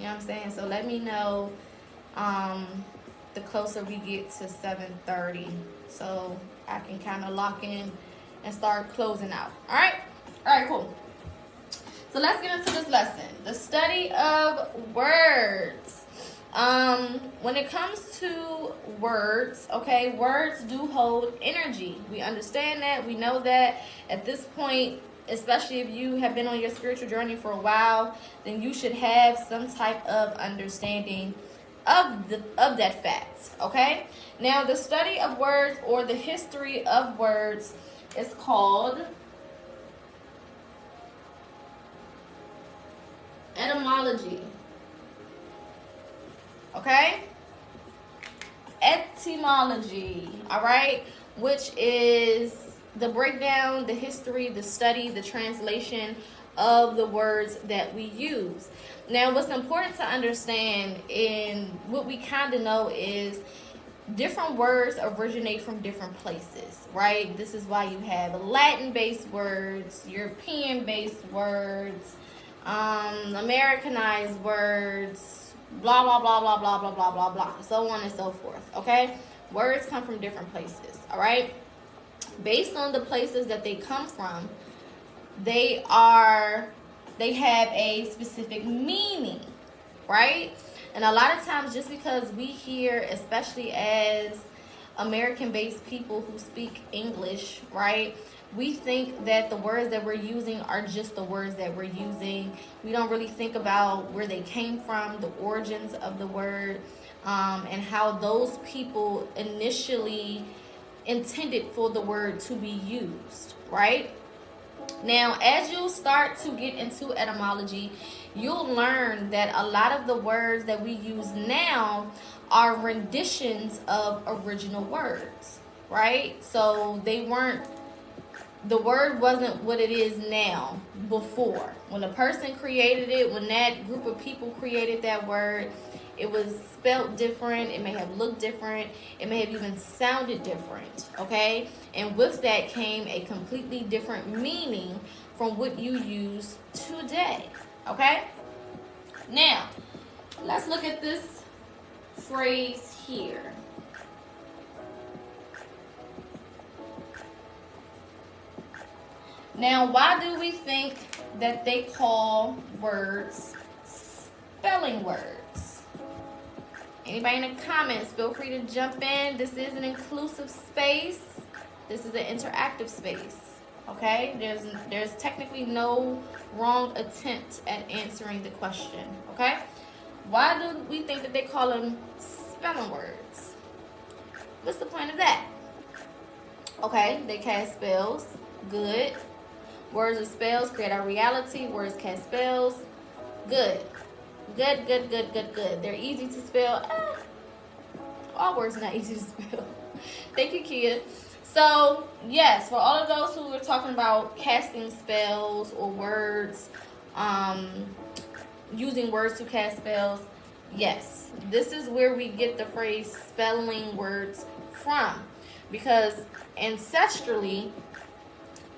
know what I'm saying? So let me know the closer we get to 7:30, so I can kind of lock in and start closing out. All right? All right, cool. So let's get into this lesson. The study of words. When it comes to words, okay, words do hold energy. We understand that. We know that at this point, especially if you have been on your spiritual journey for a while, then you should have some type of understanding of that fact, okay? Now, the study of words or the history of words is called etymology. Okay? Etymology, all right? Which is the breakdown, the history, the study, the translation of the words that we use. Now, what's important to understand and what we kind of know is different words originate from different places, right? This is why you have Latin-based words, European-based words, Americanized words, blah, blah, blah, blah, blah, blah, blah, blah, blah, so on and so forth, okay? Words come from different places, all right? Based on the places that they come from, they have a specific meaning, right? And a lot of times, just because we hear, especially as American-based people who speak English, right, we think that the words that we're using are just the words that we're using. We don't really think about where they came from, the origins of the word, and how those people initially intended for the word to be used, right? Now, as you start to get into etymology, you'll learn that a lot of the words that we use now are renditions of original words, right? So the word wasn't what it is now before. When a person created it, when that group of people created that word, it was spelled different, it may have looked different, it may have even sounded different, okay? And with that came a completely different meaning from what you use today, okay? Now, let's look at this phrase here. Now, why do we think that they call words spelling words? Anybody in the comments, feel free to jump in. This is an inclusive space. This is an interactive space, okay? There's technically no wrong attempt at answering the question, okay? Why do we think that they call them spelling words? What's the point of that? Okay, they cast spells. Good. Words and spells create our reality. Words cast spells. Good. Good. They're easy to spell. All words are not easy to spell. Thank you, Kia. So, yes, for all of those who are talking about casting spells or words, using words to cast spells, yes, this is where we get the phrase spelling words from. Because ancestrally,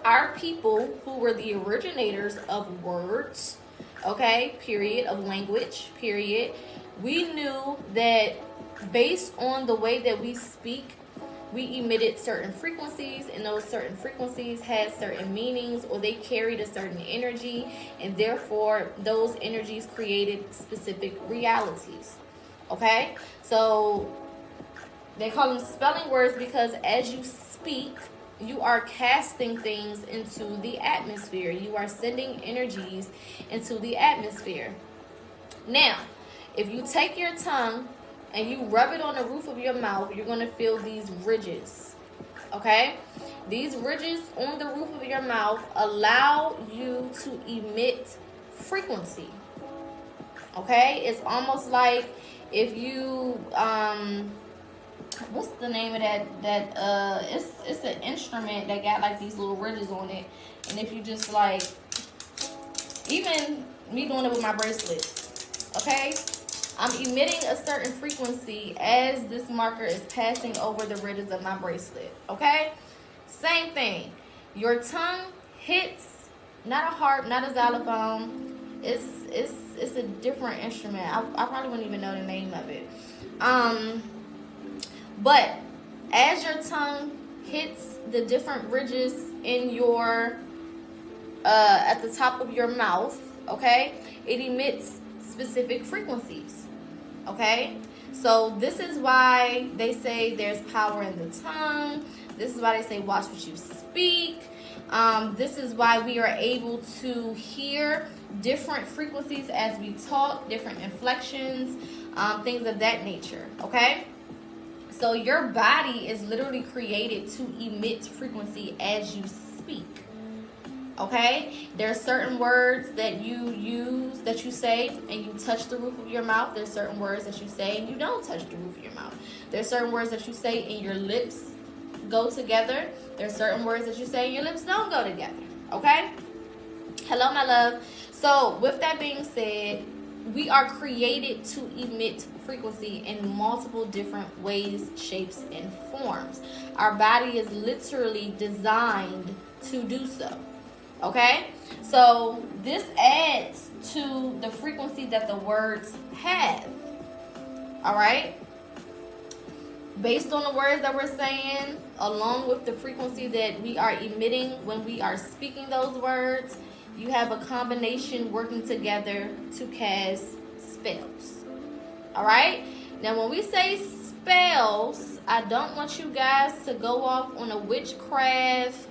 our people who were the originators of words, okay, period, of language, period, we knew that based on the way that we speak, we emitted certain frequencies, and those certain frequencies had certain meanings, or they carried a certain energy, and therefore those energies created specific realities, okay? So they call them spelling words because as you speak, you are casting things into the atmosphere. You are sending energies into the atmosphere. Now, if you take your tongue and you rub it on the roof of your mouth, you're going to feel these ridges, okay? These ridges on the roof of your mouth allow you to emit frequency, okay? It's almost like if you, what's the name of that it's an instrument that got like these little ridges on it, and if you just like, even me doing it with my bracelets, okay, I'm emitting a certain frequency as this marker is passing over the ridges of my bracelet, okay? Same thing. Your tongue hits not a harp, not a xylophone, It's a different instrument. I probably wouldn't even know the name of it. But as your tongue hits the different ridges in your at the top of your mouth, okay, it emits specific frequencies. Okay, so this is why they say there's power in the tongue. This is why they say watch what you speak. This is why we are able to hear different frequencies as we talk, different inflections, things of that nature. Okay, so your body is literally created to emit frequency as you speak. Okay, there are certain words that you use, that you say, and you touch the roof of your mouth. There's certain words that you say and you don't touch the roof of your mouth. There's certain words that you say and your lips go together. There's certain words that you say and your lips don't go together. Okay? Hello, my love. So, with that being said, we are created to emit frequency in multiple different ways, shapes, and forms. Our body is literally designed to do so. Okay, so this adds to the frequency that the words have. All right, based on the words that we're saying, along with the frequency that we are emitting when we are speaking those words, you have a combination working together to cast spells. All right, now when we say spells, I don't want you guys to go off on a witchcraft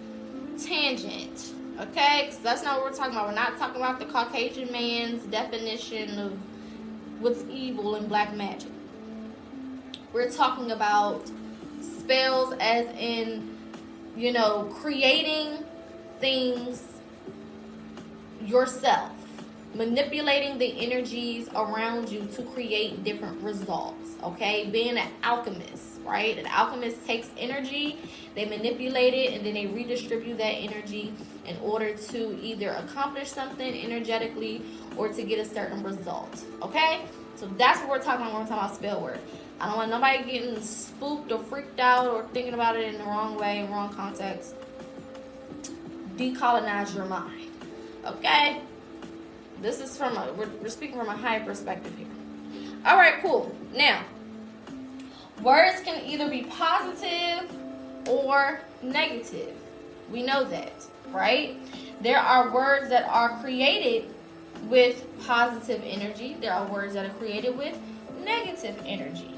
tangent. Okay, because that's not what we're talking about. We're not talking about the Caucasian man's definition of what's evil in black magic. We're talking about spells as in, creating things yourself. Manipulating the energies around you to create different results. Okay, being an alchemist, right? An alchemist takes energy, they manipulate it, and then they redistribute that energy in order to either accomplish something energetically or to get a certain result. Okay, so that's what we're talking about when we're talking about spell work. I don't want nobody getting spooked or freaked out or thinking about it in the wrong way, wrong context. Decolonize your mind. Okay, this is we're speaking from a higher perspective here. All right, cool. Now, words can either be positive or negative. We know that, right? There are words that are created with positive energy. There are words that are created with negative energy.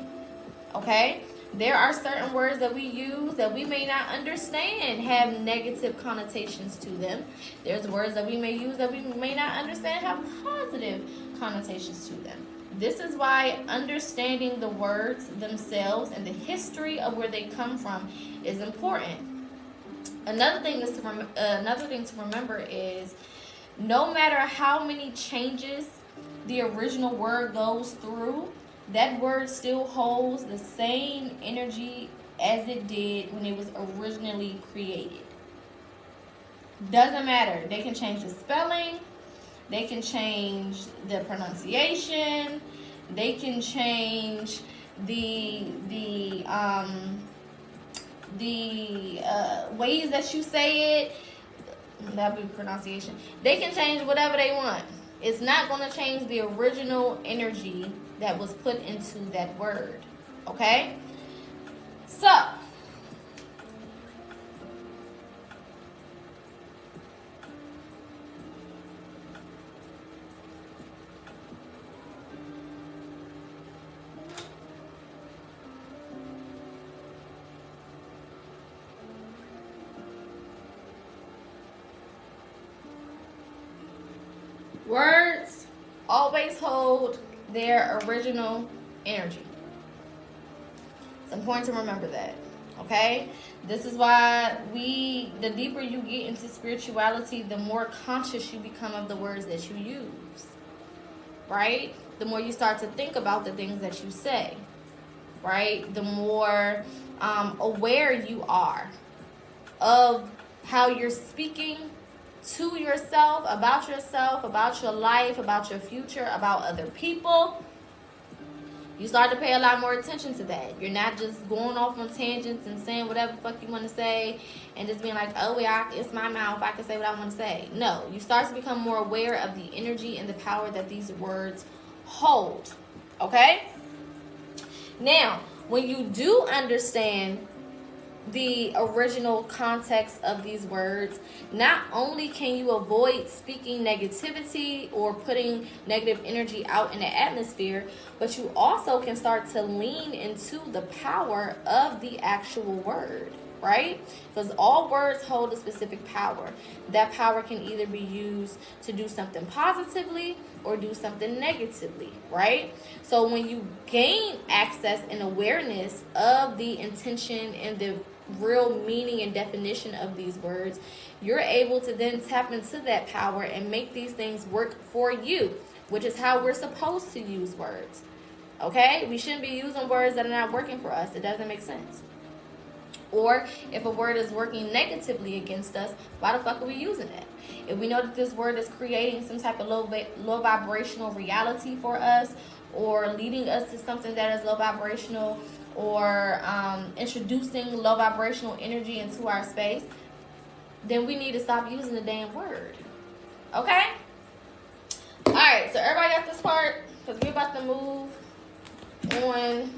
Okay? There are certain words that we use that we may not understand have negative connotations to them. There's words that we may use that we may not understand have positive connotations to them. This is why understanding the words themselves and the history of where they come from is important. Another thing to remember is no matter how many changes the original word goes through, that word still holds the same energy as it did when it was originally created. Doesn't matter. They can change the spelling. They can change the pronunciation. They can change the ways that you say it. That'd be pronunciation. They can change whatever they want. It's not going to change the original energy that was put into that word. Okay? So, words always hold their original energy. It's important to remember that. Okay? This is why the deeper you get into spirituality, the more conscious you become of the words that you use. Right? The more you start to think about the things that you say. Right? The more aware you are of how you're speaking to yourself, about your life, about your future, about other people. You start to pay a lot more attention to that. You're not just going off on tangents and saying whatever the fuck you want to say and just being like, oh, yeah, it's my mouth. I can say what I want to say. No, you start to become more aware of the energy and the power that these words hold. Okay? Now, when you do understand the original context of these words, not only can you avoid speaking negativity or putting negative energy out in the atmosphere, but you also can start to lean into the power of the actual word, right? Because all words hold a specific power. That power can either be used to do something positively or do something negatively, right? So when you gain access and awareness of the intention and the real meaning and definition of these words, you're able to then tap into that power and make these things work for you, which is how we're supposed to use words. Okay? We shouldn't be using words that are not working for us. It doesn't make sense. Or if a word is working negatively against us, why the fuck are we using it? If we know that this word is creating some type of low vibrational reality for us, or leading us to something that is low vibrational, or introducing low vibrational energy into our space, then we need to stop using the damn word. Okay? Alright, so everybody got this part? Because we're about to move on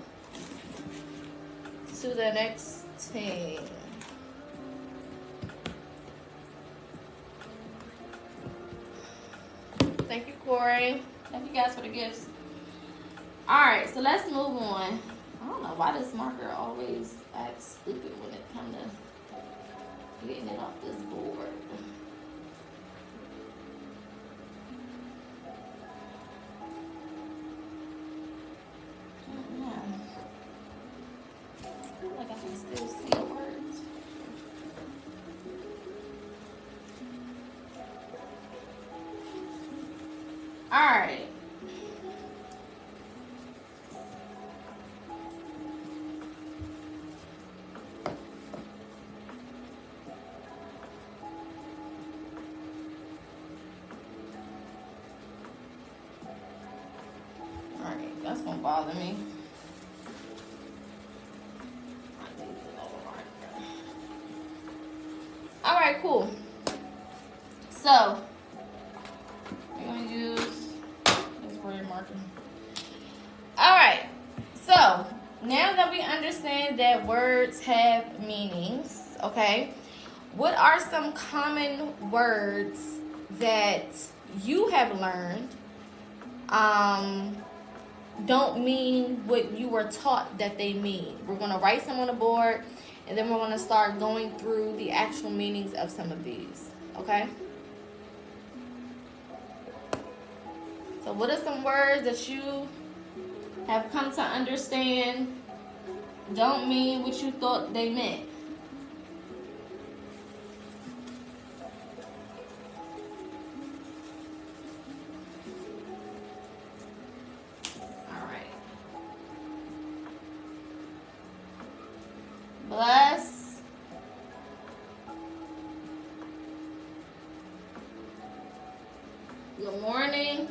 to the next thing. Thank you, Corey. Thank you guys for the gifts. Alright, so let's move on. I don't know why this marker always acts stupid when it comes to getting it off this board. I feel like I can still see the words. Alright. That's gonna bother me. All right, cool. So we're gonna use this word marker. All right. So now that we understand that words have meanings, okay, what are some common words that you have learned don't mean what you were taught that they mean? We're going to write some on the board, and then we're going to start going through the actual meanings of some of these, okay? So what are some words that you have come to understand don't mean what you thought they meant? Bless. Good morning.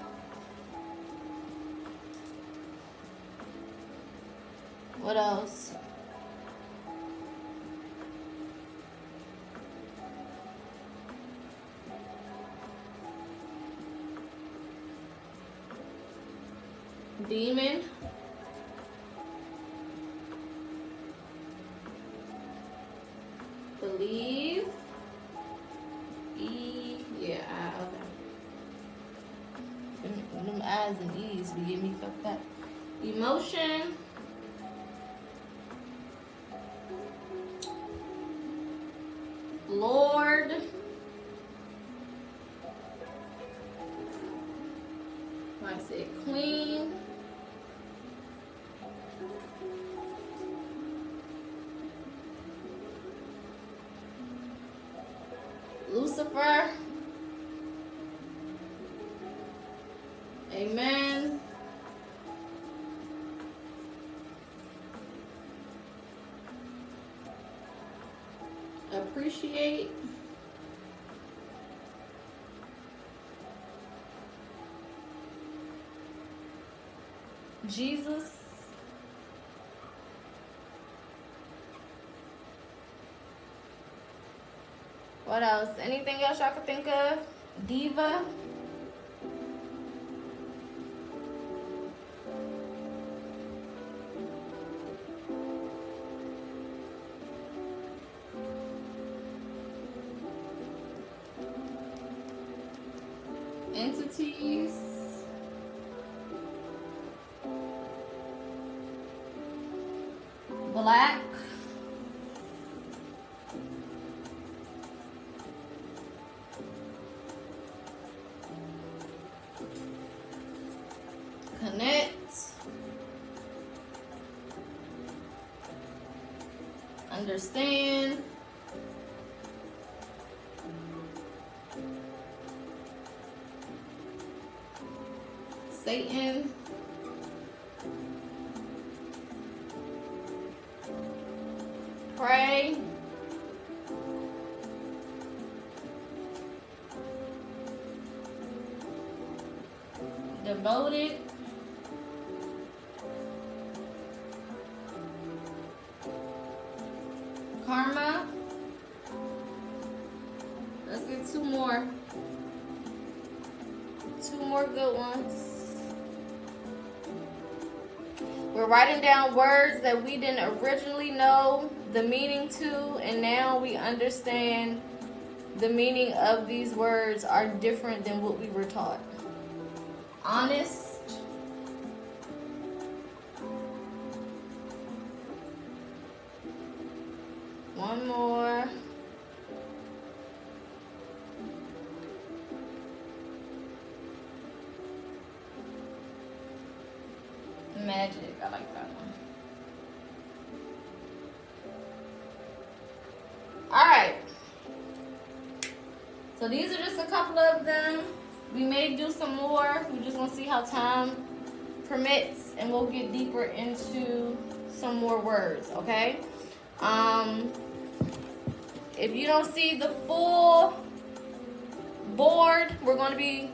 What else? Demon. Believe. Yeah, okay. Them I's and E's be getting me fucked up. Emotion. Lord. I said Queen. Lucifer. Amen. Appreciate. Jesus. What else? Anything else y'all could think of? Diva. Entities. Black. Connect. Understand. Satan. Pray. Devoted. Karma. Let's get two more. Two more good ones. We're writing down words that we didn't originally know the meaning to, and now we understand the meaning of these words are different than what we were taught. Honest. One more. Magic. I like that one. Alright. So these are just a couple of them. We may do some more. We just want to see how time permits, and we'll get deeper into some more words, okay? If you don't see the full board, I'm gonna be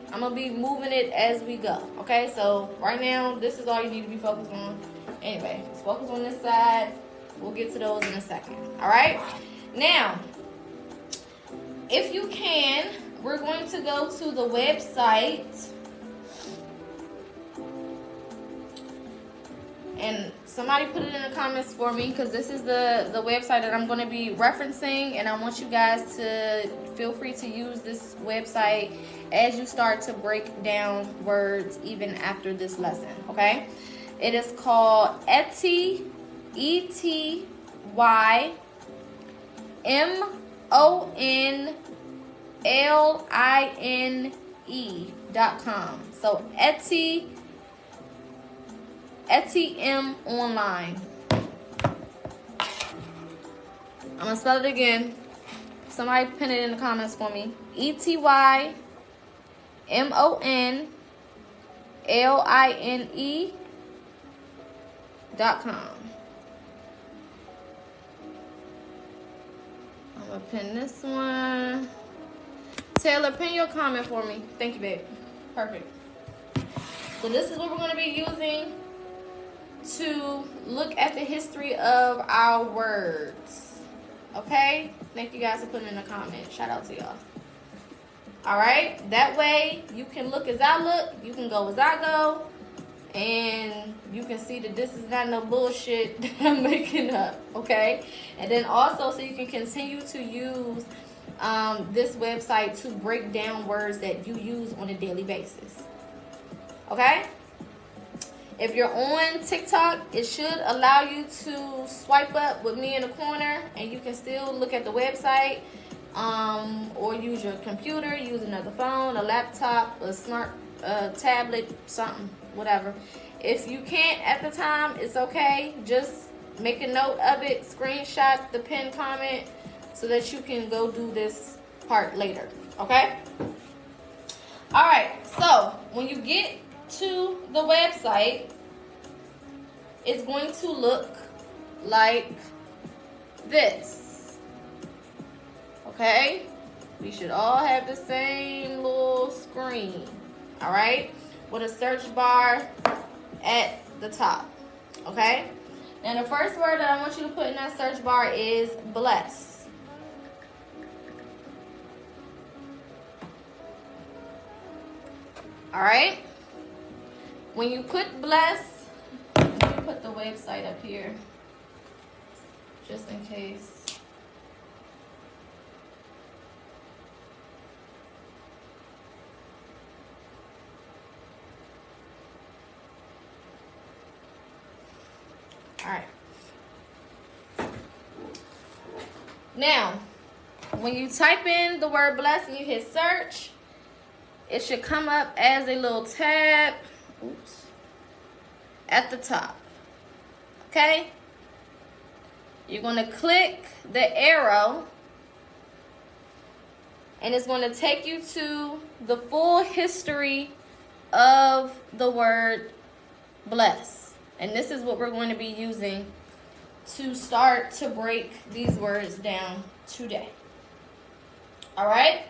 moving it as we go. Okay, so right now this is all you need to be focused on. Anyway, let's focus on this side. We'll get to those in a second. All right, now if you can, we're going to go to the website, and somebody put it in the comments for me, because this is the website that I'm going to be referencing, and I want you guys to feel free to use this website as you start to break down words even after this lesson, okay? It is called Etymology, ETYMONLINE.com. So Etym online. I'm gonna spell it again. Somebody pin it in the comments for me. ETYMONLINE.com. I'm gonna pin this one. Taylor, pin your comment for me. Thank you, babe. Perfect. So this is what we're gonna be using to look at the history of our words. Okay? Thank you guys for putting in the comments. Shout out to y'all. Alright? That way you can look as I look, you can go as I go, and you can see that this is not no bullshit that I'm making up. Okay? And then also so you can continue to use this website to break down words that you use on a daily basis. Okay? If you're on TikTok, it should allow you to swipe up with me in the corner, and you can still look at the website, or use your computer, use another phone, a laptop, a smart tablet, something, whatever. If you can't at the time, it's okay. Just make a note of it, screenshot the pinned comment so that you can go do this part later, okay? All right, so when you get to the website, it's going to look like this. Okay? We should all have the same little screen. All right? With a search bar at the top. Okay? Now the first word that I want you to put in that search bar is bless. All right. When you put bless, let me put the website up here just in case. All right. Now, when you type in the word bless and you hit search, it should come up as a little tab, oops, at the top. Okay? You're going to click the arrow, and it's going to take you to the full history of the word bless. And this is what we're going to be using to start to break these words down today. All right?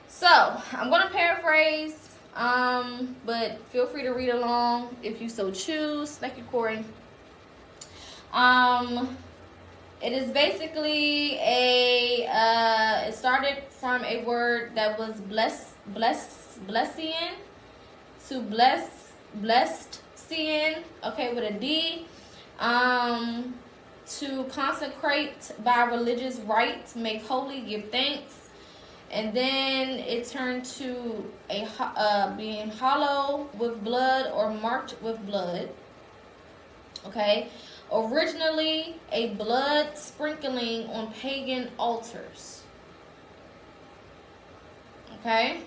So, I'm going to paraphrase, but feel free to read along if you so choose. Thank you, Corey. It is basically it started from a word that was blessian to blessed seeing, okay, with a D, to consecrate by religious rite, make holy, give thanks, and then it turned to a being hollow with blood or marked with blood, okay, originally a blood sprinkling on pagan altars, okay.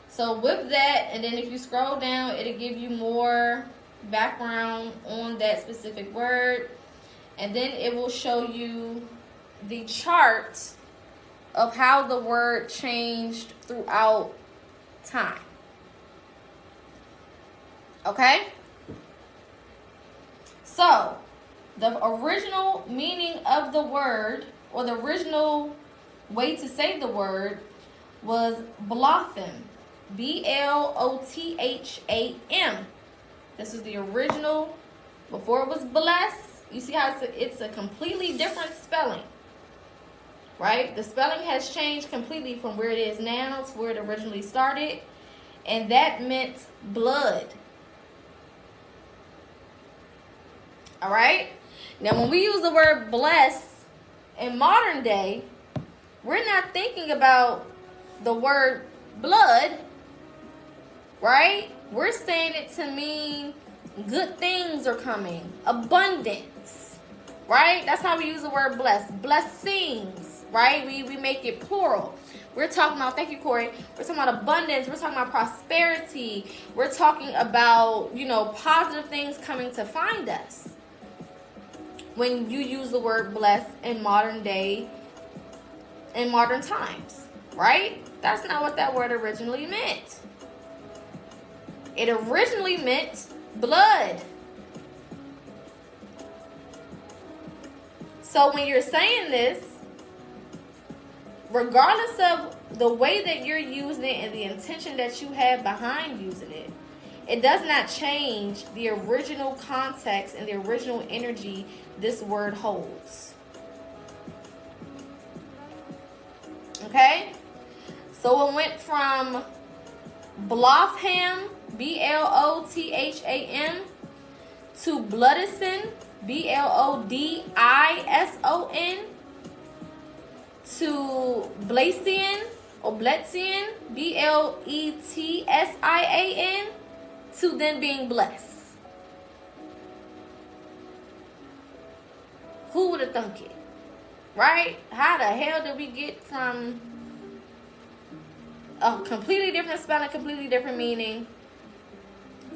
So with that, and then if you scroll down, it'll give you more background on that specific word. And then it will show you the chart of how the word changed throughout time. Okay? So, the original meaning of the word, or the original way to say the word, was Blotham. B-L-O-T-H-A-M. This is the original. Before it was bless. You see how it's a completely different spelling, right? The spelling has changed completely from where it is now to where it originally started, and that meant blood. All right. Now, when we use the word bless in modern day, we're not thinking about the word blood. Right? We're saying it to mean good things are coming. Abundance. Right? That's how we use the word bless. Blessings. Right? We make it plural. We're talking about, thank you, Corey. We're talking about abundance. We're talking about prosperity. We're talking about, positive things coming to find us. When you use the word bless in modern day, in modern times. Right? That's not what that word originally meant. It originally meant blood. So when you're saying this, regardless of the way that you're using it and the intention that you have behind using it, it does not change the original context and the original energy this word holds. Okay? So it went from Blotham, B-L-O-T-H-A-M, to Bloodison, B-L-O-D-I-S-O-N, to Blasian or Bletzian, B-L-E-T-S-I-A-N, to then being blessed. Who would have thunk it? Right? How the hell did we get from a completely different spelling, completely different meaning,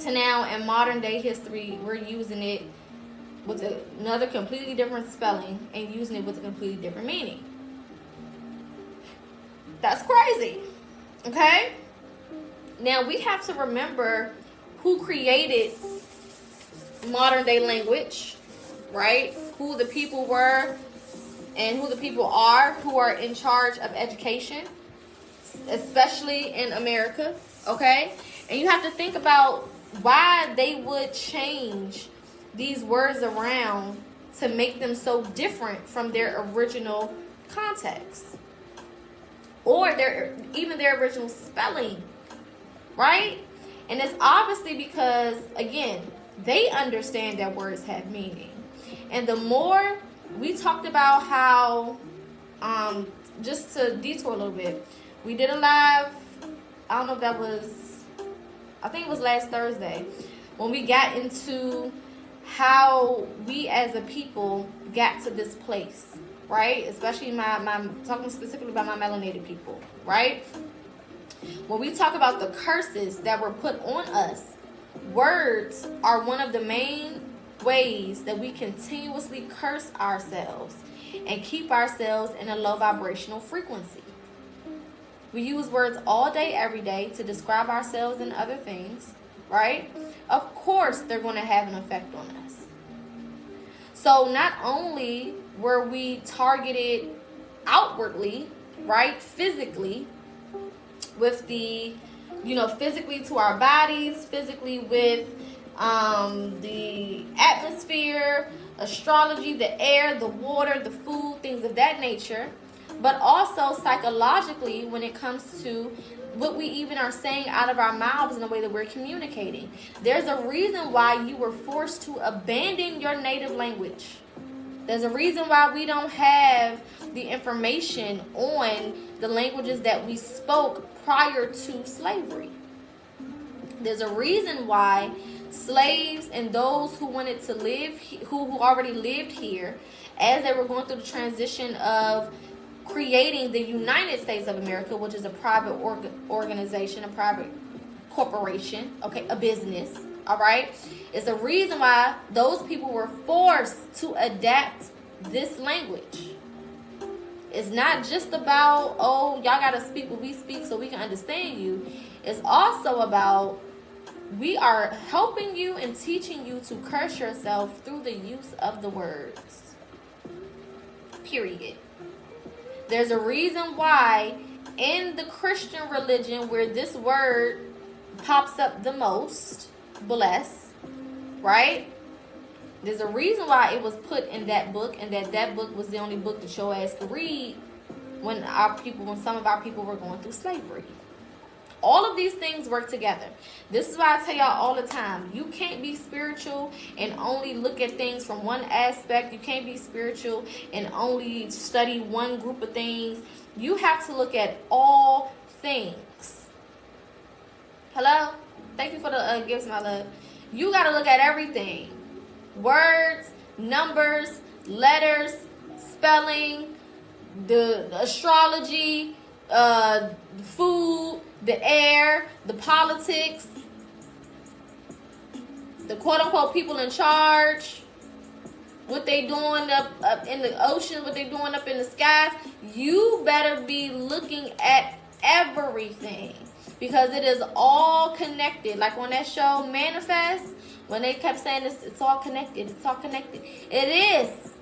to now in modern day history, we're using it with another completely different spelling and using it with a completely different meaning? That's crazy. Okay? Now we have to remember who created modern day language, right? Who the people were and who the people are who are in charge of education, especially in America, okay? And you have to think about why they would change these words around to make them so different from their original context. or even their original spelling, right? And it's obviously because, again, they understand that words have meaning. And the more we talked about how, just to detour a little bit, we did a live, I don't know if that was, I think it was last Thursday, when we got into how we as a people got to this place, right? Especially my talking specifically about my melanated people, right? When we talk about the curses that were put on us, words are one of the main ways that we continuously curse ourselves and keep ourselves in a low vibrational frequency. We use words all day, every day to describe ourselves and other things, right? Of course, they're going to have an effect on us. So not only were we targeted outwardly, right, physically, with the, physically to our bodies, physically with the atmosphere, astrology, the air, the water, the food, things of that nature, but also psychologically when it comes to what we even are saying out of our mouths in the way that we're communicating. There's a reason why you were forced to abandon your native language. There's a reason why we don't have the information on the languages that we spoke prior to slavery. There's a reason why slaves and those who wanted to live, who already lived here, as they were going through the transition of creating the United States of America, which is a private organization, a private corporation, okay, a business, all right? It's a reason why those people were forced to adapt this language. It's not just about, oh, y'all got to speak what we speak so we can understand you. It's also about we are helping you and teaching you to curse yourself through the use of the words. Period. There's a reason why in the Christian religion where this word pops up the most, bless, right? There's a reason why it was put in that book, and that book was the only book that your ass could read when some of our people were going through slavery. All of these things work together. This is why I tell y'all all the time, you can't be spiritual and only look at things from one aspect. You can't be spiritual and only study one group of things. You have to look at all things. Hello? Thank you for the gifts, my love. You got to look at everything. Words, numbers, letters, spelling, the astrology, the food, the air, the politics, the quote-unquote people in charge, what they doing up in the ocean, what they doing up in the skies. You better be looking at everything because it is all connected. Like on that show, Manifest, when they kept saying it's all connected, it's all connected. It is.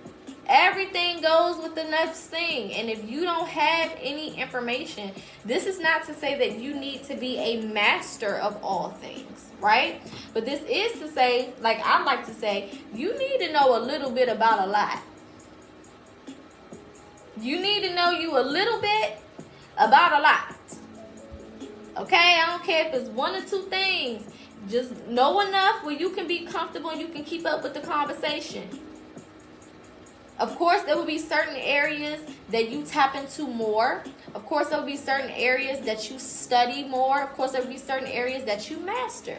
Everything goes with the next thing. And if you don't have any information, this is not to say that you need to be a master of all things, right? But this is to say, like I like to say, you need to know a little bit about a lot. You need to know you a little bit about a lot. Okay? I don't care if it's one or two things. Just know enough where you can be comfortable and you can keep up with the conversation. Of course, there will be certain areas that you tap into more. Of course, there will be certain areas that you study more. Of course, there will be certain areas that you master.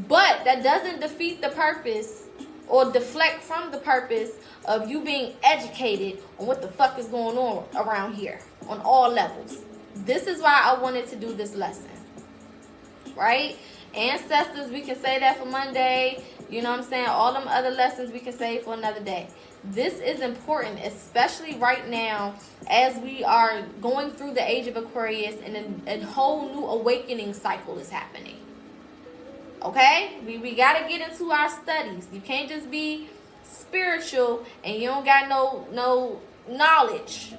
But that doesn't defeat the purpose or deflect from the purpose of you being educated on what the fuck is going on around here on all levels. This is why I wanted to do this lesson. Right? Ancestors, we can say that for Monday. You know what I'm saying? All them other lessons we can say for another day. This is important, especially right now as we are going through the age of Aquarius and a whole new awakening cycle is happening. Okay? We got to get into our studies. You can't just be spiritual and you don't got no knowledge,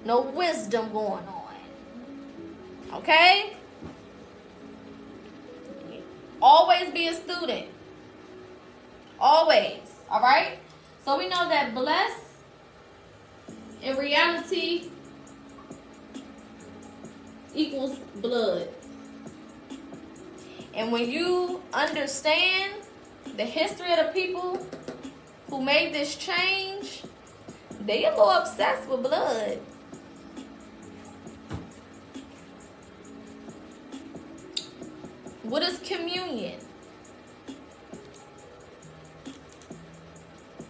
no wisdom going on. Okay? Always be a student. Always. All right? So we know that bless, in reality, equals blood. And when you understand the history of the people who made this change, they a little obsessed with blood. What is communion?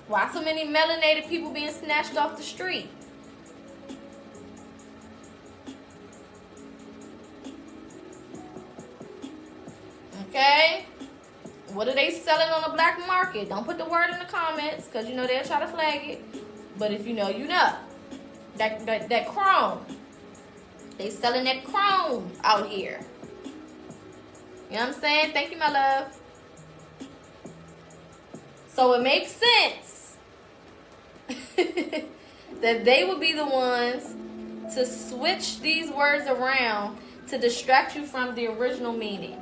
Why so many melanated people being snatched off the street? Okay? What are they selling on the black market? Don't put the word in the comments, because you know they'll try to flag it. But if you know, you know. That chrome. They selling that chrome out here. You know what I'm saying? Thank you, my love. So it makes sense that they would be the ones to switch these words around to distract you from the original meaning.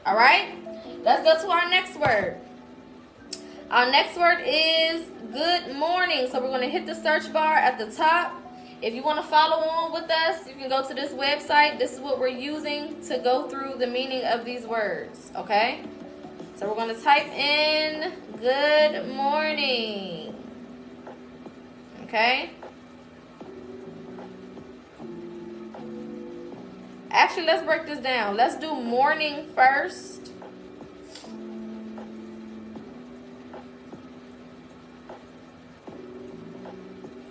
All right? Let's go to our next word. Our next word is good morning. So we're going to hit the search bar at the top. If you want to follow on with us, you can go to this website. This is what we're using to go through the meaning of these words, okay? So we're going to type in good morning, okay? Actually, let's break this down. Let's do morning first.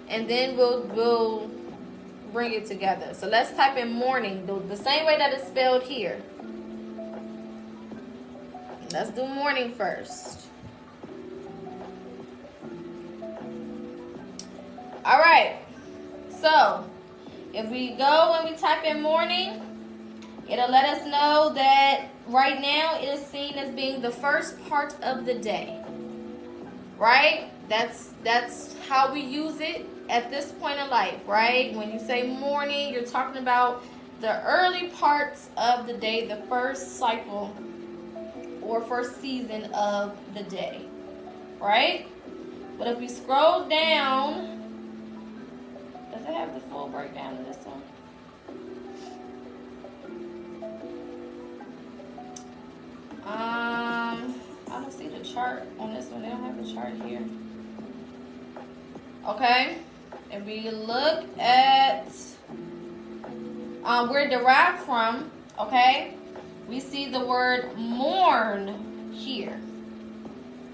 And then we'll bring it together. So let's type in morning the same way that it's spelled here. Let's do morning first. All right. So if we go and we type in morning, it'll let us know that right now it is seen as being the first part of the day. Right? That's how we use it at this point in life, right? When you say morning, you're talking about the early parts of the day, the first cycle or first season of the day, right? But if we scroll down, does it have the full breakdown of this one? I don't see the chart on this one. They don't have the chart here. Okay. If we look at where it derived from, okay, we see the word mourn here.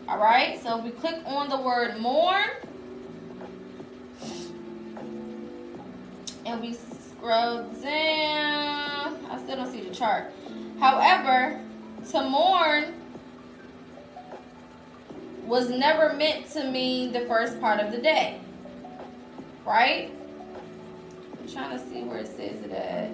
All right. So if we click on the word mourn and we scroll down, I still don't see the chart. However, to mourn was never meant to mean the first part of the day, right? I'm trying to see where it says it at.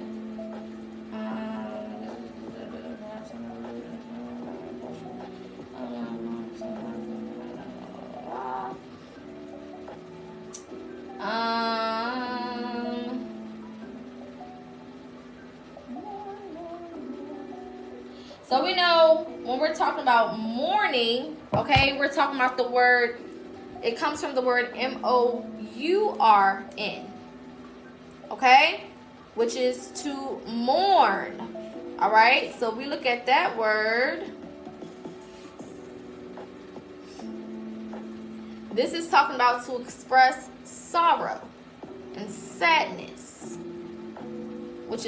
So we know when we're talking about mourning, okay, we're talking about the word, it comes from the word M-O-U-R-N, okay, which is to mourn, all right? So we look at that word. This is talking about to express sorrow and sadness, which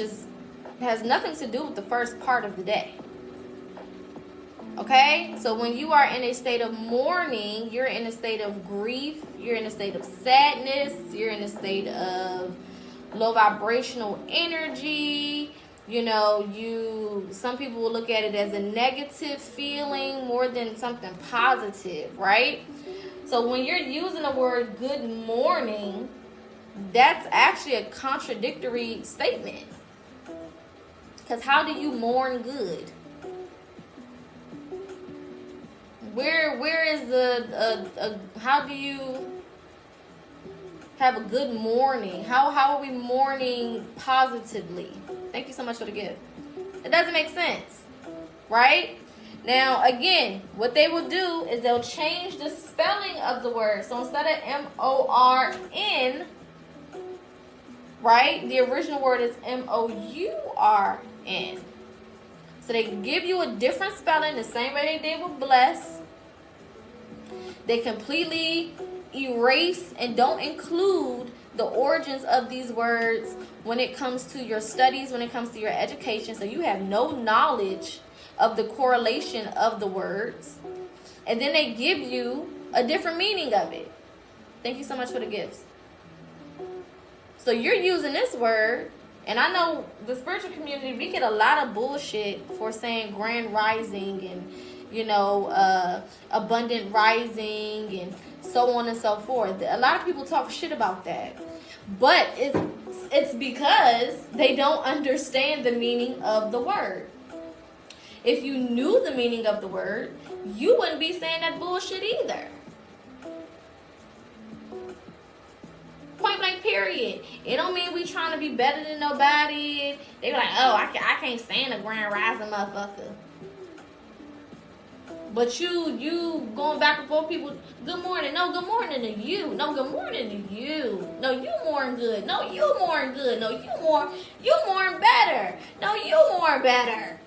has nothing to do with the first part of the day. Okay, so when you are in a state of mourning, you're in a state of grief, you're in a state of sadness, you're in a state of low vibrational energy. You know, some people will look at it as a negative feeling more than something positive, right? So when you're using the word good morning, that's actually a contradictory statement. Because how do you mourn good? Where is how do you have a good morning? How are we mourning positively? Thank you so much for the gift. It doesn't make sense, right? Now, again, what they will do is they'll change the spelling of the word. So instead of M-O-R-N, right? The original word is M-O-U-R-N. So they give you a different spelling, the same way they did with bless. They completely erase and don't include the origins of these words when it comes to your studies, when it comes to your education. So you have no knowledge of the correlation of the words. And then they give you a different meaning of it. Thank you so much for the gifts. So you're using this word, and I know the spiritual community, we get a lot of bullshit for saying grand rising and, you know, abundant rising and so on and so forth. A lot of people talk shit about that. But it's because they don't understand the meaning of the word. If you knew the meaning of the word, you wouldn't be saying that bullshit either. Point blank, period. It don't mean we trying to be better than nobody. They be like, oh, I can't stand a grand rising motherfucker. But you going back and forth, people, good morning. No, good morning to you. No, good morning to you. No, you more good. No, you more good. No, you more better. No, you more better.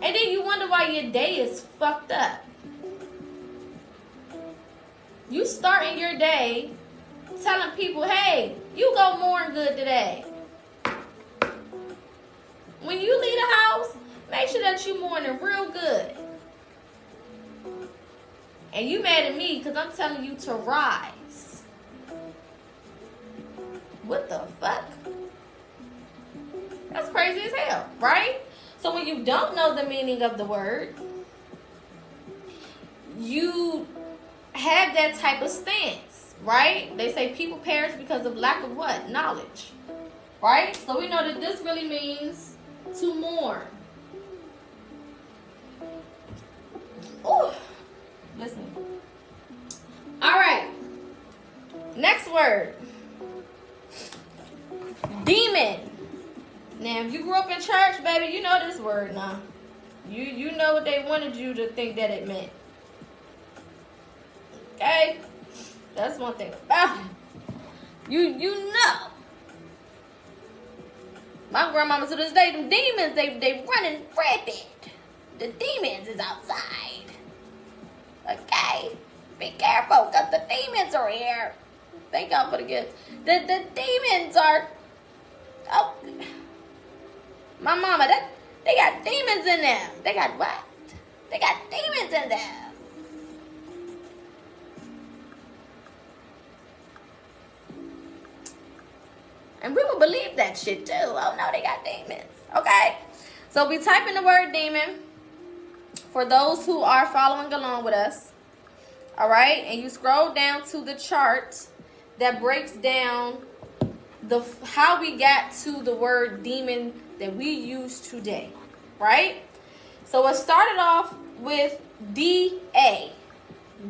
And then you wonder why your day is fucked up. You starting your day telling people, hey, you go more good today. When you leave the house, make sure that you morning real good. And you mad at me because I'm telling you to rise. What the fuck? That's crazy as hell, right? So when you don't know the meaning of the word, you have that type of stance, right? They say people perish because of lack of what? Knowledge, right? So we know that this really means to mourn. Ooh, listen. All right. Next word. Demon. Now, if you grew up in church, baby, you know this word now. You know what they wanted you to think that it meant. Okay? That's one thing about it. You know. My grandmama to this day, them demons, they running rapid. The demons is outside. Okay? Be careful, because the demons are here. Thank God for the gift. The demons are... Oh... My mama, they got demons in them. They got what? They got demons in them. And we will believe that shit too. Oh no, they got demons. Okay. So we type in the word demon for those who are following along with us. All right. And you scroll down to the chart that breaks down how we got to the word demon that we use today, right? So it started off with D-A.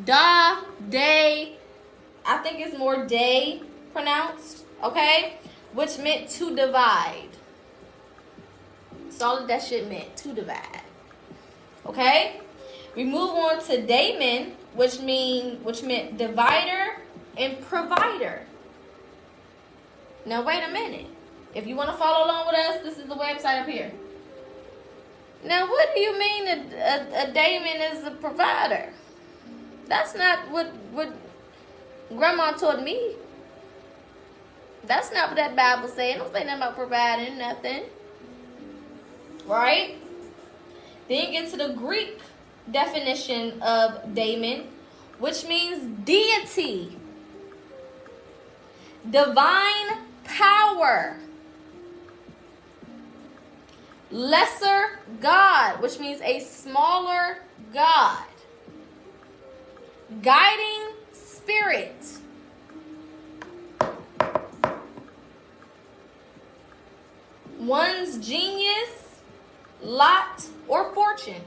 Da, day. I think it's more day pronounced, okay? Which meant to divide. That's all that shit meant, to divide. Okay? We move on to daemon, which meant divider and provider. Now, wait a minute. If you want to follow along with us, this is the website up here. Now, what do you mean a daemon is a provider? That's not what Grandma taught me. That's not what that Bible said. Don't say nothing about providing nothing. Right? Then you get to the Greek definition of daemon, which means deity, divine power, lesser god, which means a smaller god, guiding spirit, one's genius, lot, or fortune.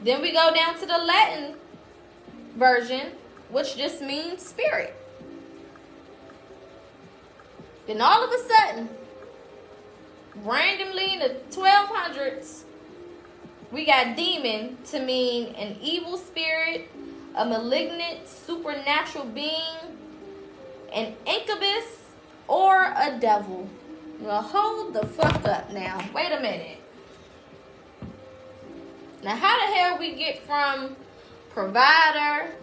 Then we go down to the Latin version, which just means spirit. Then all of a sudden, randomly in the 1200s, we got demon to mean an evil spirit, a malignant supernatural being, an incubus, or a devil. Well, hold the fuck up now. Wait a minute. Now, how the hell we get from provider,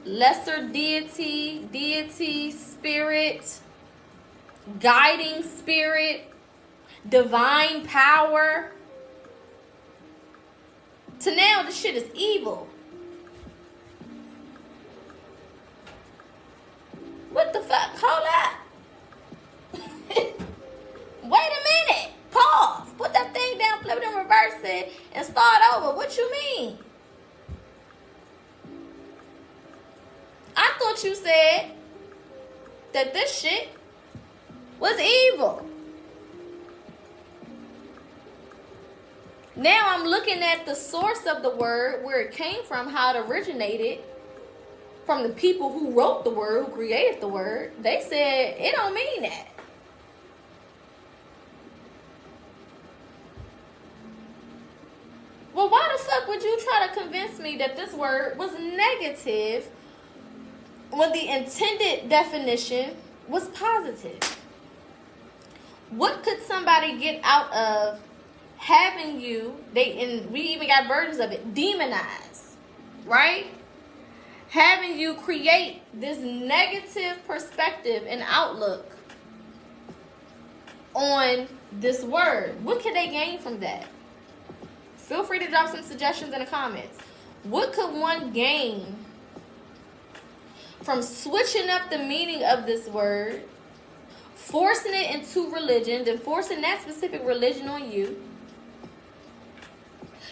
lesser deity, spirit, guiding spirit, divine power, to now this shit is evil? What the fuck? Hold up. Wait a minute. Pause. Put that thing down, flip it and reverse it, and start over. What you mean? I thought you said that this shit was evil. Now I'm looking at the source of the word, where it came from, how it originated, from the people who wrote the word, who created the word. They said it don't mean that. Well, why the fuck would you try to convince me that this word was negative when the intended definition was positive? What could somebody get out of having you, and we even got versions of it, demonize, right? Having you create this negative perspective and outlook on this word. What could they gain from that? Feel free to drop some suggestions in the comments. What could one gain from switching up the meaning of this word, forcing it into religion, and forcing that specific religion on you?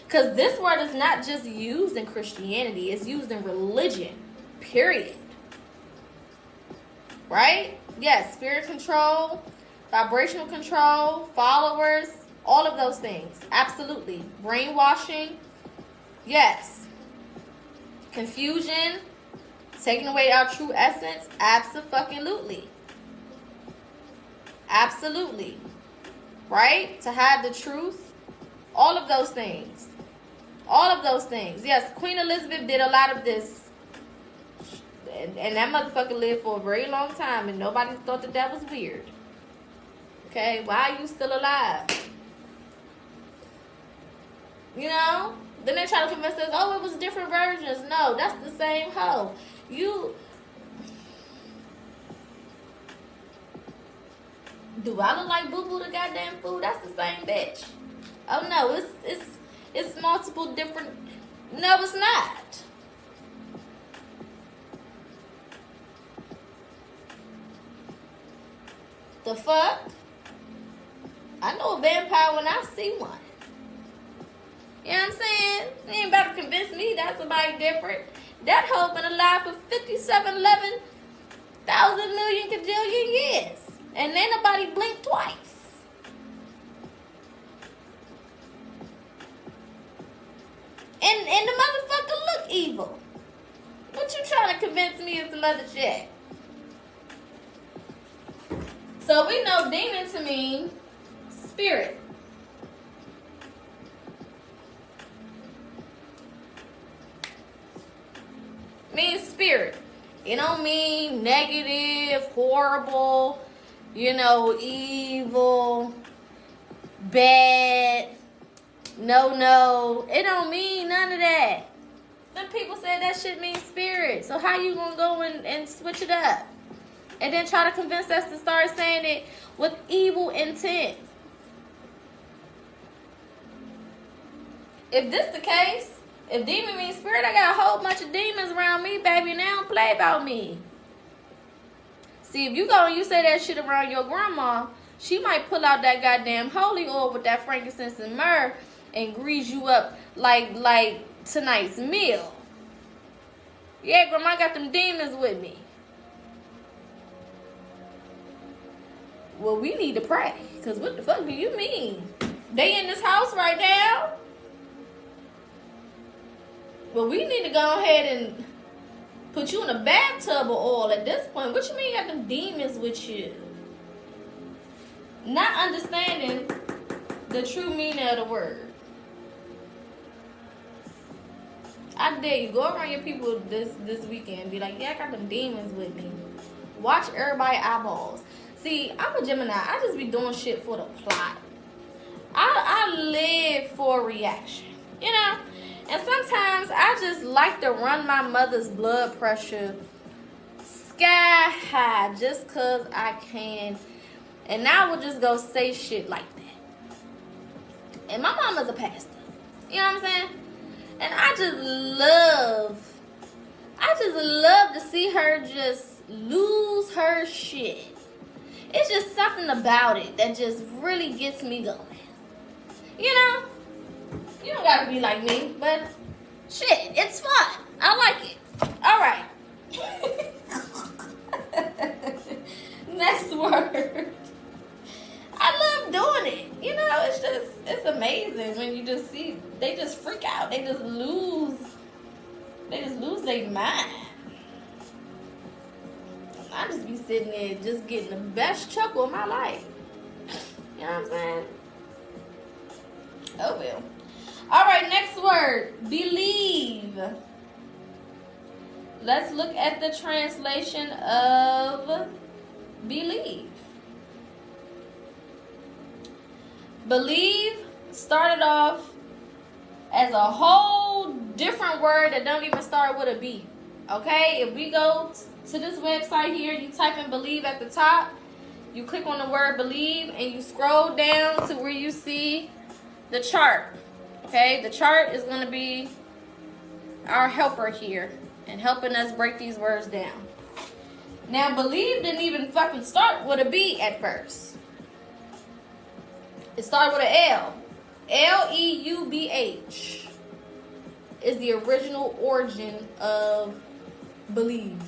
Because this word is not just used in Christianity, it's used in religion, period. Right? Yes, spirit control, vibrational control, followers, all of those things. Absolutely. Brainwashing, yes. Confusion, taking away our true essence, absolutely. Absolutely. Right? To hide the truth, all of those things. All of those things. Yes, Queen Elizabeth did a lot of this. And that motherfucker lived for a very long time, and nobody thought that that was weird. Okay, why are you still alive? You know? Then they try to convince us, oh, it was different versions. No, that's the same hoe. Do I look like Boo Boo the goddamn fool? That's the same bitch. Oh no, it's multiple different. No, it's not. The fuck? I know a vampire when I see one. You know what I'm saying? You ain't about to convince me that's somebody different. That hoe been alive for 57,11,000 million cajillion years. And ain't nobody blinked twice. And the motherfucker look evil. What you trying to convince me is some other shit? So we know demon to mean spirit. Means spirit. It don't mean negative, horrible, evil, bad. No. It don't mean none of that. Some people say that shit means spirit. So how you gonna go and switch it up? And then try to convince us to start saying it with evil intent. If this the case, if demon means spirit, I got a whole bunch of demons around me, baby, and they don't play about me. See, if you go and you say that shit around your grandma, she might pull out that goddamn holy oil with that frankincense and myrrh and grease you up like tonight's meal. Yeah, grandma, I got them demons with me. Well, we need to pray. Because what the fuck do you mean? They in this house right now? Well, we need to go ahead and put you in a bathtub of oil at this point. What you mean you got them demons with you? Not understanding the true meaning of the word. I dare you, go around your people this weekend. Be like, yeah, I got them demons with me. Watch everybody eyeballs. See, I'm a Gemini. I just be doing shit for the plot. I live for a reaction, you know? And sometimes I just like to run my mother's blood pressure sky high just because I can. And I will just go say shit like that. And my mama's a pastor. You know what I'm saying? And I just love to see her just lose her shit. It's just something about it that just really gets me going. You know? You don't gotta be like me, but shit, it's fun. I like it. Alright. Next word. I love doing it. You know, it's amazing when you just see, they just freak out. They just lose their mind. I just be sitting there just getting the best chuckle of my life. You know what I'm saying? Oh well. Alright, next word. Believe. Let's look at the translation of believe. Believe started off as a whole different word that don't even start with a B. Okay? If we go to this website here, you type in believe at the top, you click on the word believe, and you scroll down to where you see the chart. Okay? The chart is going to be our helper here and helping us break these words down. Now, believe didn't even fucking start with a B at first. It started with an L. Leubh is the original origin of believe.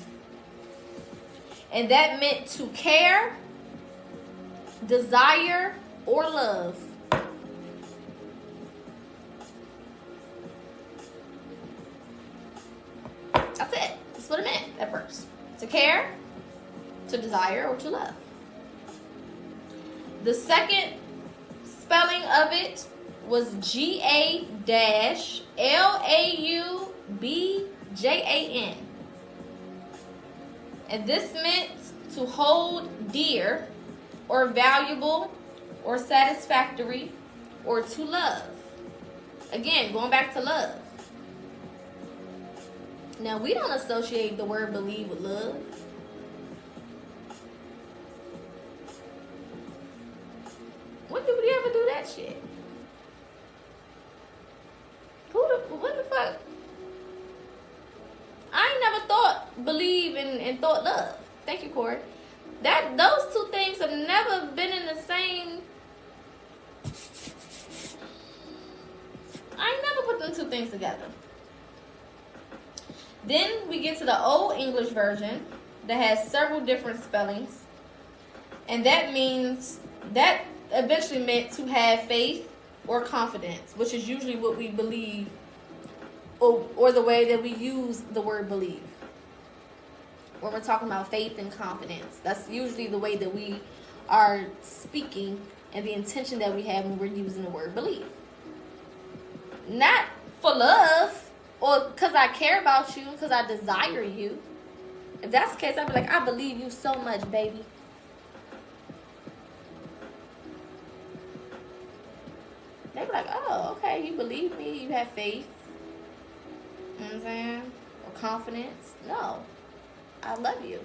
And that meant to care, desire, or love. That's it. That's what it meant at first. To care, to desire, or to love. The second spelling of it was G-A-L-A-U-B-J-A-N. And this meant to hold dear, or valuable, or satisfactory, or to love. Again, going back to love. Now, we don't associate the word believe with love. When did we ever do that shit? What the fuck? I ain't never thought believe and thought love. Thank you, Corey. Those two things have never been in the same. I ain't never put them two things together. Then we get to the Old English version that has several different spellings. And that means, that eventually meant to have faith or confidence, which is usually what we believe, or the way that we use the word believe. When we're talking about faith and confidence, that's usually the way that we are speaking and the intention that we have when we're using the word believe. Not for love, or because I care about you, because I desire you. If that's the case, I'd be like, I believe you so much, baby. They'd be like, oh, okay, you believe me, you have faith. You know what I'm saying? Or confidence. No. I love you.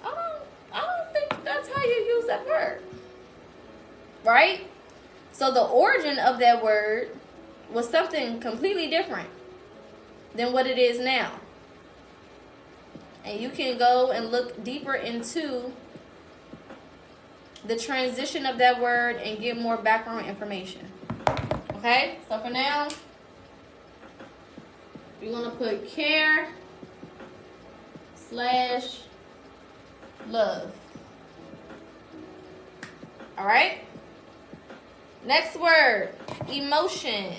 I don't think that's how you use that word. Right? So the origin of that word was something completely different than what it is now. And you can go and look deeper into the transition of that word and get more background information. Okay? So for now, we're going to put care / love. Alright? Next word, emotion.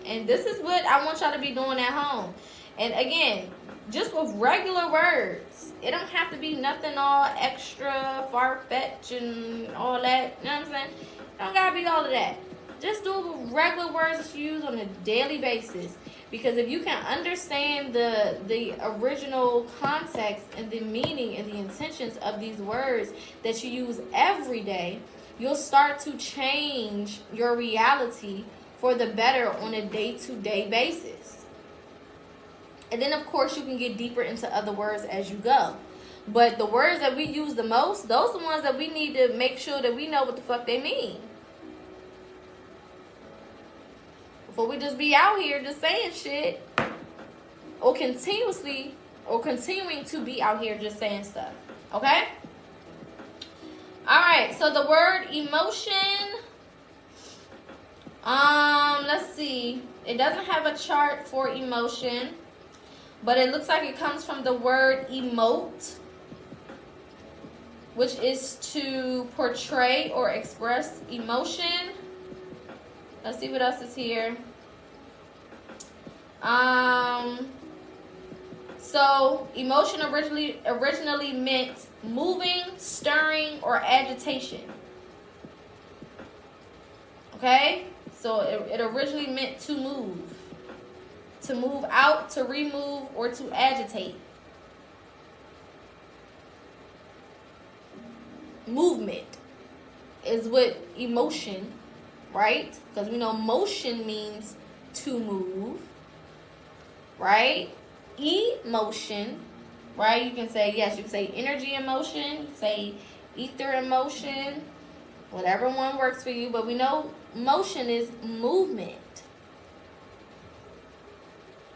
And this is what I want y'all to be doing at home. And again, just with regular words. It don't have to be nothing all extra, far-fetched and all that. You know what I'm saying? It don't gotta be all of that. Just do it with regular words that you use on a daily basis. Because if you can understand the original context and the meaning and the intentions of these words that you use every day, you'll start to change your reality for the better on a day-to-day basis. And then, of course, you can get deeper into other words as you go. But the words that we use the most, those are the ones that we need to make sure that we know what the fuck they mean. Before we just be out here just saying shit. Or continuing to be out here just saying stuff. Okay? Alright, so the word emotion. Let's see. It doesn't have a chart for emotion. But it looks like it comes from the word emote, which is to portray or express emotion. Let's see what else is here. So emotion originally meant moving, stirring, or agitation. Okay? So it originally meant to move. To move out, to remove, or to agitate. Movement is what emotion, right? Because we know motion means to move, right? Emotion, right? You can say, yes, you can say energy in motion, you can say ether in motion, whatever one works for you, but we know motion is movement.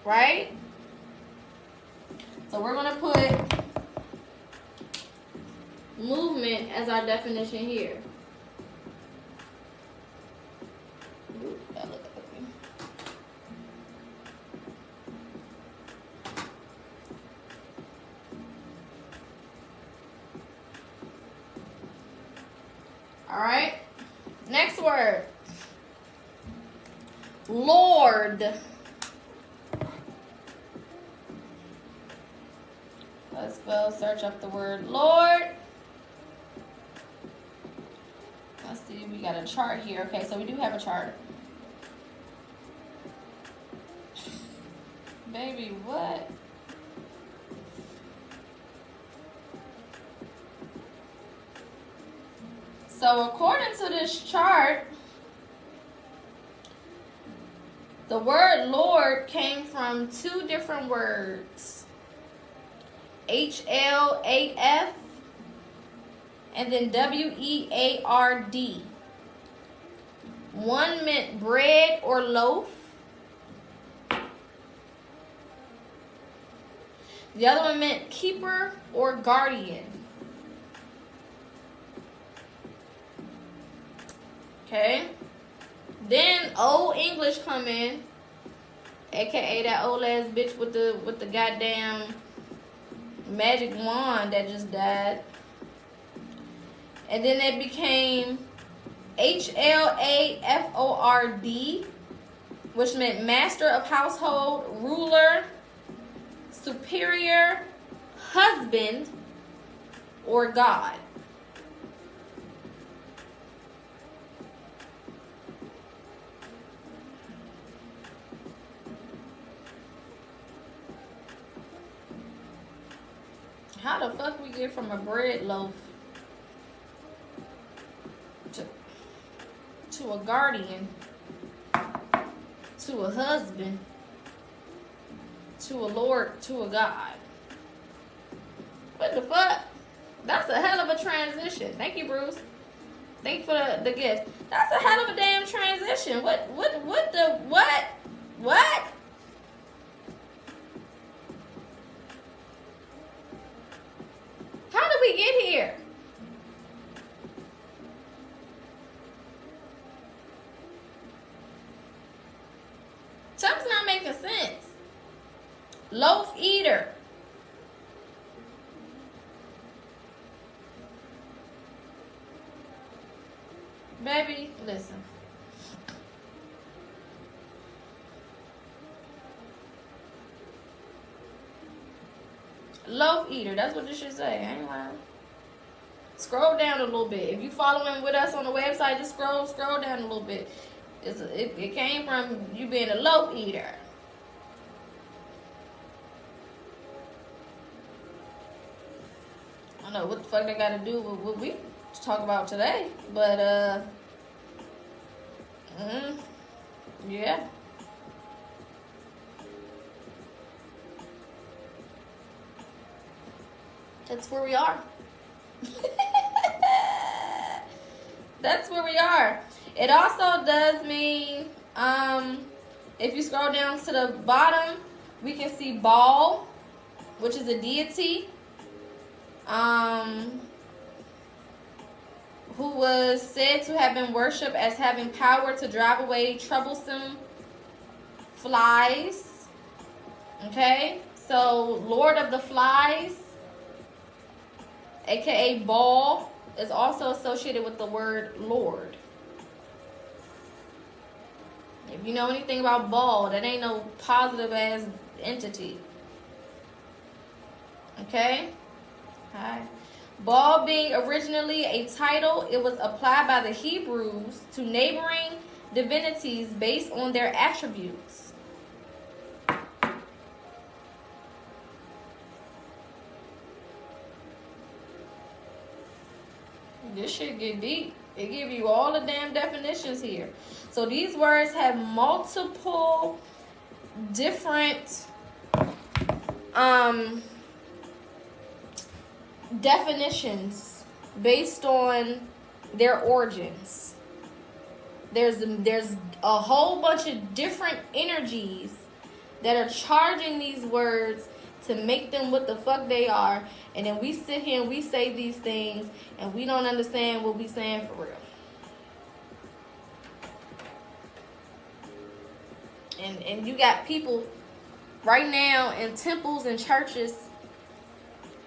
Right? So we're going to put movement as our definition here. Ooh, that look ugly. All right. Next word. Lord. Let's go search up the word Lord. Let's see, we got a chart here. Okay, so we do have a chart. Baby, what? So according to this chart, the word Lord came from two different words. HLAF and then WEARD. One meant bread or loaf. The other one meant keeper or guardian. Okay. Then Old English come in, aka that old ass bitch with the goddamn magic wand that just died. And then it became HLAFORD, which meant master of household, ruler, superior, husband, or God. How the fuck we get from a bread loaf to a guardian, to a husband, to a Lord, to a God? What the fuck? That's a hell of a transition. Thank you, Bruce. Thank you for the gift. That's a hell of a damn transition. What? How did we get here? Something's not making sense. Loaf eater. Baby, listen. eater. That's what this should say. I ain't lying. Scroll down a little bit. If you following with us on the website, just scroll down a little bit. It came from you being a loaf eater. I don't know what the fuck they got to do with what we talk about today, but yeah. That's where we are. That's where we are. It also does mean, if you scroll down to the bottom, we can see Baal, which is a deity, who was said to have been worshipped as having power to drive away troublesome flies. Okay, so Lord of the Flies, aka Baal, is also associated with the word Lord. If you know anything about Baal, that ain't no positive ass entity. Okay? Alright. Baal being originally a title, it was applied by the Hebrews to neighboring divinities based on their attributes. This shit get deep. It give you all the damn definitions here. So these words have multiple different definitions based on their origins. There's a whole bunch of different energies that are charging these words to make them what the fuck they are, and then we sit here and we say these things and we don't understand what we saying for real. And you got people right now in temples and churches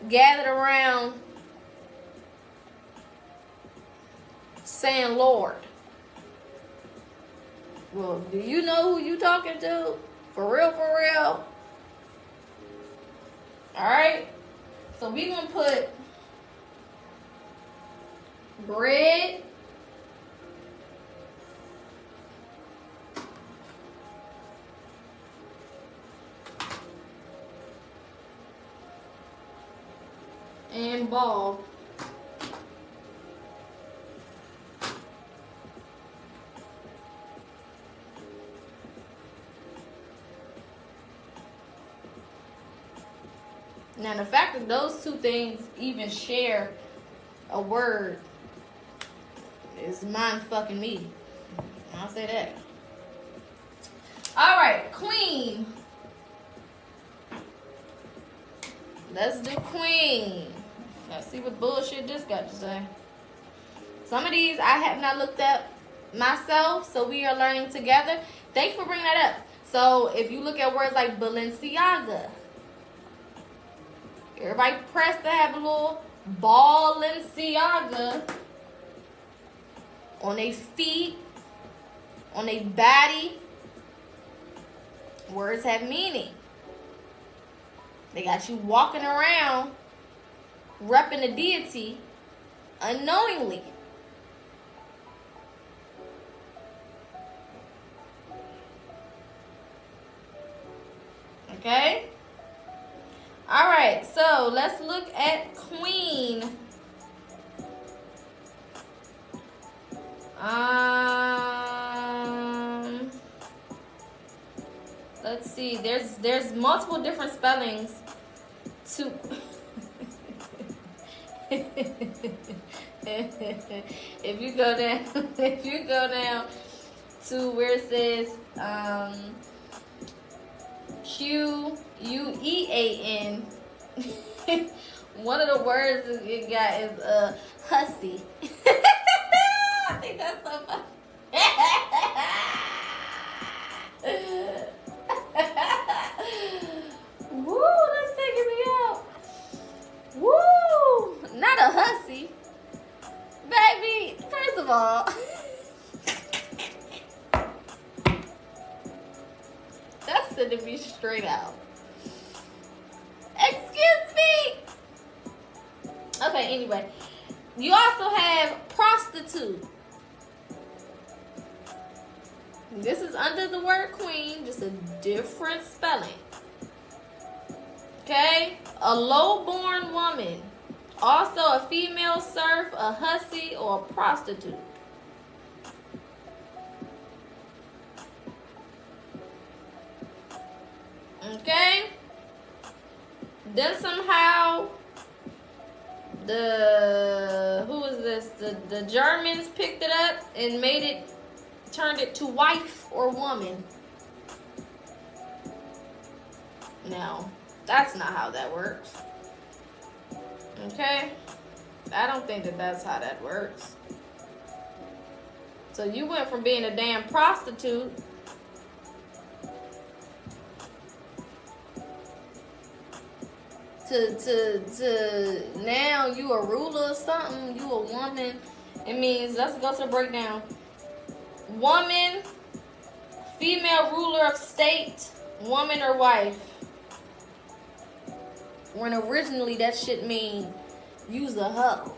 gathered around saying Lord. Well, do you know who you talking to? For real, for real? Alright? So we gonna put bread, and Baal. Now, the fact that those two things even share a word is mind fucking me. I'll say that. All right, queen. Let's do queen. Let's see what bullshit this got to say. Some of these I have not looked up myself, so we are learning together. Thanks for bringing that up. So if you look at words like Balenciaga, everybody press to have a little Balenciaga on their feet, on their body. Words have meaning. They got you walking around repping the deity unknowingly. Okay? All right, so let's look at queen. Let's see. There's multiple different spellings to if you go down to where it says Quean, one of the words it got is hussy. I think that's so funny. Woo, that's taking me out. Woo, not a hussy. Baby, first of all, that's sending me straight out. Excuse me. Okay, anyway. You also have prostitute. This is under the word queen, just a different spelling. Okay? A low-born woman. Also a female serf, a hussy, or a prostitute. Okay? Then somehow the Germans picked it up and turned it to wife or woman. Now, that's not how that works. Okay? I don't think that that's how that works. So you went from being a damn prostitute to now you a ruler or something, you a woman. It means, let's go to the breakdown. Woman, female ruler of state, woman or wife. When originally that shit mean use a hoe.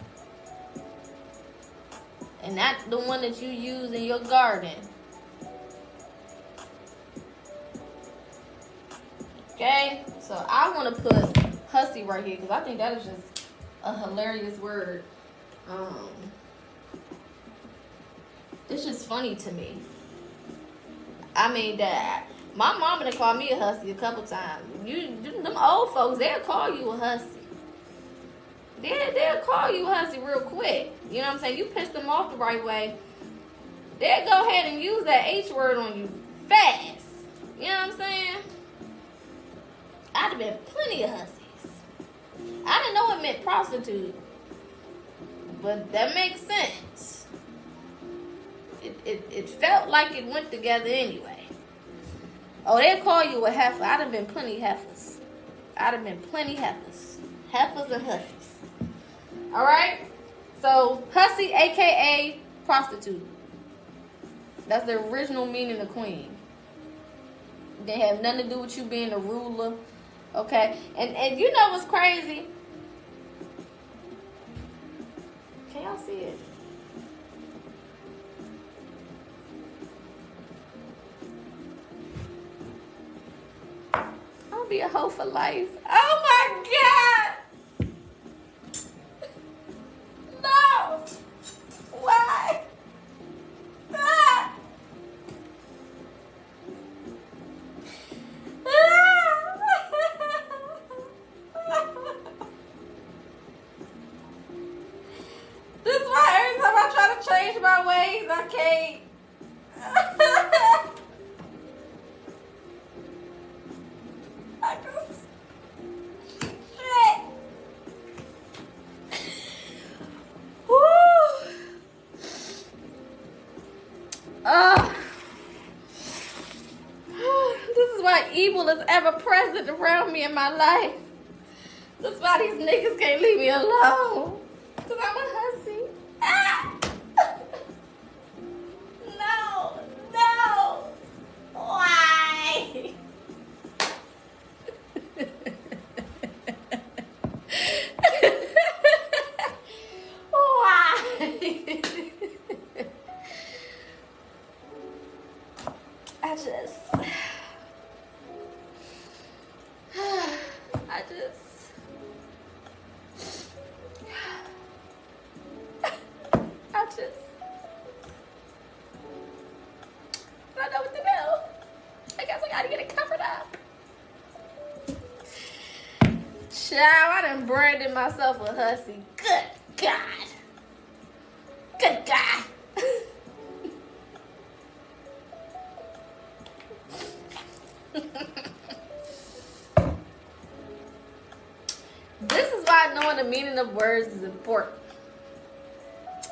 And not the one that you use in your garden. Okay? So I want to put hussy right here because I think that is just a hilarious word. It's just funny to me. I mean, that my mama done called me a hussy a couple times. Them old folks, they'll call you a hussy. They'll call you a hussy real quick. You know what I'm saying? You piss them off the right way, they'll go ahead and use that H word on you fast. You know what I'm saying? I'd have been plenty of hussies. I didn't know it meant prostitute, but that makes sense. It felt like it went together anyway. Oh, they'll call you a heifer. I'd have been plenty heifers. Heifers and hussies. Alright? So, hussy, a.k.a. prostitute. That's the original meaning of queen. It didn't have nothing to do with you being a ruler. Okay? And you know what's crazy? Can y'all see it? I'll be a hoe for life. Oh my God! No! Why? Ah! This is why every time I try to change my ways, I can't. I just... Shit. Woo. This is why evil is ever present around me in my life. That's why these niggas can't leave me alone. Because I'm a hussy. Ah! No. Why? Why? I just I don't know what to do. I guess I gotta get it covered up. Child, I done branded myself a hussy. Good God. Good God. This is why knowing the meaning of words is important.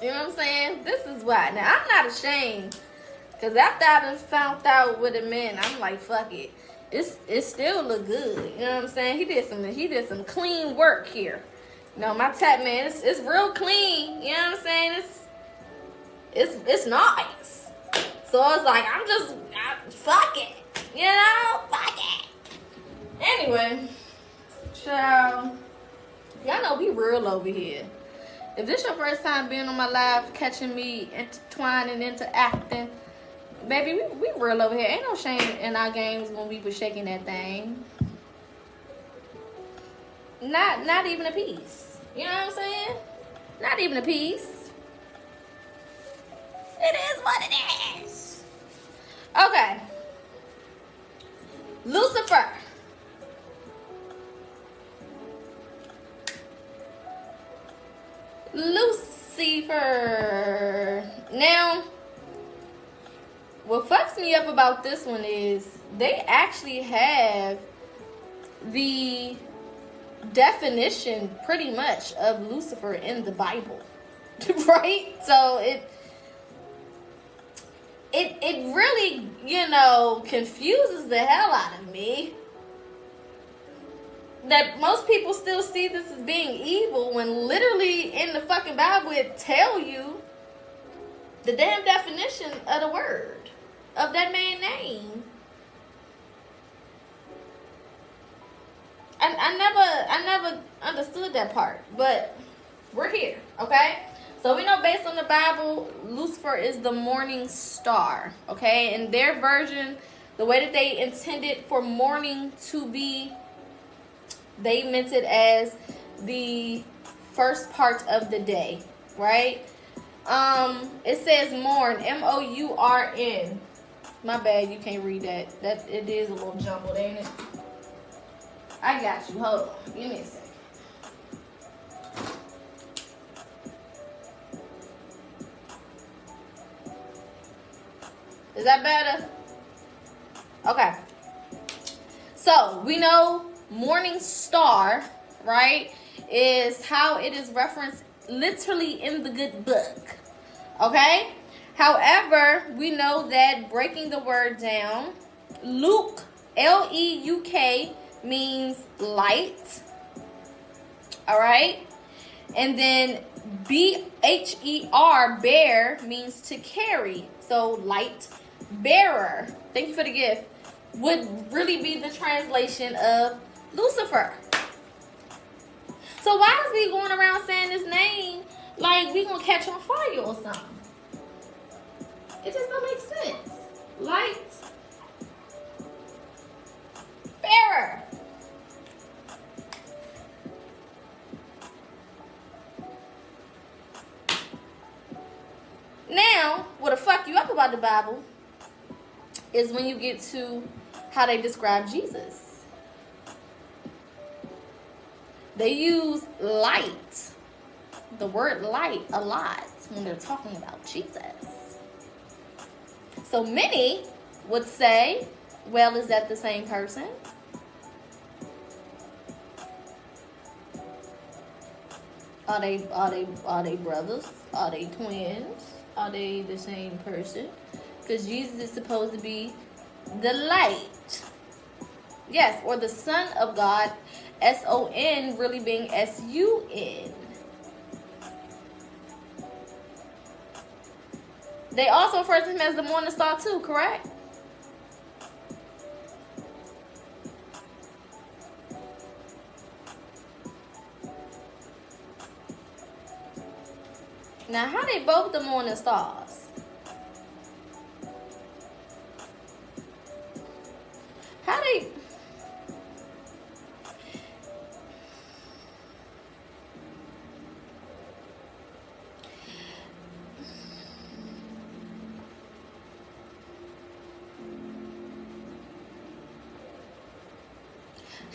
You know what I'm saying? This is why. Now, I'm not ashamed. Because after I done found out what it meant, I'm like, fuck it. It still look good. You know what I'm saying? He did some clean work here. You know, my tap man, it's real clean. You know what I'm saying? It's nice. So it's like, fuck it. You know? Fuck it. Anyway, child. Y'all know we real over here. If this your first time being on my live, catching me intertwining into acting, baby, we real over here. Ain't no shame in our games when we was shaking that thing. Not even a piece. You know what I'm saying? Not even a piece. It is what it is. Okay. Lucifer. Lucifer. Now, what fucks me up about this one is they actually have the definition pretty much of Lucifer in the Bible. Right? So it really, confuses the hell out of me that most people still see this as being evil when literally in the fucking Bible it tell you the damn definition of the word of that man's name. I never understood that part, but we're here, okay? So we know based on the Bible, Lucifer is the morning star, okay? In their version, the way that they intended for morning to be, they meant it as the first part of the day, right? It says morn, M-O-U-R-N. My bad, you can't read that. That it is a little jumbled, ain't it? I got you. Hold on. Give me a second. Is that better? Okay. So, we know morning star, right, is how it is referenced literally in the good book. Okay? However, we know that breaking the word down, Luke, L-E-U-K, means light. All right? And then B-H-E-R, bear, means to carry. So, light bearer, thank you for the gift, would really be the translation of Lucifer. So why is we going around saying this name like we gonna catch on fire or something? It just don't make sense. Light bearer. Now, what'll fuck you up about the Bible is when you get to how they describe Jesus. They use light, the word light, a lot when they're talking about Jesus. So many would say, well, is that the same person? Are they brothers? Are they twins? Are they the same person? Because Jesus is supposed to be the light. Yes, or the Son of God, S-O-N, really being S-U-N. They also refer to him as the morning star too, correct? Now, how they both the morning stars? How they...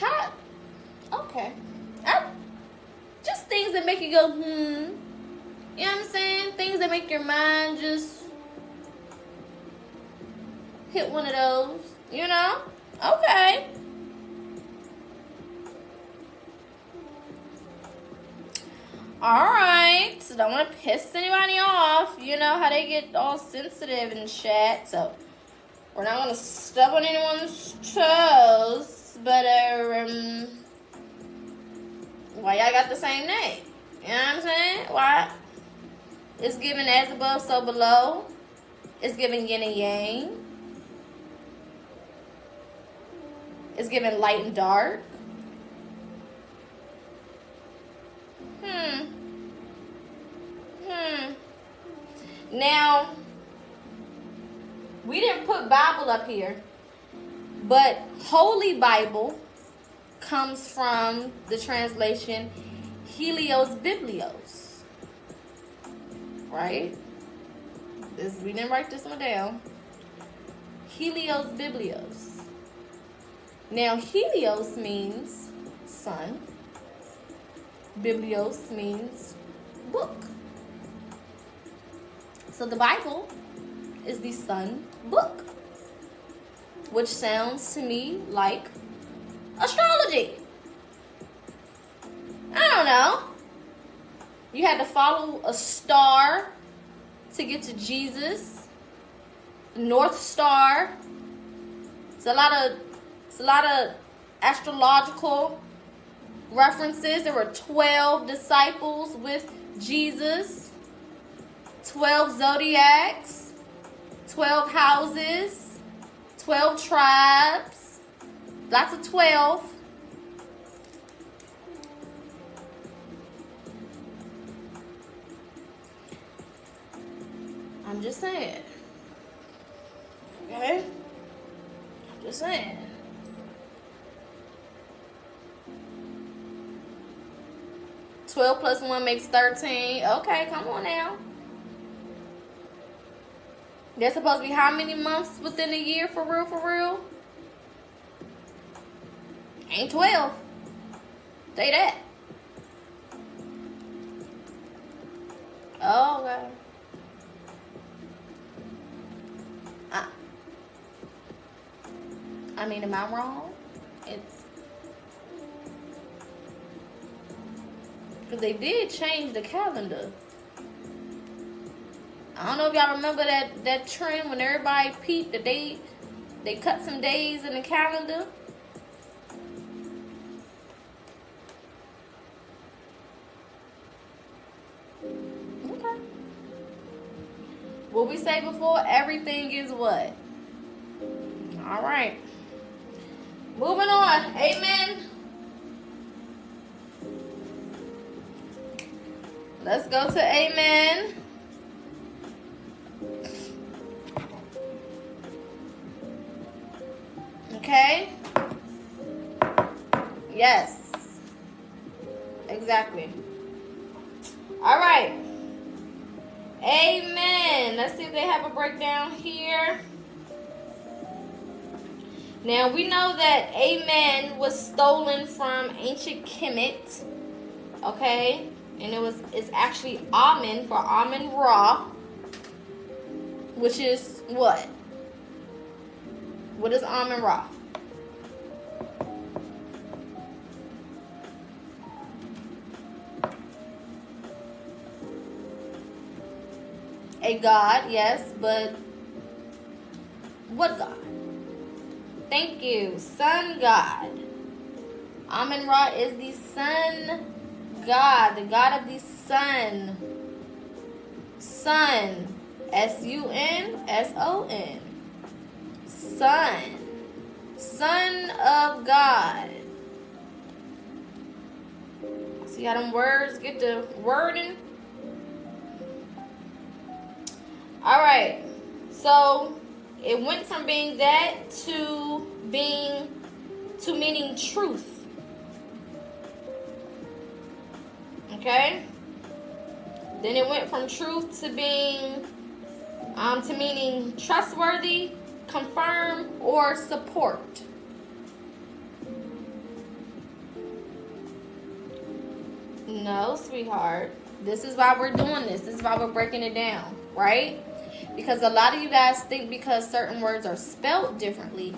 How... Okay. Just things that make you go, You know what I'm saying? Things that make your mind just hit one of those, you know? Okay. Alright. So don't want to piss anybody off. You know how they get all sensitive and shit. So we're not going to step on anyone's toes. But, why y'all got the same name? You know what I'm saying? Why? It's given as above, so below. It's given yin and yang. It's given light and dark. Now, we didn't put Bible up here, but Holy Bible comes from the translation Helios Biblios. Right? We didn't write this one down. Helios Biblios. Now, Helios means sun. Biblios means book. So the Bible is the sun book, which sounds to me like astrology. I don't know. You had to follow a star to get to Jesus. North Star. It's a lot of astrological references. There were 12 disciples with Jesus. 12 zodiacs, 12 houses, 12 tribes, lots of 12. I'm just saying. Okay? I'm just saying. Twelve plus 1 makes 13. Okay, come on now. There's supposed to be how many months within a year for real, for real? Ain't 12. Say that. Oh, okay. I mean, am I wrong? Because they did change the calendar. I don't know if y'all remember that trend when everybody peeped that they cut some days in the calendar. Okay. What we say before, everything is what? All right. Moving on. Amen. Let's go to amen. Okay? Yes. Exactly. All right. Amen. Let's see if they have a breakdown here. Now, we know that amen was stolen from ancient Kemet. Okay? And it's actually Amen for Amen Ra. Which is what? What is Amen Ra? A god, yes, but what god? Thank you. Sun god. Amen Ra is the sun god, the god of the sun. Sun. S-U-N-S-O-N. Son. Son of God. See how them words get the wording? Alright. So it went from being that to meaning truth. Okay? Then it went from truth to being to meaning trustworthy, confirm, or support. No, sweetheart. This is why we're doing this. This is why we're breaking it down, right? Because a lot of you guys think because certain words are spelled differently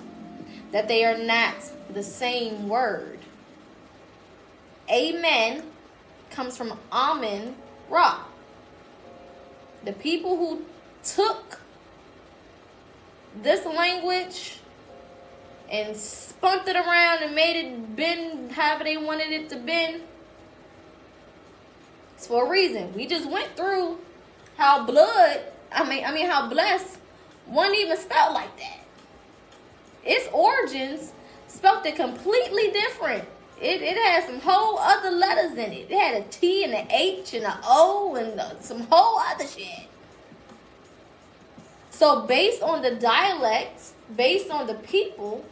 that they are not the same word. Amen comes from Amen Ra. The people who took this language and spunked it around and made it bend however they wanted it to bend, it's for a reason. We just went through how how blessed wasn't even spelled like that. Its origins spelled it completely different. It had some whole other letters in it. It had a T and an H and an O and some whole other shit. So based on the dialects, based on the people,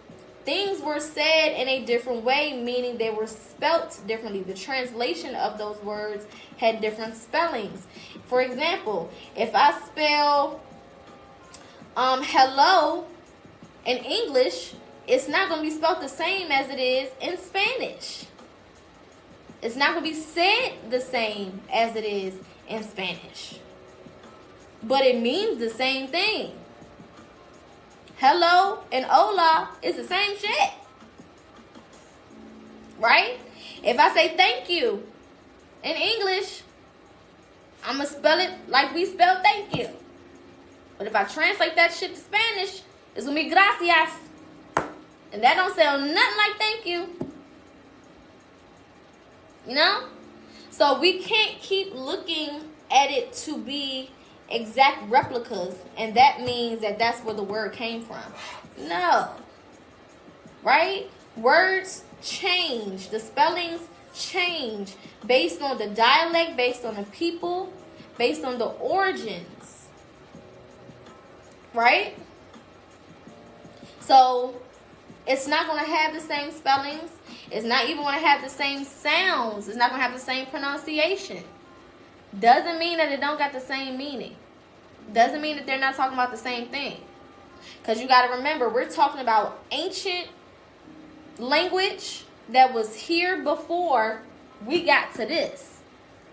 things were said in a different way, meaning they were spelt differently. The translation of those words had different spellings. For example, if I spell hello in English, it's not going to be spelled the same as it is in Spanish. It's not going to be said the same as it is in Spanish. But it means the same thing. Hello and hola is the same shit. Right? If I say thank you in English, I'm going to spell it like we spell thank you. But if I translate that shit to Spanish, it's going to be gracias. And that don't sound nothing like thank you. You know? So we can't keep looking at it to be exact replicas, and that means that that's where the word came from. No. Right? Words change. The spellings change based on the dialect, based on the people, based on the origins. Right? So it's not going to have the same spellings. It's not even going to have the same sounds. It's not going to have the same pronunciation. Doesn't mean that it don't got the same meaning. Doesn't mean that they're not talking about the same thing. Because you got to remember, we're talking about ancient language that was here before we got to this.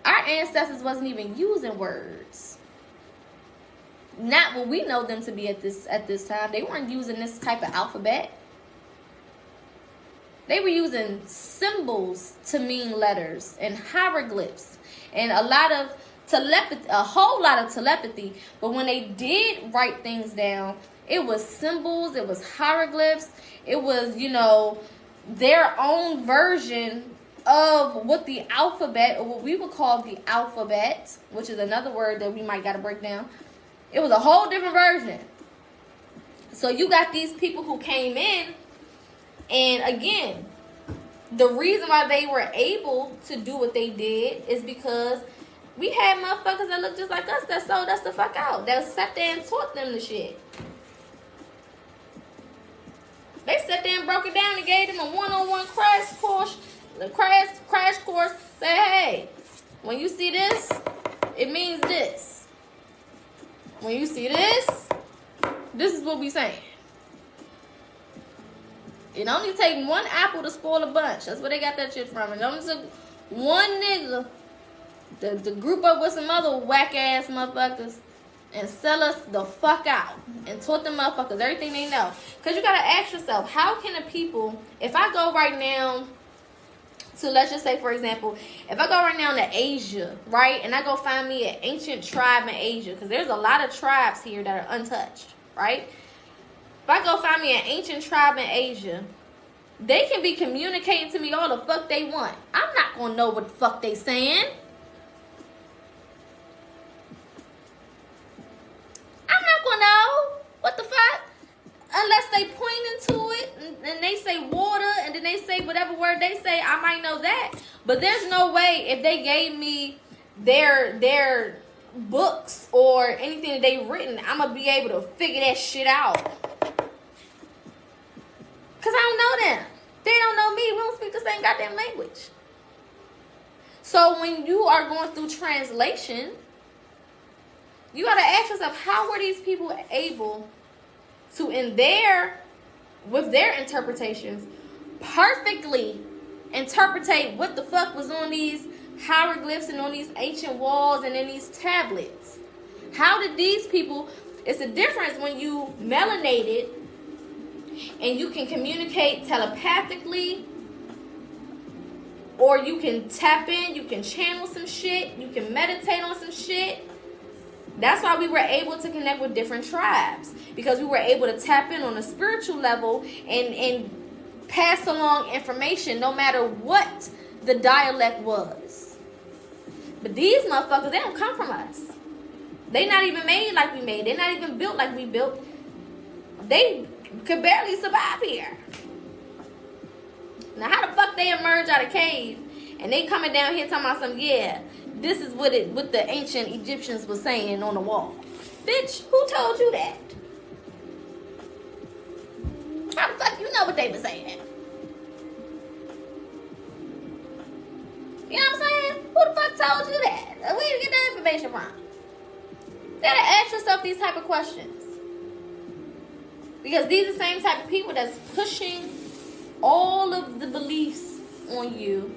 Our ancestors wasn't even using words. Not what we know them to be at this time. They weren't using this type of alphabet. They were using symbols to mean letters and hieroglyphs and a lot of telepathy, a whole lot of telepathy. But when they did write things down, it was symbols, it was hieroglyphs, it was, you know, their own version of what the alphabet, or what we would call the alphabet, which is another word that we might got to break down. It was a whole different version. So you got these people who came in, and again, the reason why they were able to do what they did is because we had motherfuckers that looked just like us that sold us the fuck out. That sat there and taught them the shit. They sat there and broke it down and gave them a one-on-one crash course. The crash course. Say, hey, when you see this, it means this. When you see this, this is what we saying. It only take one apple to spoil a bunch. That's where they got that shit from. It only took one nigga to group up with some other whack-ass motherfuckers and sell us the fuck out. And taught them motherfuckers everything they know. Because you got to ask yourself, how can the people, if I go right now to, let's just say, for example, if I go right now to Asia, right, and I go find me an ancient tribe in Asia, because there's a lot of tribes here that are untouched, right? If I go find me an ancient tribe in Asia, they can be communicating to me all the fuck they want. I'm not going to know what the fuck they saying. I'm not going to know what the fuck. Unless they point into it and they say water and then they say whatever word they say, I might know that. But there's no way if they gave me their books or anything that they've written, I'm going to be able to figure that shit out. Because I don't know them. They don't know me. We don't speak the same goddamn language. So when you are going through translation, you got to ask yourself, how were these people able to, with their interpretations, perfectly interpretate what the fuck was on these hieroglyphs and on these ancient walls and in these tablets? How did these people, it's a difference when you melanated and you can communicate telepathically, or you can tap in, you can channel some shit, you can meditate on some shit. That's why we were able to connect with different tribes, because we were able to tap in on a spiritual level and pass along information no matter what the dialect was. But these motherfuckers, they don't come from us. They not even made like we made. They're not even built like we built. They could barely survive here. Now, how the fuck they emerge out of cave and they coming down here talking about some, yeah, this is what the ancient Egyptians was saying on the wall. Bitch, who told you that? How the fuck you know what they were saying? You know what I'm saying? Who the fuck told you that? Where did you get that information from? You gotta ask yourself these type of questions. Because these are the same type of people that's pushing all of the beliefs on you.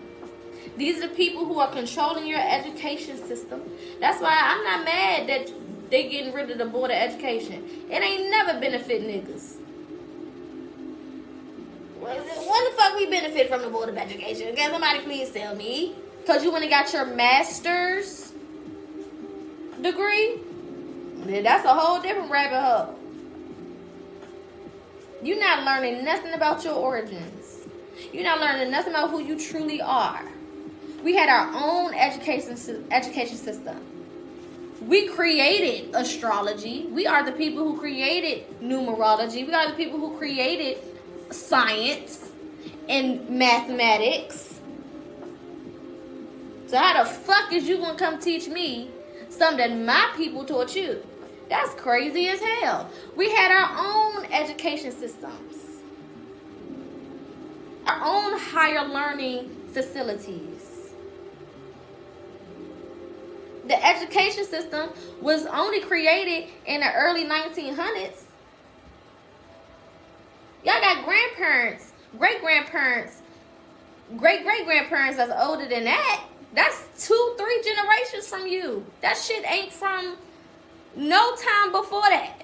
These are the people who are controlling your education system. That's why I'm not mad that they getting rid of the board of education. It ain't never benefit niggas. When the fuck we benefit from the board of education? Can somebody please tell me? Because you went and got your master's degree? That's a whole different rabbit hole. You're not learning nothing about your origins. You're not learning nothing about who you truly are. We had our own education system. We created astrology. We are the people who created numerology. We are the people who created science and mathematics. So how the fuck is you gonna come teach me something that my people taught you? That's crazy as hell. We had our own education systems, our own higher learning facilities. The education system was only created in the early 1900s. Y'all got grandparents, great-grandparents, great-great-grandparents that's older than that. That's 2-3 generations from you. That shit ain't from no time before that.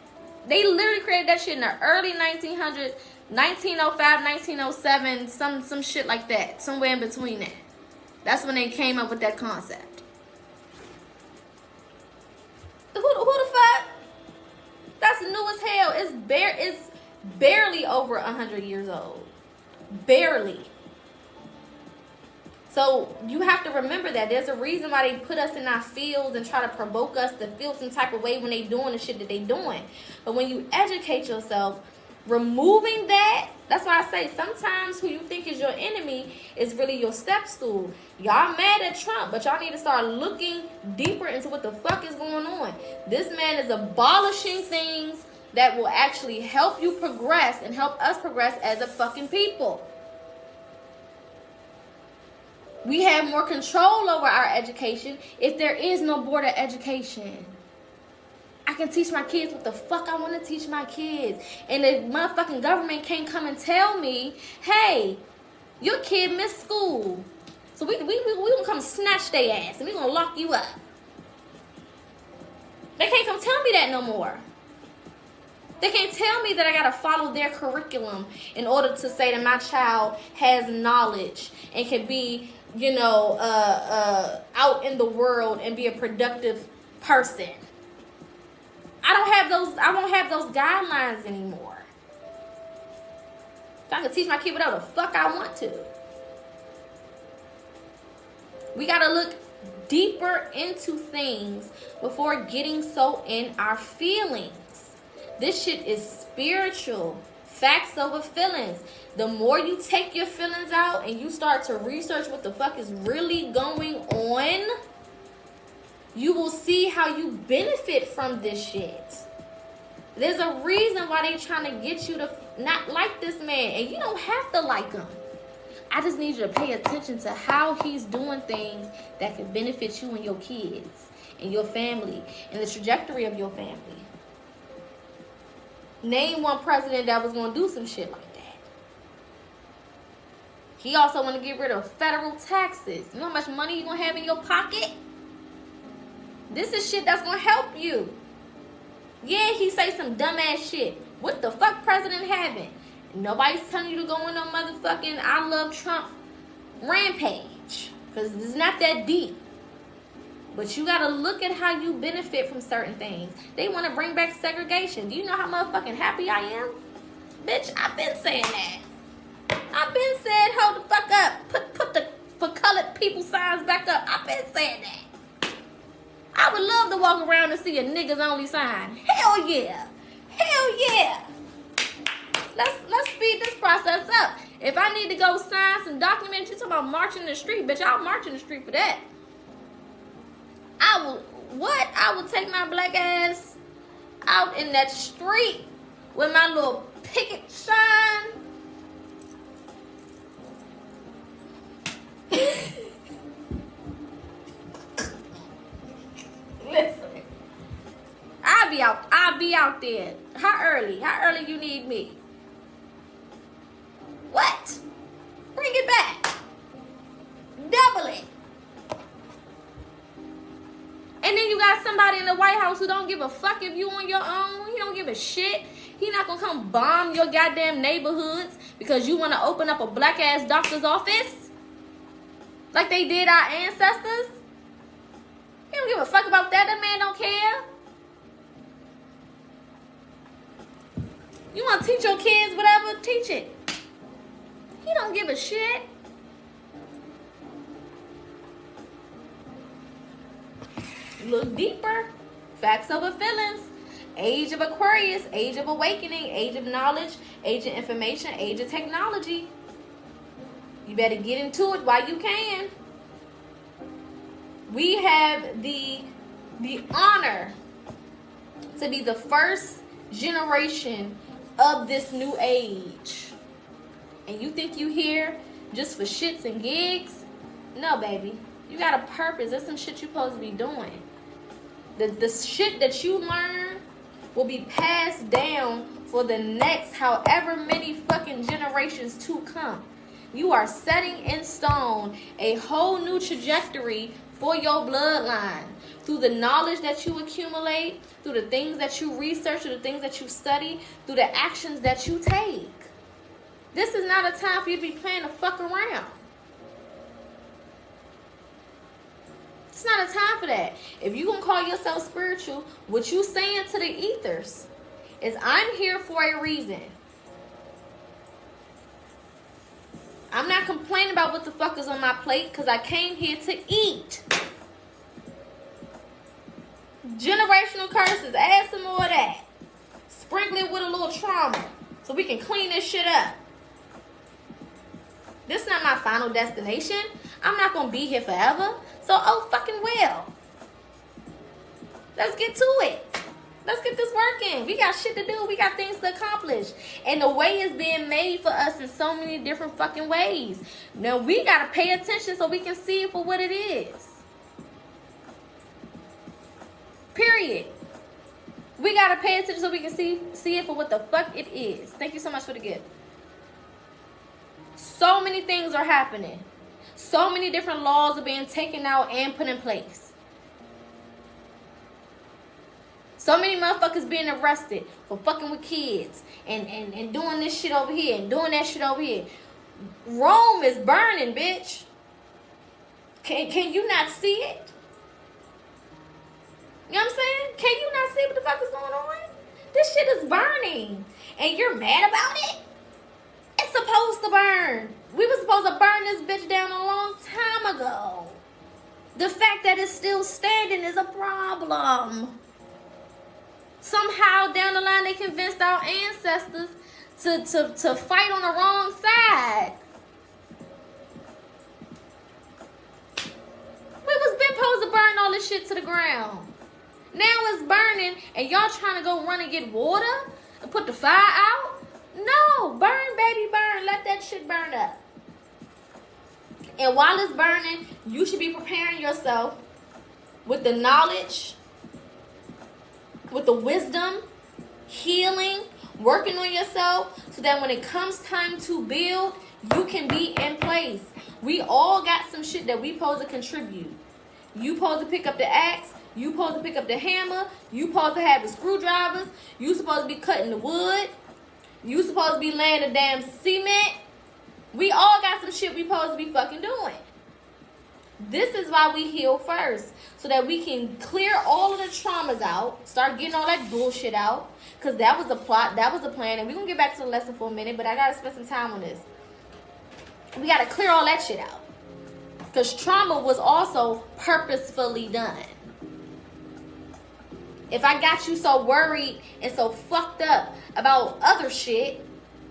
They literally created that shit in the early 1900s, 1905, 1907, some shit like that. Somewhere in between that. That's when they came up with that concept. Who the fuck? That's new as hell. It's barely over 100 years old. Barely. So you have to remember that there's a reason why they put us in our fields and try to provoke us to feel some type of way when they doing the shit that they doing. But when you educate yourself, removing that, that's why I say sometimes who you think is your enemy is really your step stool. Y'all mad at Trump, but y'all need to start looking deeper into what the fuck is going on. This man is abolishing things that will actually help you progress and help us progress as a fucking people. We have more control over our education if there is no board of education. I can teach my kids what the fuck I want to teach my kids. And the motherfucking government can't come and tell me, hey, your kid missed school. So we gonna come snatch their ass and we gonna lock you up. They can't come tell me that no more. They can't tell me that I gotta follow their curriculum in order to say that my child has knowledge and can be, out in the world and be a productive person. I won't have those guidelines anymore. So I can teach my kid whatever the fuck I want to. We gotta look deeper into things before getting so in our feelings. This shit is spiritual. Facts over feelings. The more you take your feelings out and you start to research what the fuck is really going on, you will see how you benefit from this shit. There's a reason why they trying to get you to not like this man. And you don't have to like him. I just need you to pay attention to how he's doing things that can benefit you and your kids and your family and the trajectory of your family. Name one president that was going to do some shit like that. He also want to get rid of federal taxes. You know how much money you going to have in your pocket? This is shit that's going to help you. Yeah, he say some dumbass shit. What the fuck president having? Nobody's telling you to go on no motherfucking I love Trump rampage. Because it's not that deep. But you got to look at how you benefit from certain things. They want to bring back segregation. Do you know how motherfucking happy I am? Bitch, I've been saying that. I've been saying hold the fuck up. Put the for colored people signs back up. I've been saying that. I would love to walk around and see a niggas only sign. Hell yeah. Hell yeah. Let's speed this process up. If I need to go sign some documents, you talking about marching in the street, bitch, I'll march in the street for that. I will take my black ass out in that street with my little picket sign. Listen, I'll be out there. How early you need me? What? Bring it back. Double it. And then you got somebody in the White House who don't give a fuck if you on your own. He don't give a shit. He not gonna come bomb your goddamn neighborhoods because you want to open up a black ass doctor's office like they did our ancestors. He don't give a fuck about that. That man don't care. You want to teach your kids whatever? Teach it. He don't give a shit. Look deeper. Facts over feelings. Age of Aquarius. Age of awakening. Age of knowledge. Age of information. Age of technology. You better get into it while you can. We have the honor to be the first generation of this new age. And you think you here just for shits and gigs? No, baby. You got a purpose. There's some shit you're supposed to be doing. The shit that you learn will be passed down for the next however many fucking generations to come. You are setting in stone a whole new trajectory for your bloodline through the knowledge that you accumulate, through the things that you research, through the things that you study, through the actions that you take. This is not a time for you to be playing the fuck around. It's not a time for that. If you gonna call yourself spiritual, what you saying to the ethers is, I'm here for a reason. I'm not complaining about what the fuck is on my plate because I came here to eat. Generational curses, add some more of that. Sprinkle it with a little trauma so we can clean this shit up. This is not my final destination. I'm not going to be here forever. So, oh fucking well. Let's get to it. Let's get this working. We got shit to do. We got things to accomplish. And the way is being made for us in so many different fucking ways. Now, we got to pay attention so we can see it for what it is. Period. We got to pay attention so we can see it for what the fuck it is. Thank you so much for the gift. So many things are happening. So many different laws are being taken out and put in place. So many motherfuckers being arrested for fucking with kids and doing this shit over here and doing that shit over here. Rome is burning, bitch. Can you not see it? You know what I'm saying? Can you not see what the fuck is going on? This shit is burning. And you're mad about it? It's supposed to burn. We were supposed to burn this bitch down a long time ago. The fact that it's still standing is a problem. Somehow down the line they convinced our ancestors to fight on the wrong side. We was been supposed to burn all this shit to the ground. Now it's burning and y'all trying to go run and get water and put the fire out? No, burn, baby, burn. Let that shit burn up. And while it's burning, you should be preparing yourself with the knowledge, with the wisdom, healing, working on yourself so that when it comes time to build, you can be in place. We all got some shit that we supposed to contribute. You supposed to pick up the axe. You supposed to pick up the hammer. You supposed to have the screwdrivers. You supposed to be cutting the wood. You supposed to be laying the damn cement. We all got some shit we supposed to be fucking doing. This is why we heal first. So that we can clear all of the traumas out. Start getting all that bullshit out. Because that was the plot. That was the plan. And we're going to get back to the lesson for a minute. But I got to spend some time on this. We got to clear all that shit out. Because trauma was also purposefully done. If I got you so worried and so fucked up about other shit,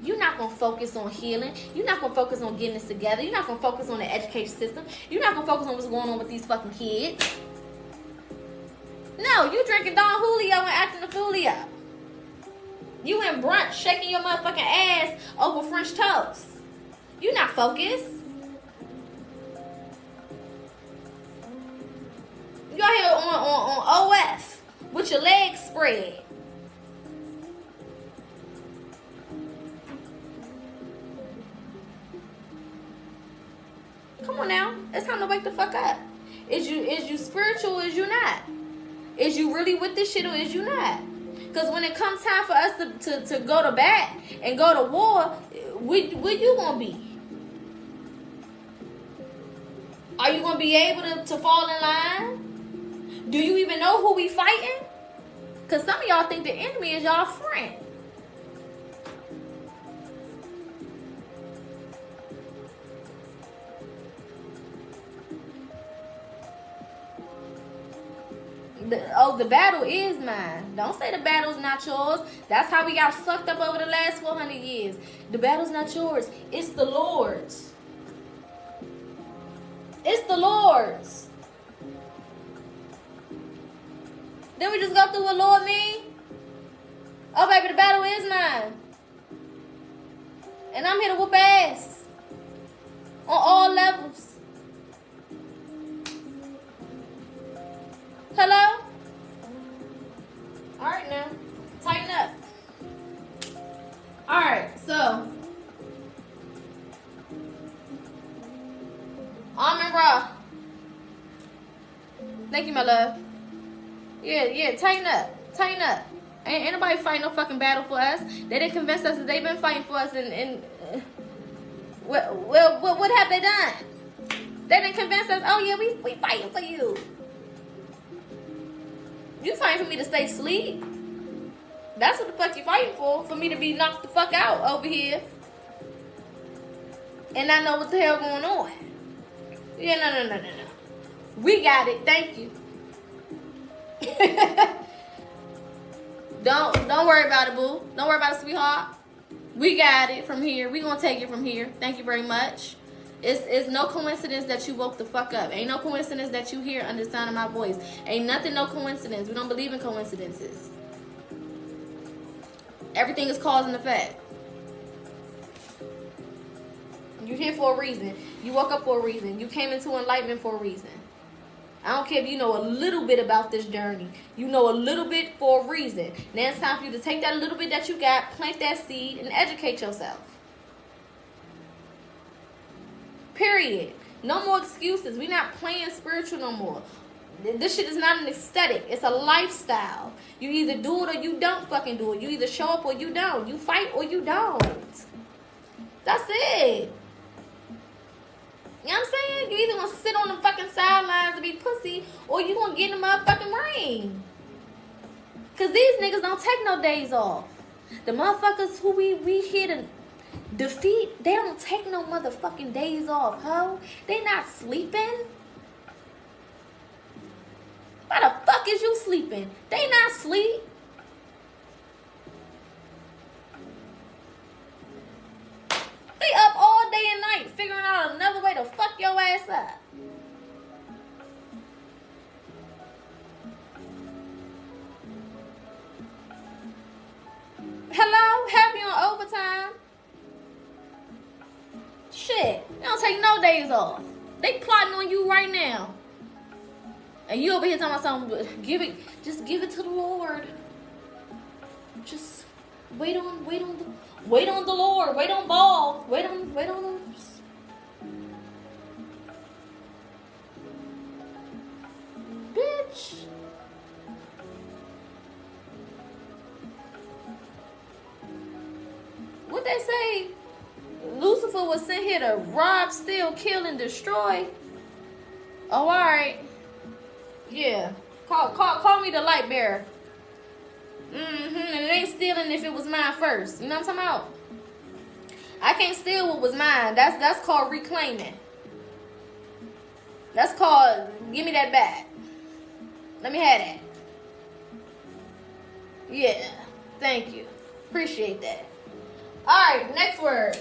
You're not going to focus on healing. You're not going to focus on getting this together. You're not going to focus on the education system. You're not going to focus on what's going on with these fucking kids. No, you drinking Don Julio and acting a foolio. You in brunch shaking your motherfucking ass over French toast. You're not focused. You out here on OF with your legs spread. Come on now. It's time to wake the fuck up. Is you spiritual or is you not? Is you really with this shit or is you not? Because when it comes time for us to go to bat and go to war, where you gonna be? Are you gonna be able to fall in line? Do you even know who we fighting? Because some of y'all think the enemy is y'all friend. The battle is mine. Don't say the battle's not yours. That's how we got fucked up over the last 400 years. The battle's not yours. It's the Lord's. It's the Lord's. Then we just go through what Lord mean. Oh, baby, the battle is mine. And I'm here to whoop ass. On all levels. Hello? Alright now. Tighten up. Alright, so. Almond raw. Thank you, my love. Yeah, tighten up. Tighten up. Ain't nobody fighting no fucking battle for us. They didn't convince us that they've been fighting for us and what have they done? They didn't convince us, oh yeah, we fighting for you. You fighting for me to stay asleep. That's what the fuck you fighting for. For me to be knocked the fuck out over here. And I know what the hell going on. Yeah, no. We got it. Thank you. Don't worry about it, boo. Don't worry about it, sweetheart. We got it from here. We gonna take it from here. Thank you very much. It's no coincidence that you woke the fuck up. Ain't no coincidence that you here under the sound of my voice. Ain't nothing, no coincidence. We don't believe in coincidences. Everything is cause and effect. You're here for a reason. You woke up for a reason. You came into enlightenment for a reason. I don't care if you know a little bit about this journey. You know a little bit for a reason. Now it's time for you to take that little bit that you got, plant that seed, and educate yourself. Period. No more excuses. We're not playing spiritual no more. This shit is not an aesthetic. It's a lifestyle. You either do it or you don't fucking do it. You either show up or you don't. You fight or you don't. That's it. You know what I'm saying? You either gonna sit on the fucking sidelines and be pussy, or you gonna get in the motherfucking ring. Cause these niggas don't take no days off. The motherfuckers who we here to defeat, they don't take no motherfucking days off, ho. They not sleeping. Why the fuck is you sleeping? They not sleep. They up all day and night figuring out another way to fuck your ass up. Hello? Have you on overtime? Shit. They don't take no days off. They plotting on you right now. And you over here talking about something, just give it to the Lord. Just wait on the Lord. Wait on ball. Wait on them. Bitch. What they say? Lucifer was sent here to rob, steal, kill, and destroy. Oh, alright. Yeah. Call me the light bearer. And it ain't stealing if it was mine first. You know what I'm talking about? I can't steal what was mine. That's called reclaiming. That's called give me that back. Let me have that. Yeah. Thank you. Appreciate that. Alright, next word.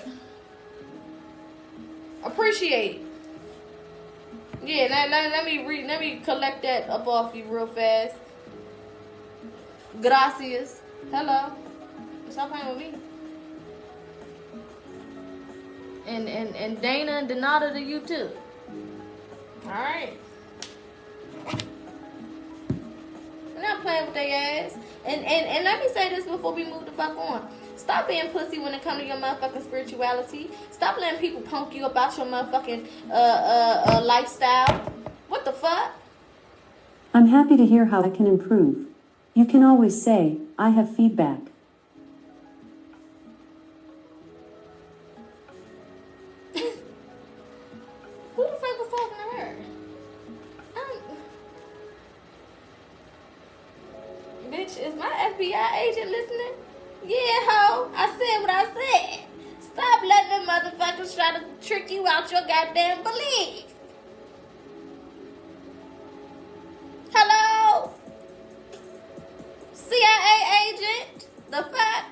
Appreciate. Yeah, let me collect that up off you real fast. Gracias. Hello. Stop playing with me. And Dana and Donata to you too. Alright. We're not playing with their ass. And let me say this before we move the fuck on. Stop being pussy when it comes to your motherfucking spirituality. Stop letting people punk you about your motherfucking lifestyle. What the fuck? I'm happy to hear how I can improve. You can always say, I have feedback. Who the fuck was talking to her? Bitch, is my FBI agent listening? Yeah, ho. I said what I said. Stop letting them motherfuckers try to trick you out your goddamn belief. Hello? CIA agent? The fuck?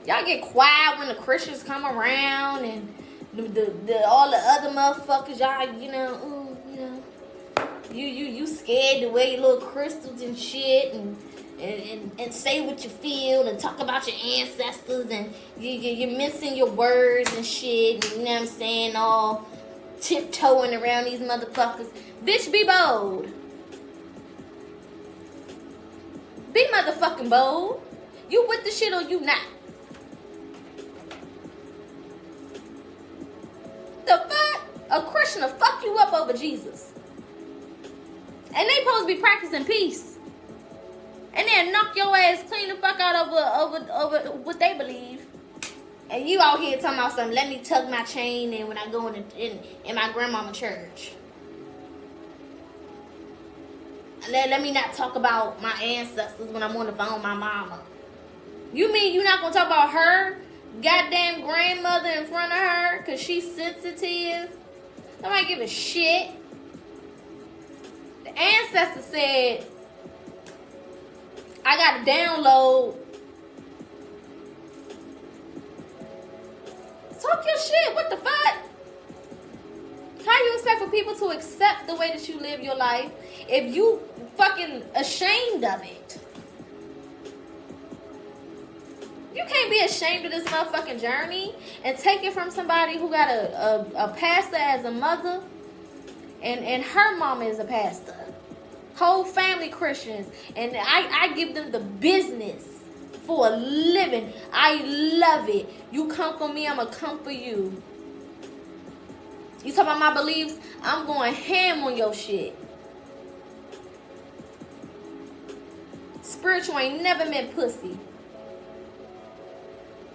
Y'all get quiet when the Christians come around and the all the other motherfuckers, y'all, you know, you scared to wear your little crystals and shit and say what you feel and talk about your ancestors and you're missing your words and shit, and, you know what I'm saying, all tiptoeing around these motherfuckers. Bitch, be bold. Be motherfucking bold. You with the shit or you not? The fuck? A Christian will fuck you up over Jesus. And they supposed to be practicing peace. And then knock your ass clean the fuck out over what they believe. And you out here talking about something, let me tuck my chain in when I go in my grandmama church. Let me not talk about my ancestors when I'm on the phone with my mama. You mean you not gonna talk about her goddamn grandmother in front of her because she's sensitive? Nobody give a shit. The ancestor said, I got to download. Talk your shit. What the fuck? How you expect for people to accept the way that you live your life if you fucking ashamed of it? You can't be ashamed of this motherfucking journey and take it from somebody who got a pastor as a mother and her mama is a pastor. Whole family Christians. And I give them the business for a living. I love it. You come for me, I'm going to come for you. You talk about my beliefs, I'm going ham on your shit. Spiritual ain't never meant pussy.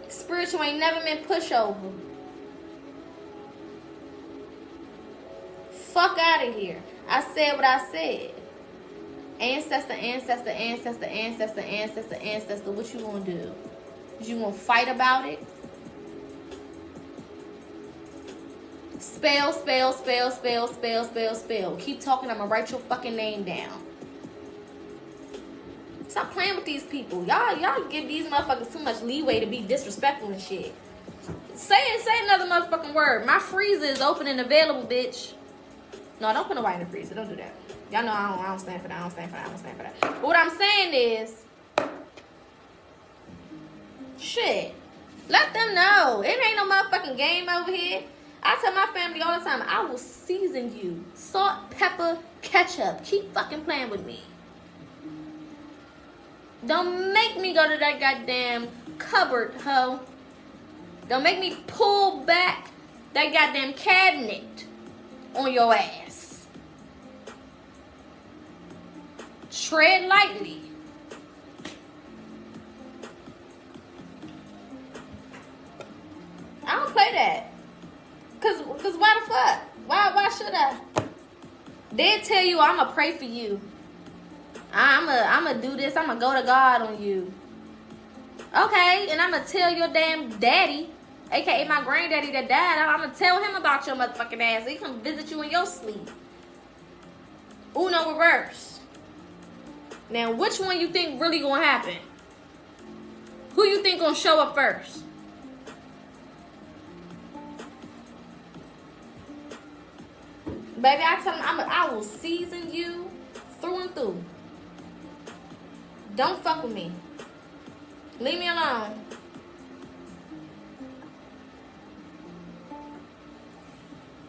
Spiritual ain't never meant pushover. Fuck out of here. I said what I said. Ancestor, ancestor, ancestor, ancestor, ancestor, ancestor. What you gonna do? You gonna fight about it? Spell, spell, spell, spell, spell, spell, spell. Keep talking. I'm gonna write your fucking name down. Stop playing with these people. Y'all give these motherfuckers too much leeway to be disrespectful and shit. Say another motherfucking word. My freezer is open and available, bitch. No, don't put nobody in the freezer. Don't do that. Y'all know I don't stand for that. I don't stand for that. I don't stand for that. But what I'm saying is, shit. Let them know. It ain't no motherfucking game over here. I tell my family all the time, I will season you. Salt, pepper, ketchup. Keep fucking playing with me. Don't make me go to that goddamn cupboard, ho. Don't make me pull back that goddamn cabinet on your ass. Tread lightly. I don't play that. Cause why the fuck? Why should I? They'll tell you I'ma pray for you. I'ma do this. I'ma go to God on you. Okay, and I'ma tell your damn daddy, aka my granddaddy that died, I'ma tell him about your motherfucking ass. He come visit you in your sleep. Uno reverse. Now, which one you think really gonna happen? Who you think gonna show up first? Baby, I tell them I will season you through and through. Don't fuck with me. Leave me alone.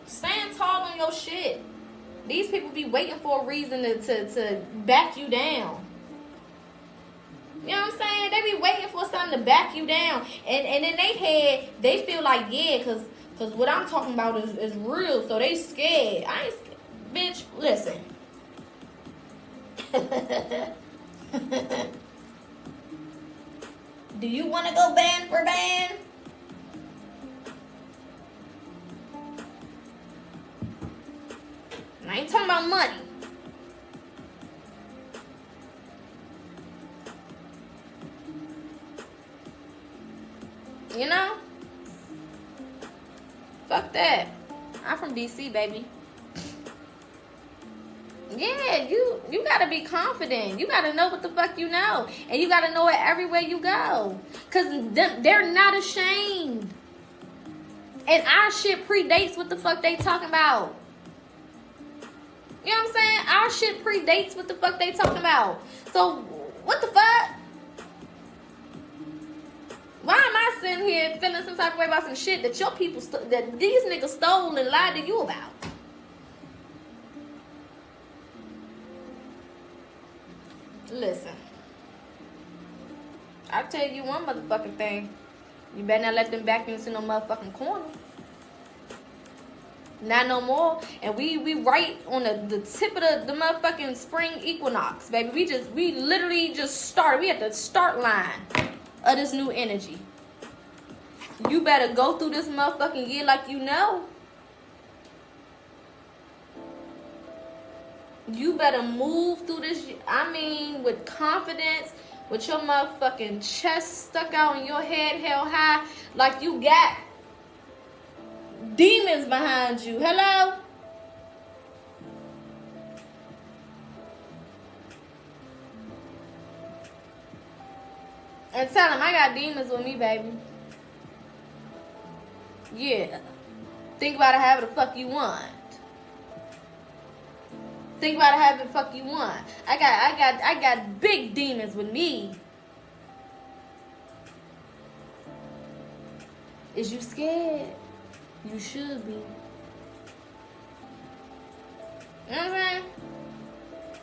Stand tall on your shit. These people be waiting for a reason to back you down. You know what I'm saying? They be waiting for something to back you down. And in their head, they feel like, yeah, because what I'm talking about is real. So they scared. I ain't scared. Bitch, listen. Do you want to go band for band? I ain't talking about money. You know? Fuck that. I'm from DC, baby. Yeah, you gotta be confident. You gotta know what the fuck you know. And you gotta know it everywhere you go. Because they're not ashamed. And our shit predates what the fuck they talking about. You know what I'm saying? Our shit predates what the fuck they talking about. So, what the fuck? Why am I sitting here feeling some type of way about some shit that your people, that these niggas stole and lied to you about? Listen. I'll tell you one motherfucking thing. You better not let them back into no motherfucking corner. Not no more. And we right on the tip of the motherfucking spring equinox, baby. We literally just started. We at the start line of this new energy. You better go through this motherfucking year like you know. You better move through this, with confidence, with your motherfucking chest stuck out and your head held high, like you got demons behind you. Hello? And tell them I got demons with me, baby. Yeah. Think about it however the fuck you want. Think about it however the fuck you want. I got big demons with me. Is you scared? You should be. You know what I'm saying?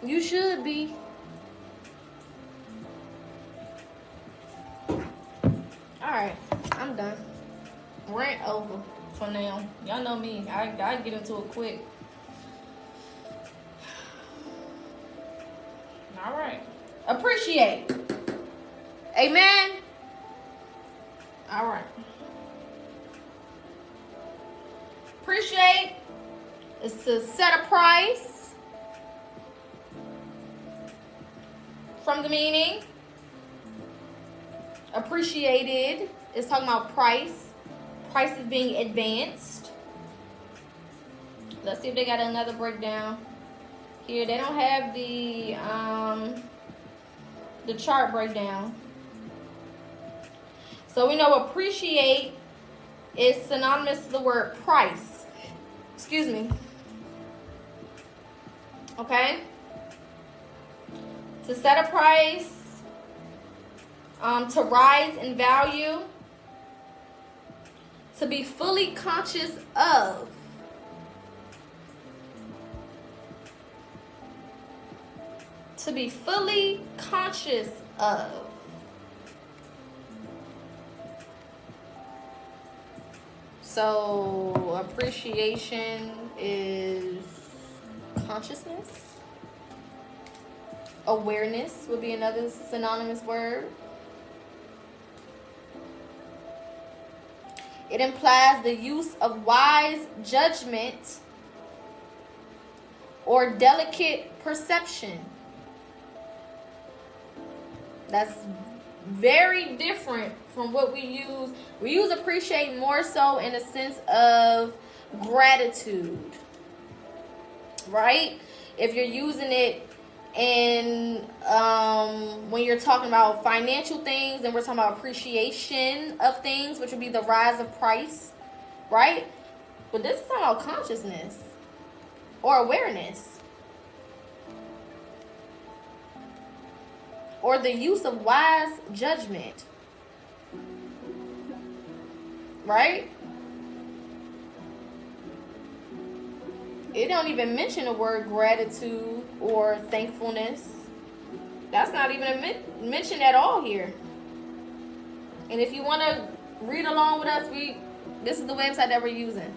You should be. Alright, I'm done. Rant over for now. Y'all know me. I get into it quick. Alright. Appreciate. Amen? Alright. Appreciate is to set a price from the meaning. Appreciated is talking about price. Price is being advanced. Let's see if they got another breakdown. Here they don't have the chart breakdown. So we know appreciate is synonymous to the word price. Excuse me. Okay? To set a price, to rise in value, to be fully conscious of. To be fully conscious of. So, appreciation is consciousness. Awareness would be another synonymous word. It implies the use of wise judgment or delicate perception. That's very different from what we use. We use appreciate more so in a sense of gratitude, right? If you're using it And when you're talking about financial things, then we're talking about appreciation of things, which would be the rise of price, right? But this is talking about consciousness or awareness or the use of wise judgment, right? It don't even mention the word gratitude or thankfulness. That's not even mentioned at all here. And if you want to read along with us, this is the website that we're using.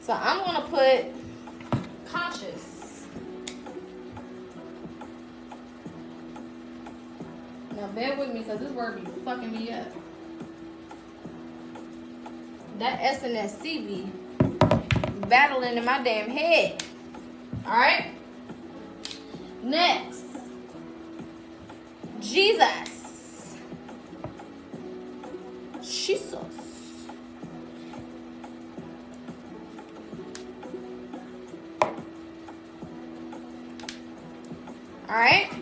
So I'm going to put conscious. Now bear with me because this word be fucking me up. That S and that C be battling in my damn head. Alright? Next. Jesus. Jesus. Alright?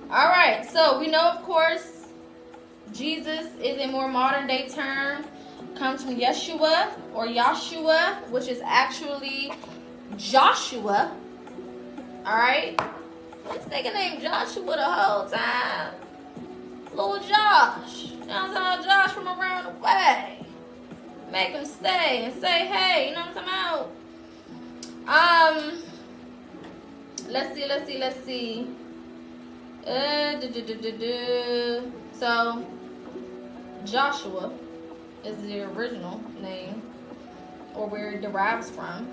Alright, so we know, of course, Jesus is a more modern day term. Comes from Yeshua or Yahshua, which is actually Joshua. Alright? This nigga named Joshua the whole time. Little Josh. You know what I'm talking about? Josh from around the way. Make him stay and say hey. You know what I'm talking about? Let's see. So Joshua is the original name, or where it derives from.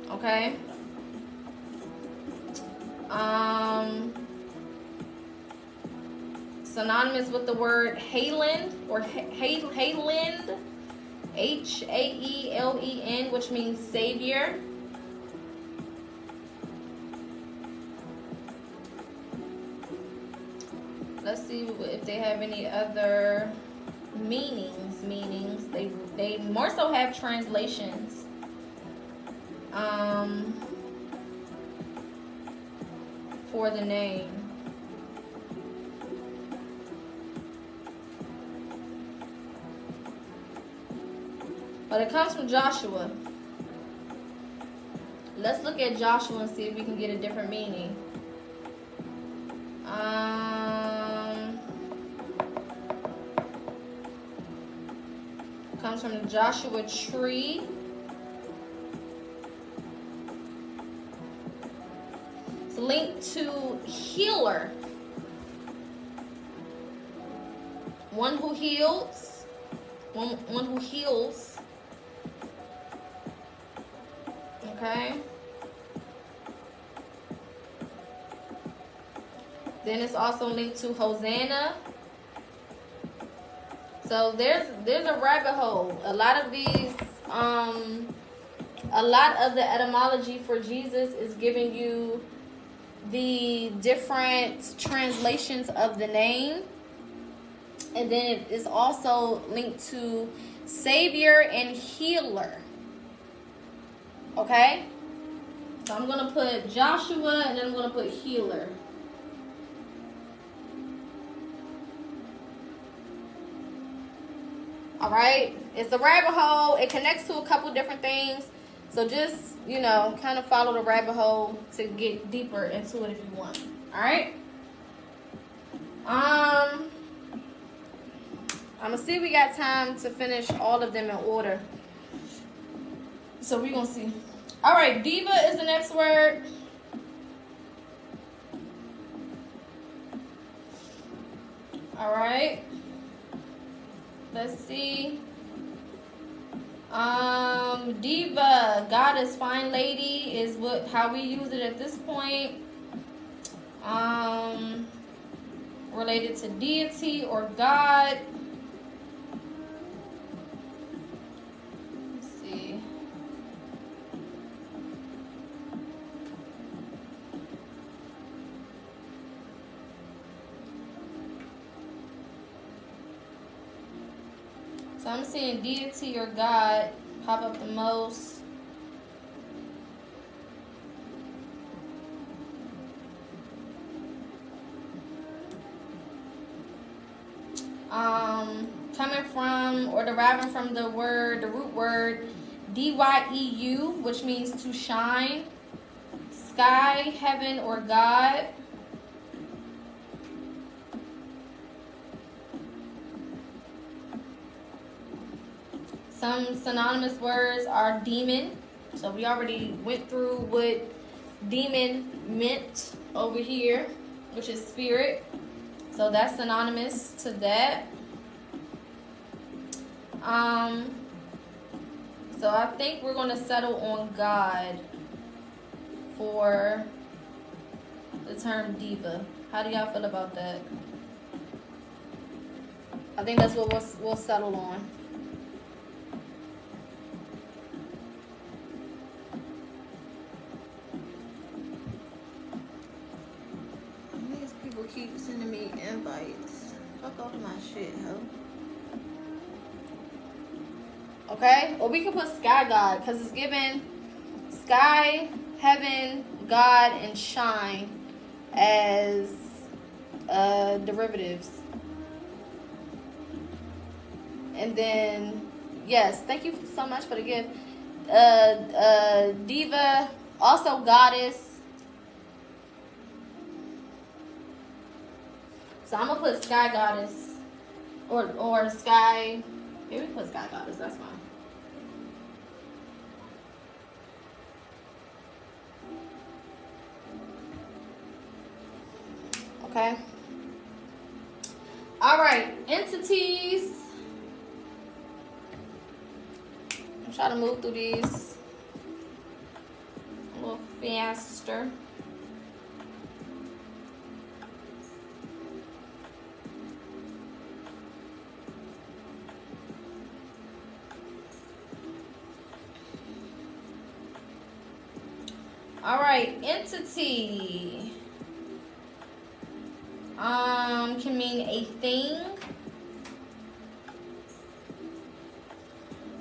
Okay. Synonymous with the word Hayland or Hayland, Haelen, which means savior. Let's see if they have any other meanings. They more so have translations. For the name. But it comes from Joshua. Let's look at Joshua and see if we can get a different meaning. Comes from the Joshua tree. It's linked to healer. One who heals. One who heals. Okay. Then it's also linked to Hosanna. So there's a rabbit hole. A lot of the etymology for Jesus is giving you the different translations of the name. And then it is also linked to Savior and Healer. Okay? So I'm going to put Joshua and then I'm going to put Healer. Alright? It's a rabbit hole. It connects to a couple different things. So just, kind of follow the rabbit hole to get deeper into it if you want. Alright? I'm going to see if we got time to finish all of them in order. So we're going to see. Alright, diva is the next word. Alright. Let's see. Diva, goddess, fine lady is how we use it at this point. Related to deity or God. Let's see. So So I'm seeing deity or God pop up the most. Coming from or deriving from the root word dyu, which means to shine, sky, heaven, or God. Some synonymous words are demon. So we already went through what demon meant over here, which is spirit. So that's synonymous to that. So I think we're going to settle on God for the term diva. How do y'all feel about that? I think that's what we'll settle on. These people keep sending me invites. Fuck off my shit, ho. Okay? Or we can put sky god because it's given sky, heaven, God, and shine as derivatives. And then, yes, thank you so much for the gift. Diva, also goddess. So I'm gonna put sky goddess or sky. Maybe we put sky goddess. That's fine. Okay. All right, entities. I'm trying to move through these a little faster. All right, entity. Can mean a thing.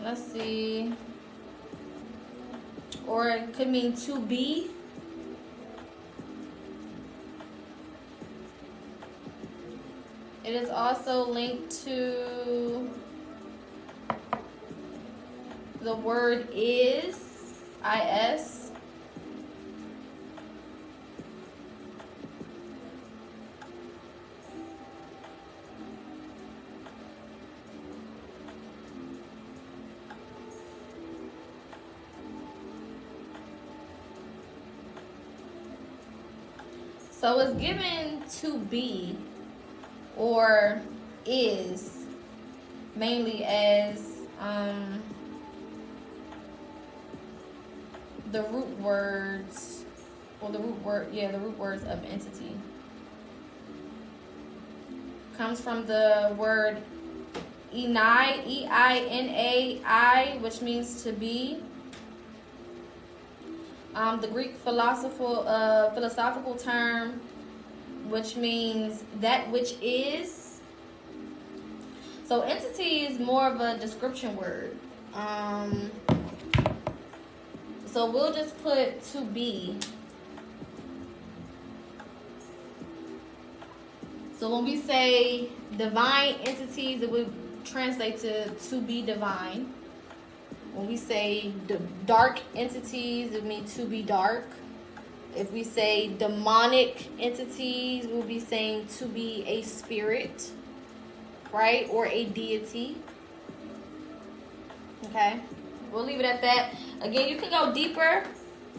Let's see. Or it could mean to be. It is also linked to the word is, is. So it's given to be or is mainly as the root words, or the root words of entity. Comes from the word enai, E-I-N-A-I, which means to be. The Greek philosophical term, which means that which is. So entity is more of a description word. So we'll just put to be. So when we say divine entities, it would translate to be divine. When we say dark entities, it means to be dark. If we say demonic entities, we'll be saying to be a spirit, right? Or a deity. Okay? We'll leave it at that. Again, you can go deeper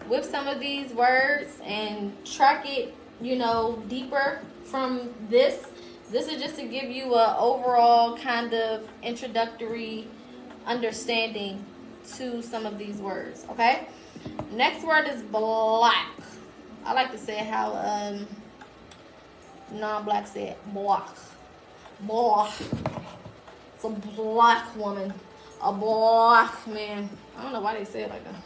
with some of these words and track it, deeper from this. This is just to give you an overall kind of introductory understanding to some of these words, okay? Next word is black. I like to say how non-black say it. Black. Black. It's a black woman. A black man. I don't know why they say it like that.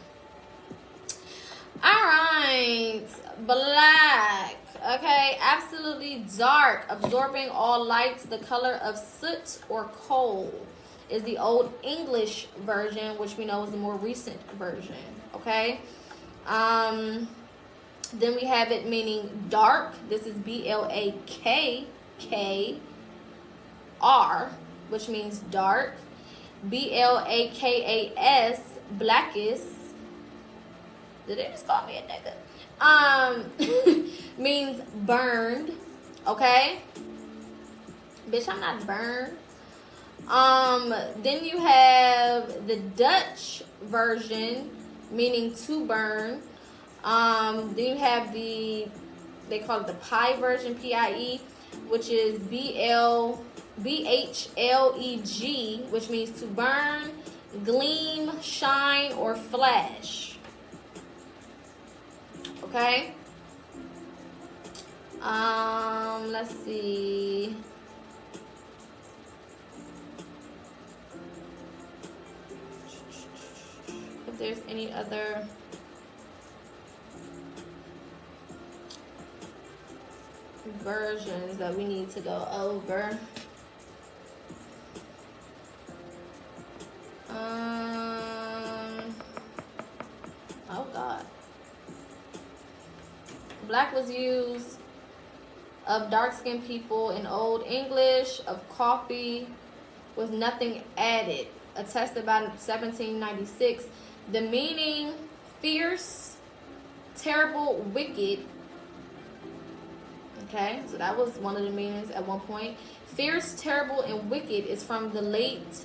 Alright. Black. Okay. Absolutely dark. Absorbing all lights. The color of soot or coal. is the Old English version, which we know is the more recent version. Okay. Then we have it meaning dark. This is BLAKKR, which means dark. BLAKAS, blackest. Did they just call me a nigga? Means burned. Okay. Bitch, I'm not burned. Then you have the Dutch version, meaning to burn. Then you have they call it the pie version, PIE, which is BHLEG, which means to burn, gleam, shine, or flash. Okay. Let's see. If there's any other versions that we need to go over. Oh God. Black was used of dark-skinned people in Old English, of coffee with nothing added, attested by 1796. The meaning fierce, terrible, wicked. Okay, so that was one of the meanings at one point. Fierce, terrible, and wicked is from the late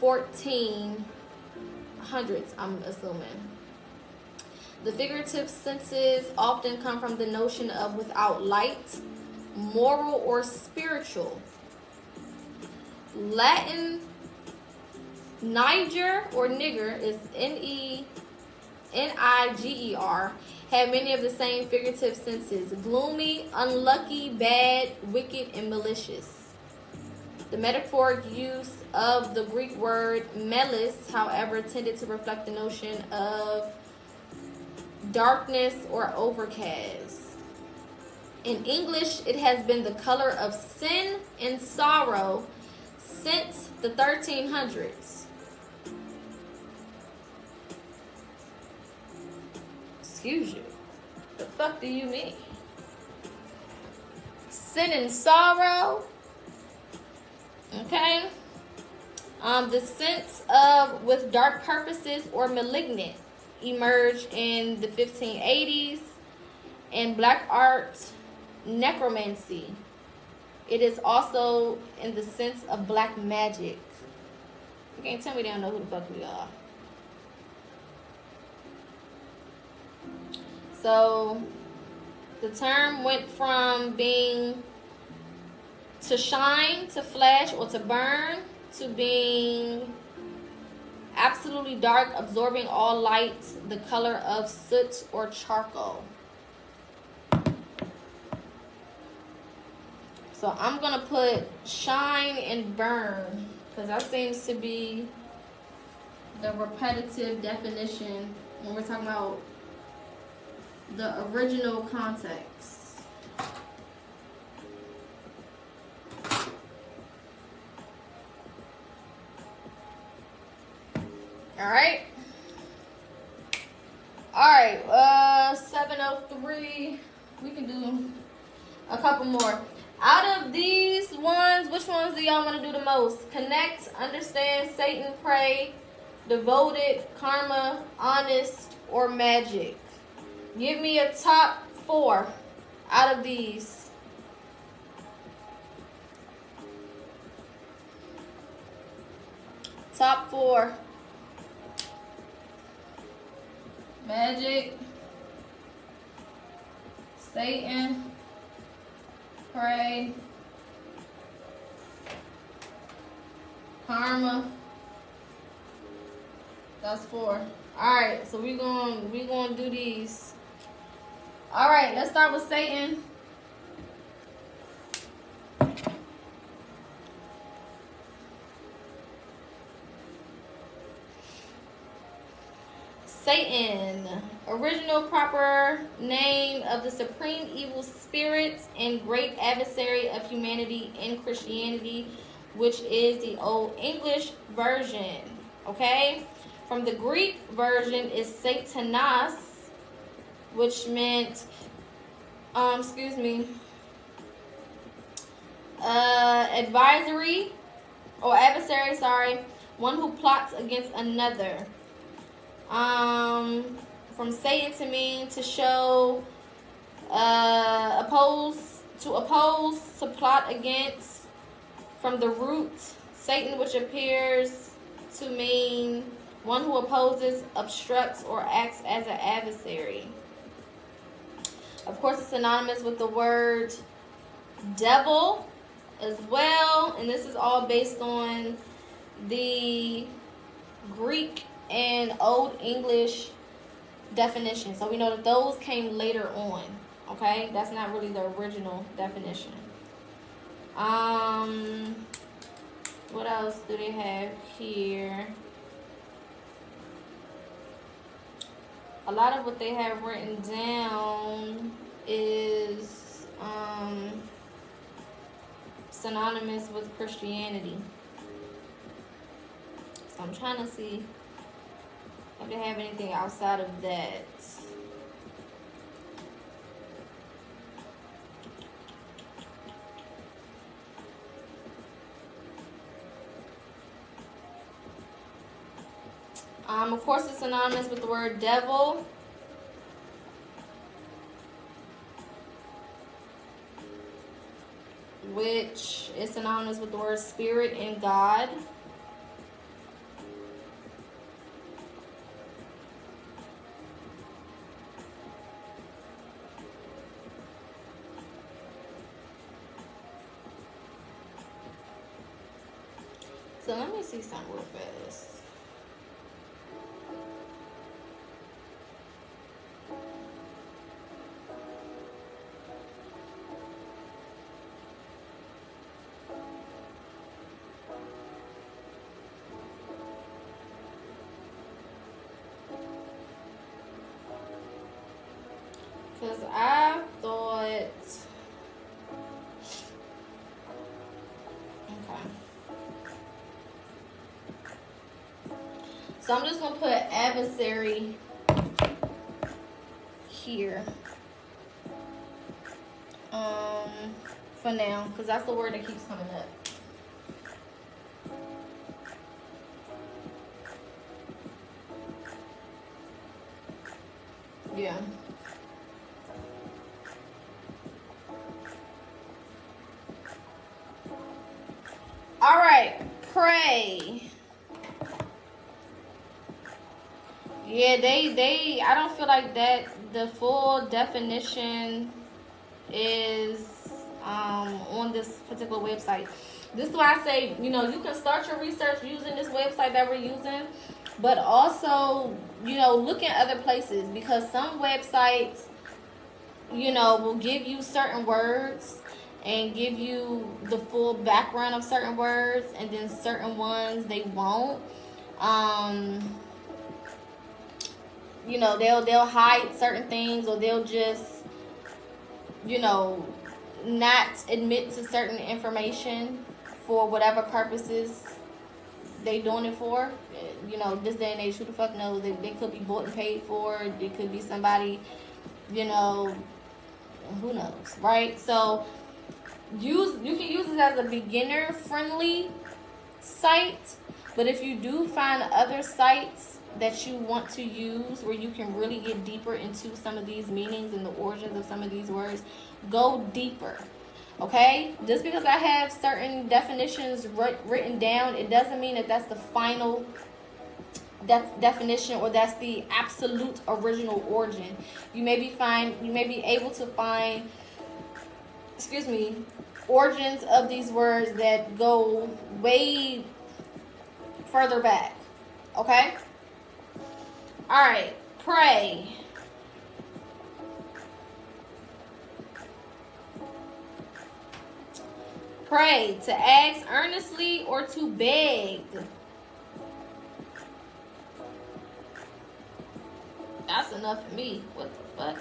1400s, I'm assuming. The figurative senses often come from the notion of without light, moral, or spiritual. Latin Niger or nigger is N-E-N-I-G-E-R, have many of the same figurative senses: gloomy, unlucky, bad, wicked, and malicious. The metaphoric use of the Greek word melis, however, tended to reflect the notion of darkness or overcast. In English, it has been the color of sin and sorrow since the 1300s. Excuse you. The fuck do you mean? Sin and sorrow. Okay. The sense of with dark purposes or malignant emerged in the 1580s. In black art, necromancy. It is also in the sense of black magic. You can't tell me they don't know who the fuck we are. So the term went from being to shine, to flash, or to burn, to being absolutely dark, absorbing all light, the color of soot or charcoal. So I'm going to put shine and burn because that seems to be the repetitive definition when we're talking about the original context. Alright. Alright, 703. We can do a couple more. Out of these ones, which ones do y'all want to do the most? Connect, understand, Satan, pray, devoted, karma, honest, or magic? Give me a top 4 out of these. Top 4. Magic, Satan, pray, karma. That's 4. All right, so we gonna do these. All right, let's start with Satan. Satan, original proper name of the supreme evil spirit and great adversary of humanity in Christianity, which is the Old English version. Okay? From the Greek version is Satanas, which meant, advisory or adversary, one who plots against another. From Satan to mean to show, oppose, to plot against. From the root Satan, which appears to mean one who opposes, obstructs, or acts as an adversary. Of course, it's synonymous with the word devil as well, and this is all based on the Greek and Old English definition. So we know that those came later on. Okay, that's not really the original definition. What else do they have here? A lot of what they have written down is synonymous with Christianity. So I'm trying to see if they have anything outside of that. Of course, it's synonymous with the word devil. Which is synonymous with the word spirit and God. So let me see something real fast. Because I thought, okay. So I'm just going to put adversary here. For now, because that's the word that keeps coming up. Yeah. All right, pray. Yeah, they I don't feel like that the full definition is on this particular website. This is why I say, you can start your research using this website that we're using, but also, look at other places, because some websites, will give you certain words and give you the full background of certain words, and then certain ones they won't. They'll hide certain things, or they'll just, not admit to certain information for whatever purposes they doing it for. This day and age, who the fuck knows? They could be bought and paid for. It could be somebody, who knows, right? So you can use it as a beginner friendly site, but if you do find other sites that you want to use where you can really get deeper into some of these meanings and the origins of some of these words, go deeper. Okay, just because I have certain definitions written down, it doesn't mean that that's the final definition, or that's the absolute original origin. You may be able to find, origins of these words that go way further back. Okay? All right, pray. Pray, to ask earnestly or to beg. That's enough for me. What the fuck?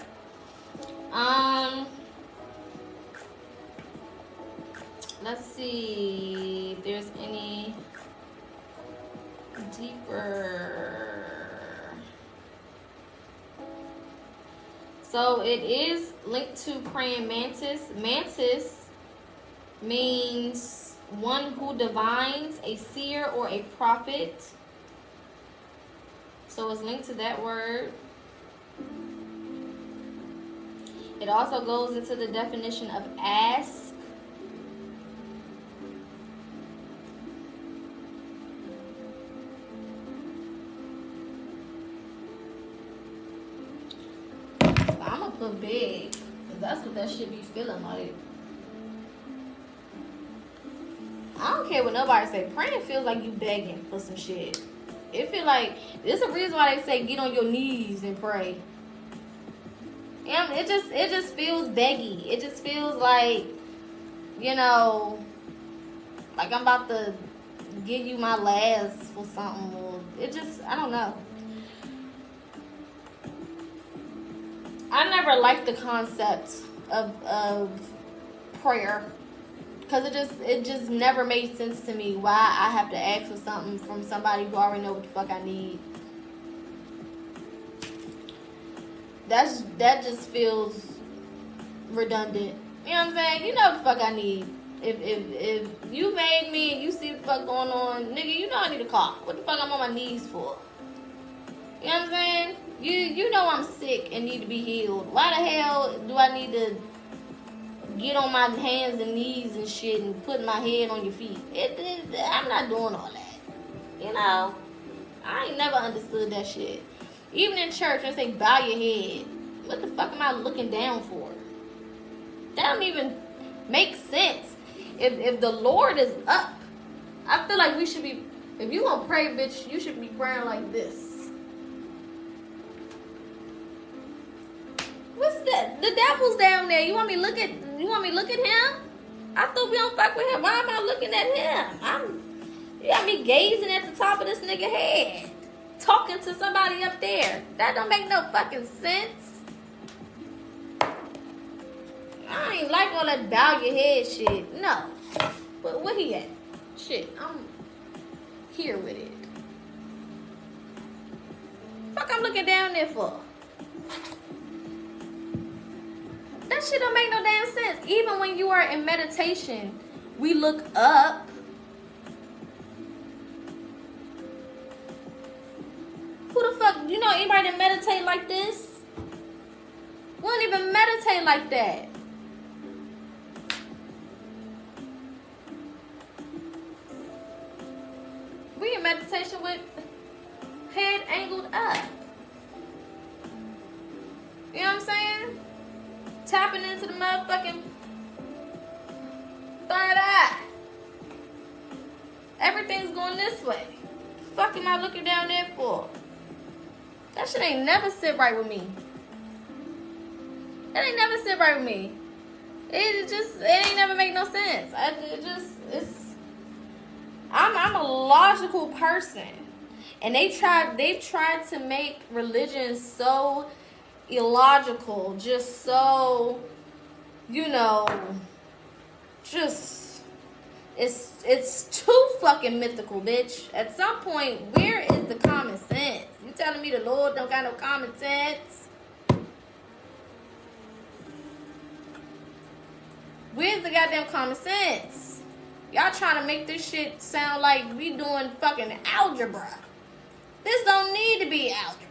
Let's see. There's any deeper. So it is linked to praying mantis. Mantis means one who divines, a seer or a prophet. So it's linked to that word. It also goes into the definition of ask. I'm gonna put big, because that's what that shit be feeling like. I don't care what nobody say. Praying feels like you begging for some shit. It feel like, there's a reason why they say get on your knees and pray. And it just feels beggy. It just feels like, you know, like I'm about to give you my last for something. Or it just, I don't know. I never liked the concept of prayer, because it just never made sense to me why I have to ask for something from somebody who already know what the fuck I need. That just feels redundant. You know what I'm saying? You know what the fuck I need. If you made me and you see the fuck going on, nigga, you know I need a car. What the fuck I'm on my knees for? You know what I'm saying? You know I'm sick and need to be healed. Why the hell do I need to get on my hands and knees and shit and put my head on your feet? I'm not doing all that. You know? I ain't never understood that shit. Even in church, they say bow your head. What the fuck am I looking down for? That don't even make sense. If the Lord is up, I feel like we should be, if you gonna pray, bitch, you should be praying like this. What's that? The devil's down there. You want me look at him? I thought we don't fuck with him. Why am I looking at him? You got me gazing at the top of this nigga head. Talking to somebody up there. That don't make no fucking sense. I ain't like all that bow your head shit. No. But where he at? Shit, I'm here with it. Fuck I'm looking down there for? That shit don't make no damn sense. Even when you are in meditation, we look up. Who the fuck, you know anybody that meditate like this? We don't even meditate like that. We in meditation with head angled up. You know what I'm saying? Tapping into the motherfucking third eye. Everything's going this way. Fuck am I looking down there for? That shit ain't never sit right with me. That ain't never sit right with me. It ain't never make no sense. I'm a logical person. And they've tried to make religion so illogical, just so, you know, just it's too fucking mythical, bitch. At some point, where is the common sense? You telling me the Lord don't got no common sense? Where's the goddamn common sense? Y'all trying to make this shit sound like we doing fucking algebra. This don't need to be algebra.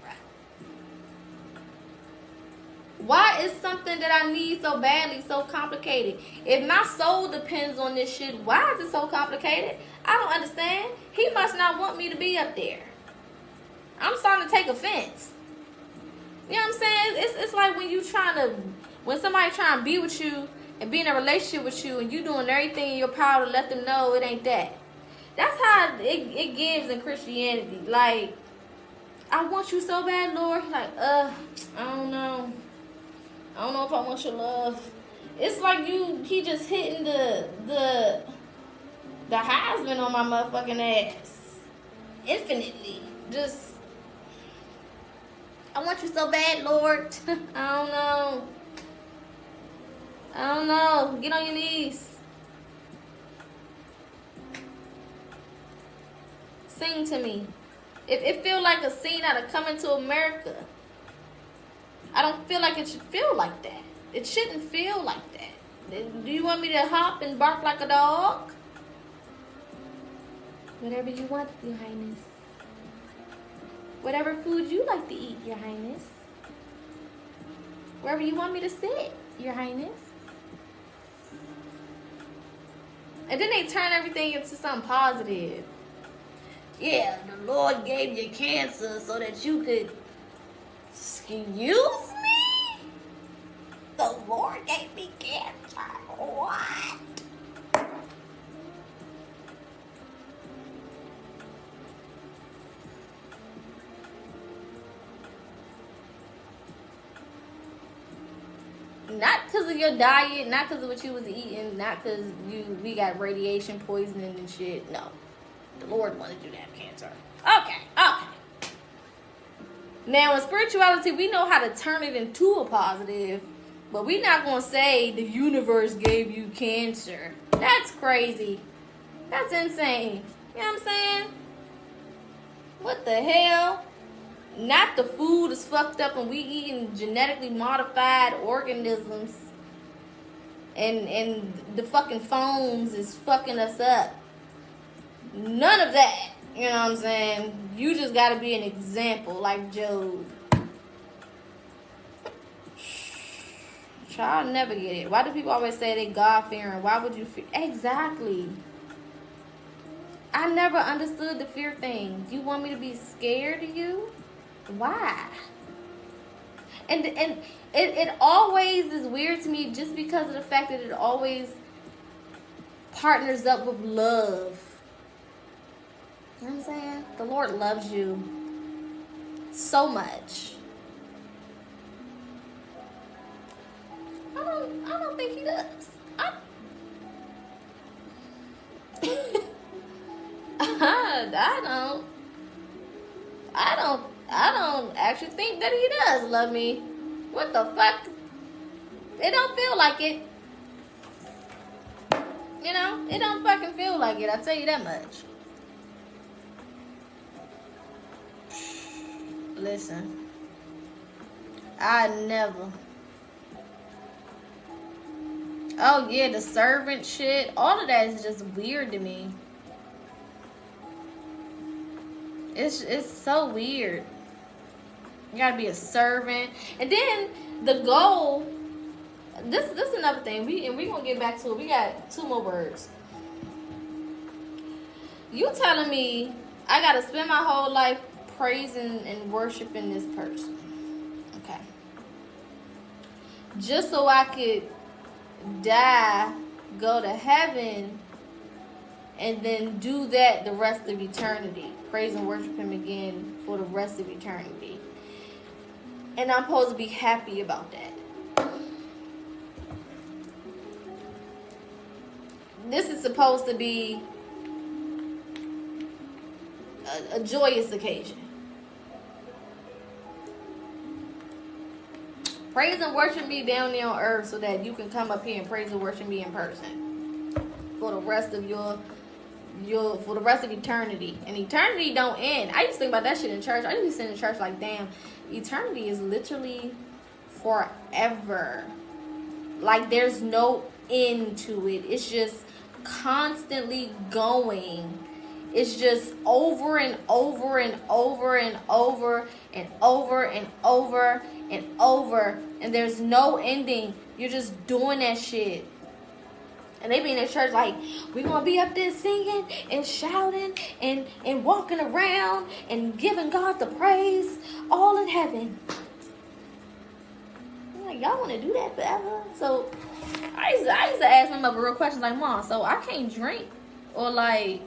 Why is something that I need so badly so complicated? If my soul depends on this shit, why is it so complicated? I don't understand. He must not want me to be up there. I'm starting to take offense. You know what I'm saying? It's like when somebody trying to be with you and be in a relationship with you and you doing everything in your power to let them know it ain't that. That's how it gives in Christianity. Like, I want you so bad, Lord. Like, I don't know. I don't know if I want your love. It's like he just hitting the Heisman on my motherfucking ass. Infinitely. Just, I want you so bad, Lord. I don't know. Get on your knees. Sing to me. It feel like a scene out of Coming to America. I don't feel like it should feel like that. It shouldn't feel like that. Do you want me to hop and bark like a dog? Whatever you want, Your Highness. Whatever food you like to eat, Your Highness. Wherever you want me to sit, Your Highness. And then they turn everything into something positive. Yeah, the Lord gave you cancer so that you could... Excuse me? The Lord gave me cancer. What? Not because of your diet, not because of what you was eating, not because we got radiation poisoning and shit. No. The Lord wanted you to have cancer. Okay. Now, in spirituality, we know how to turn it into a positive, but we're not going to say the universe gave you cancer. That's crazy. That's insane. You know what I'm saying? What the hell? Not the food is fucked up and we eating genetically modified organisms and the fucking phones is fucking us up. None of that. You know what I'm saying? You just gotta be an example like Job. Child never get it. Why do people always say they God-fearing? Why would you fear? Exactly. I never understood the fear thing. You want me to be scared of you? Why? And it always is weird to me just because of the fact that it always partners up with love. You know what I'm saying? The Lord loves you so much. I don't think he does. I don't actually think that he does love me. What the fuck? It don't feel like it. You know, it don't fucking feel like it. I'll tell you that much. Listen, I never. Oh yeah, the servant shit. All of that is just weird to me. It's so weird. You gotta be a servant, and then the goal. This is another thing. We gonna get back to it. We got 2 more words. You telling me I gotta spend my whole life praising and worshiping this person? Okay. Just so I could die, go to heaven, and then do that the rest of eternity. Praise and worship him again for the rest of eternity. And I'm supposed to be happy about that. This is supposed to be a joyous occasion. Praise and worship me down there on earth so that you can come up here and praise and worship me in person for the rest of for the rest of eternity. And eternity don't end. I used to think about that shit in church. I used to be sitting in church like, damn, eternity is literally forever. Like there's no end to it. It's just constantly going. It's just over and over and over and over and over and over and over. And there's no ending. You're just doing that shit. And they be in the church like, we're going to be up there singing and shouting and walking around and giving God the praise all in heaven. I'm like, y'all want to do that forever? So I used to ask my mother real questions like, Mom, so I can't drink? Or like,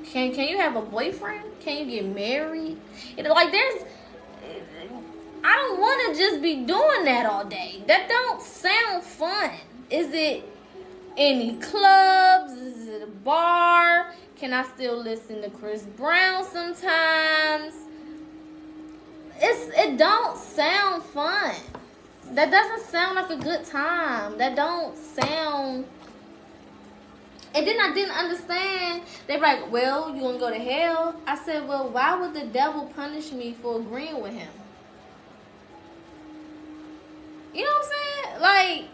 can you have a boyfriend? Can you get married? You know, like I don't want to just be doing that all day. That don't sound fun. Is it any clubs? Is it a bar? Can I still listen to Chris Brown sometimes? It don't sound fun. That doesn't sound like a good time. That don't sound And then I didn't understand. They were like, well, you gonna go to hell? I said, well, why would the devil punish me for agreeing with him? You know what I'm saying? Like,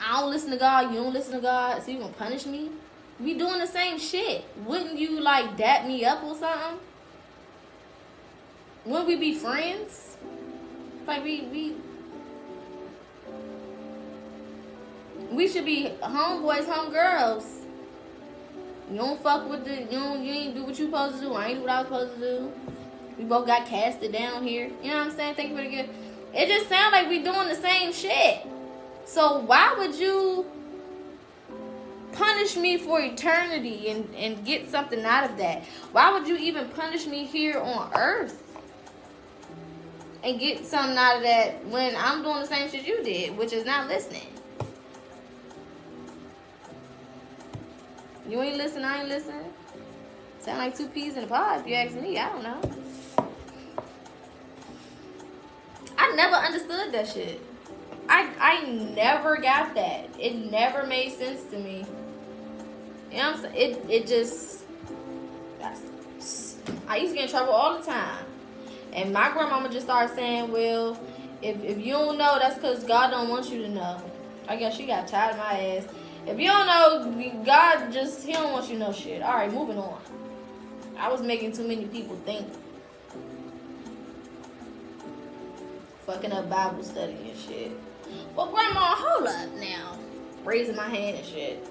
I don't listen to God, you don't listen to God, so you gonna punish me? We doing the same shit. Wouldn't you, like, dap me up or something? Wouldn't we be friends? Like, we should be homeboys, homegirls. You don't fuck with you ain't do what you supposed to do. I ain't do what I was supposed to do. We both got casted down here. You know what I'm saying? Thank you for the gift. It just sounds like we doing the same shit. So why would you punish me for eternity and get something out of that? Why would you even punish me here on earth and get something out of that when I'm doing the same shit you did, which is not listening? You ain't listen, I ain't listen. Sound like two peas in a pod if you ask me. I don't know. I never understood that shit. I never got that. It never made sense to me. You know what I'm saying? It just... I used to get in trouble all the time. And my grandmama just started saying, well, if you don't know, that's because God don't want you to know. I guess she got tired of my ass. If you don't know, God just, he don't want you to know shit. All right, moving on. I was making too many people think. Fucking up Bible study and shit. Well, Grandma, hold up now. Raising my hand and shit.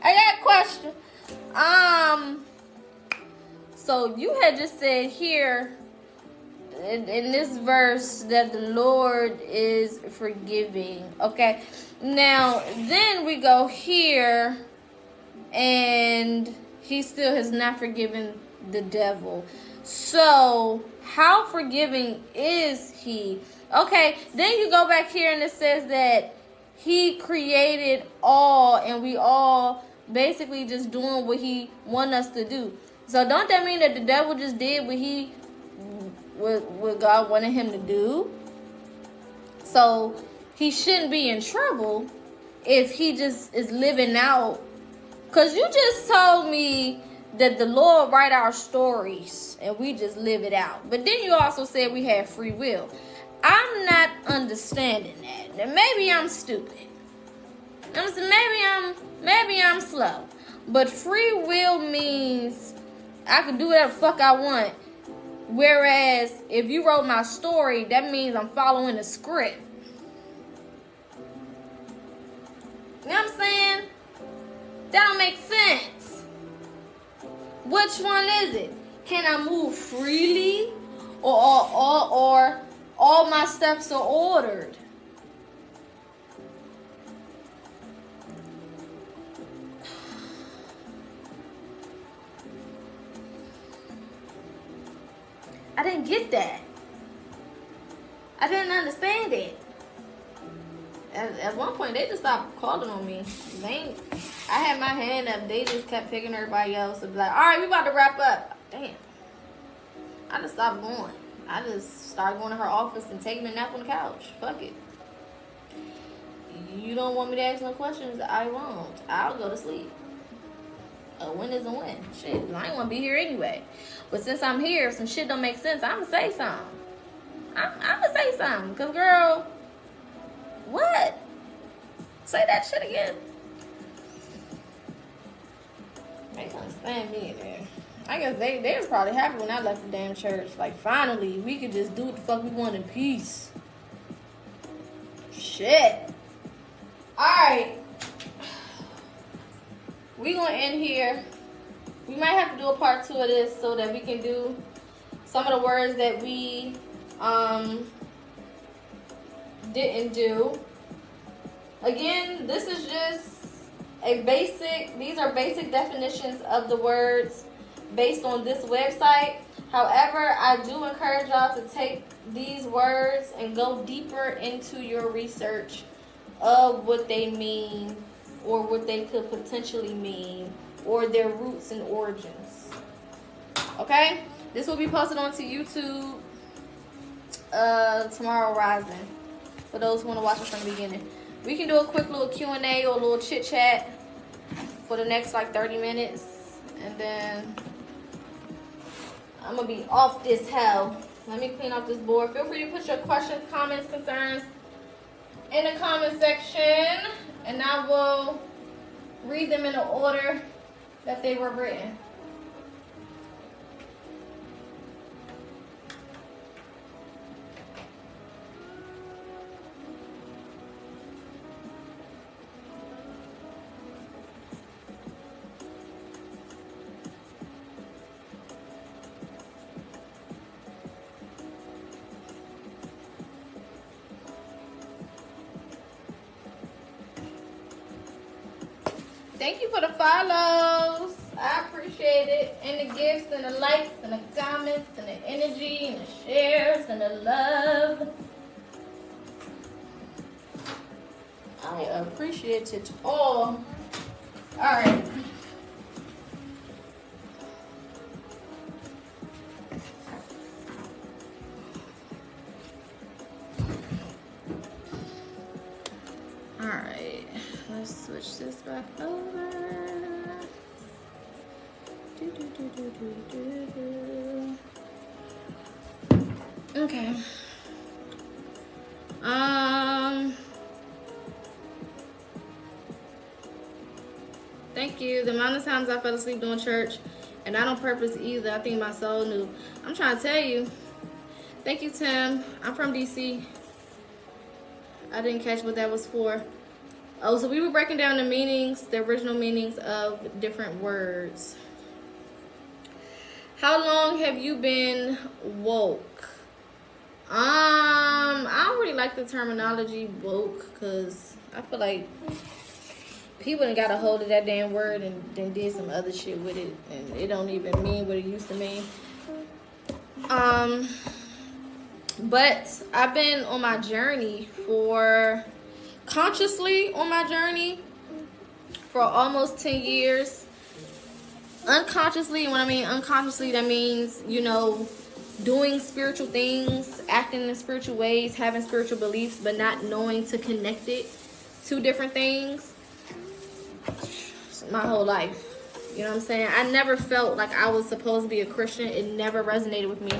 I got a question. So you had just said here in this verse that the Lord is forgiving. Okay. Now, then we go here and he still has not forgiven the devil. So, how forgiving is he? Okay, then you go back here and it says that he created all and we all basically just doing what he want us to do. So don't that mean that the devil just did what God wanted him to do? So he shouldn't be in trouble if he just is living out. Because you just told me that the Lord write our stories and we just live it out. But then you also said we have free will. I'm not understanding that. Now maybe I'm stupid. Maybe I'm slow. But free will means I can do whatever the fuck I want. Whereas if you wrote my story, that means I'm following a script. You know what I'm saying? That don't make sense. Which one is it? Can I move freely? Or all my steps are ordered? I didn't get that. I didn't understand it. At one point, they just stopped calling on me. I had my hand up. They just kept picking everybody else and be like, all right, we about to wrap up. Damn. I just stopped going. I just started going to her office and taking a nap on the couch. Fuck it. You don't want me to ask no questions? I won't. I'll go to sleep. A win is a win. Shit, I ain't want to be here anyway. But since I'm here, if some shit don't make sense, I'm going to say something. I'm going to say something. Because, girl, what? Say that shit again. They couldn't stand me in there. I guess they was probably happy when I left the damn church. Like, finally, we could just do what the fuck we want in peace. Shit. Alright. We gonna end here. We might have to do a part 2 of this so that we can do some of the words that we didn't do. Again, this is just these are basic definitions of the words based on this website. However, I do encourage y'all to take these words and go deeper into your research of what they mean or what they could potentially mean or their roots and origins. Okay? This will be posted onto YouTube tomorrow rising. for those who want to watch it from the beginning. We can do a quick little Q&A or a little chit chat for the next like 30 minutes, and then I'm gonna be off this hell. Let me clean up this board. Feel free to put your questions, comments, concerns in the comment section, and I will read them in the order that they were written. Thank you for the follows. I appreciate it. And the gifts and the likes and the comments and the energy and the shares and the love. I appreciate it all. Alright. Alright. Let's switch this back over. Okay. Thank you. The amount of times I fell asleep doing church, and not on purpose either. I think my soul knew. I'm trying to tell you. Thank you, Tim. I'm from DC. I didn't catch what that was for. Oh, so we were breaking down the meanings, the original meanings of different words. How long have you been woke? I don't really like the terminology woke, because I feel like people done got a hold of that damn word and then did some other shit with it, and it don't even mean what it used to mean. But I've been on my journey consciously on my journey for almost 10 years. Unconsciously, and when I mean unconsciously, that means, you know, doing spiritual things, acting in spiritual ways, having spiritual beliefs, but not knowing to connect it to different things. My whole life. You know what I'm saying? I never felt like I was supposed to be a Christian. It never resonated with me.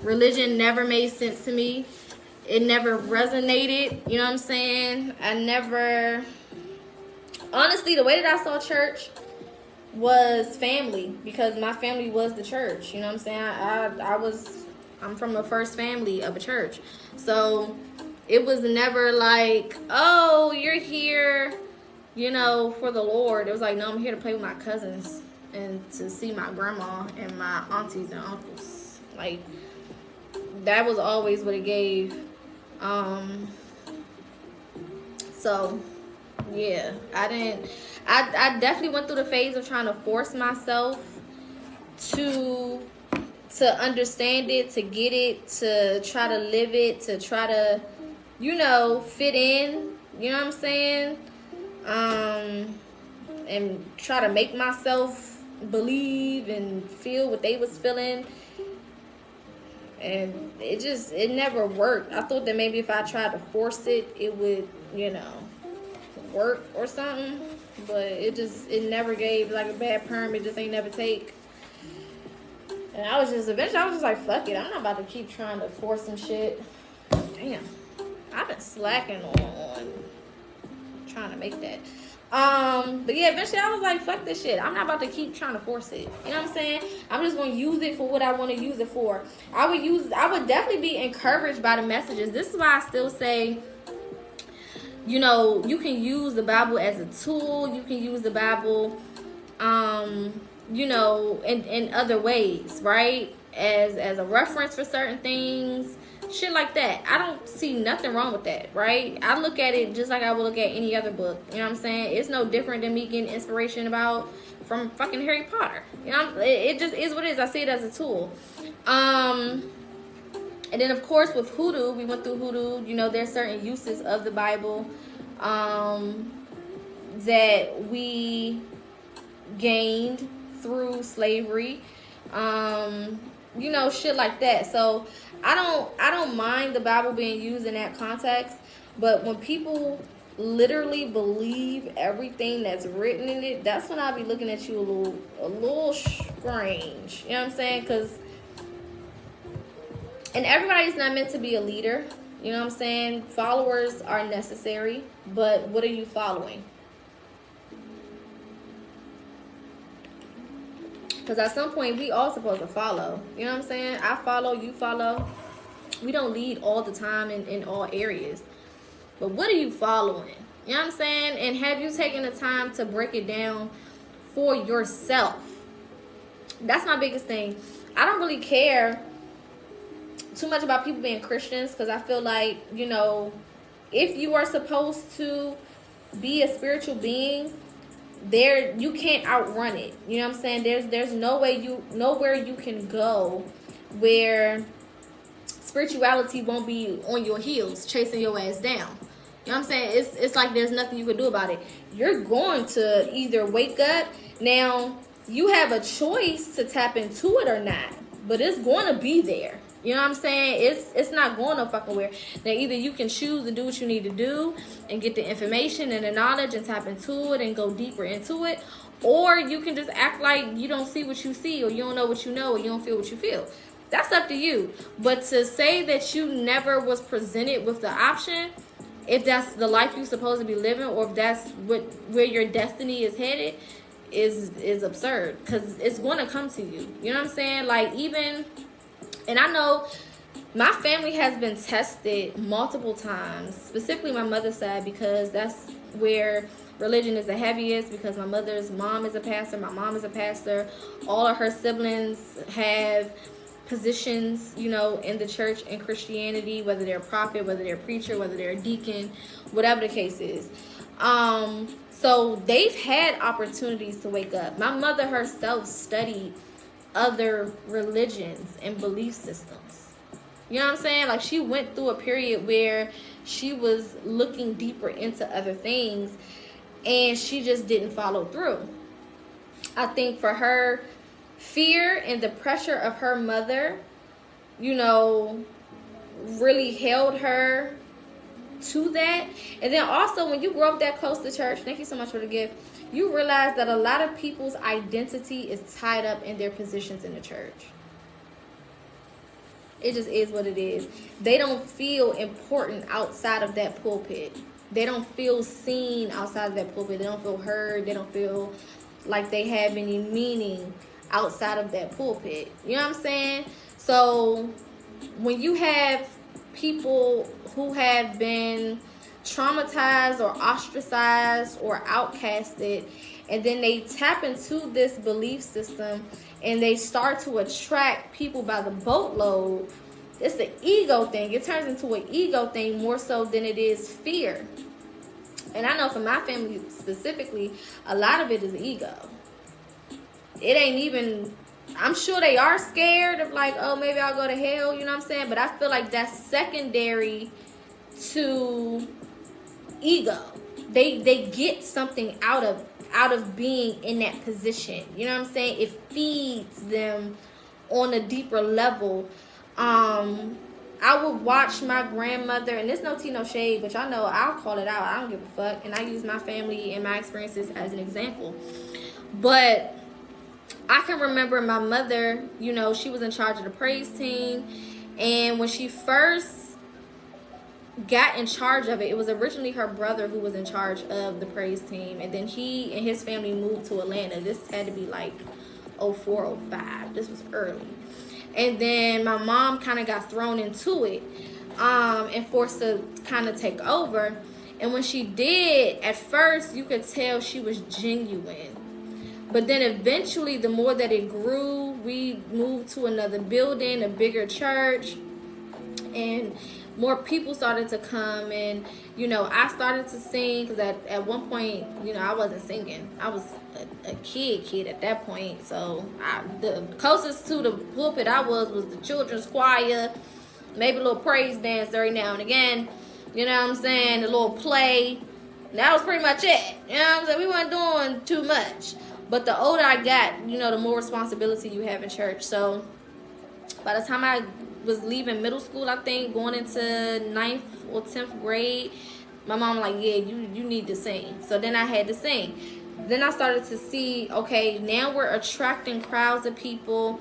Religion never made sense to me. It never resonated. You know what I'm saying? Honestly, the way that I saw church was family, because my family was the church. You know what I'm saying? I'm from the first family of a church. So it was never like, oh, you're here, you know, for the Lord. It was like, no, I'm here to play with my cousins and to see my grandma and my aunties and uncles. Like, that was always what it gave. So yeah, I definitely went through the phase of trying to force myself to understand it, to get it, to try to live it, to try to, you know, fit in, you know what I'm saying? And try to make myself believe and feel what they was feeling. And it never worked. I thought that maybe if I tried to force it, it would, you know, work or something. But it never gave, like a bad perm. It just ain't never take. And eventually I was just like, fuck it. I'm not about to keep trying to force some shit. Damn. I've been slacking on trying to make that. But yeah, eventually I was like, fuck this shit. I'm not about to keep trying to force it. You know what I'm saying? I'm just going to use it for what I want to use it for. I would definitely be encouraged by the messages. This is why I still say, you know, you can use the Bible as a tool. You can use the Bible, you know, in other ways, right? As a reference for certain things. Shit like that. I don't see nothing wrong with that, right? I look at it just like I would look at any other book. You know what I'm saying? It's no different than me getting inspiration from fucking Harry Potter. You know, it just is what it is. I see it as a tool. And then of course with hoodoo, we went through hoodoo. You know, there's certain uses of the Bible that we gained through slavery. You know, shit like that. So I don't mind the Bible being used in that context, But when people literally believe everything that's written in it, that's when I'll be looking at you a little strange. You know what I'm saying? And everybody's not meant to be a leader. You know what I'm saying? Followers are necessary, but what are you following? Because at some point, we all supposed to follow. You know what I'm saying? I follow, you follow. We don't lead all the time in all areas. But what are you following? You know what I'm saying? And have you taken the time to break it down for yourself? That's my biggest thing. I don't really care too much about people being Christians, because I feel like, you know, if you are supposed to be a spiritual being, there you can't outrun it. You know what I'm saying? There's nowhere you can go where spirituality won't be on your heels chasing your ass down. You know what I'm saying? It's like there's nothing you can do about it. You're going to either wake up. Now, you have a choice to tap into it or not, but it's going to be there. You know what I'm saying? It's not going no fucking where. Now, either you can choose to do what you need to do and get the information and the knowledge and tap into it and go deeper into it, or you can just act like you don't see what you see, or you don't know what you know, or you don't feel what you feel. That's up to you. But to say that you never was presented with the option, if that's the life you're supposed to be living, or if that's where your destiny is headed, is absurd, because it's going to come to you. You know what I'm saying? Like, even, and I know my family has been tested multiple times, specifically my mother's side, because that's where religion is the heaviest, because my mother's mom is a pastor, my mom is a pastor, all of her siblings have positions, you know, in the church and Christianity, whether they're a prophet, whether they're a preacher, whether they're a deacon, whatever the case is. So they've had opportunities to wake up. My mother herself studied other religions and belief systems. You know what I'm saying? Like, she went through a period where she was looking deeper into other things, and she just didn't follow through. I think for her, fear and the pressure of her mother, you know, really held her to that. And then also, when you grow up that close to church, thank you so much for the gift, you realize that a lot of people's identity is tied up in their positions in the church. It just is what it is. They don't feel important outside of that pulpit. They don't feel seen outside of that pulpit. They don't feel heard. They don't feel like they have any meaning outside of that pulpit. You know what I'm saying? So when you have people who have been traumatized or ostracized or outcasted, and then they tap into this belief system and they start to attract people by the boatload, it's the ego thing. It turns into an ego thing more so than it is fear. And I know for my family specifically, a lot of it is ego. It ain't even, I'm sure they are scared of, like, oh, maybe I'll go to hell, you know what I'm saying? But I feel like that's secondary to ego. They get something out of being in that position. You know what I'm saying? It feeds them on a deeper level. I would watch my grandmother, and there's no tea, no shade, but y'all know I'll call it out. I don't give a fuck. And I use my family and my experiences as an example. But I can remember my mother, you know, she was in charge of the praise team. And when she first got in charge of it, it was originally her brother who was in charge of the praise team. And then he and his family moved to Atlanta. This had to be like 04, 05. This was early. And then my mom kind of got thrown into it and forced to kind of take over. And when she did, at first, you could tell she was genuine. But then eventually, the more that it grew, we moved to another building, a bigger church, and more people started to come. And, you know, I started to sing, because at one point, you know, I wasn't singing. I was a kid at that point. So the closest to the pulpit I was the children's choir, maybe a little praise dance every now and again. You know what I'm saying? A little play. That was pretty much it. You know what I'm saying? We weren't doing too much. But the older I got, you know, the more responsibility you have in church. So by the time I was leaving middle school, I think, going into 9th or 10th grade. My mom like, yeah, you need to sing. So then I had to sing. Then I started to see, okay, now we're attracting crowds of people.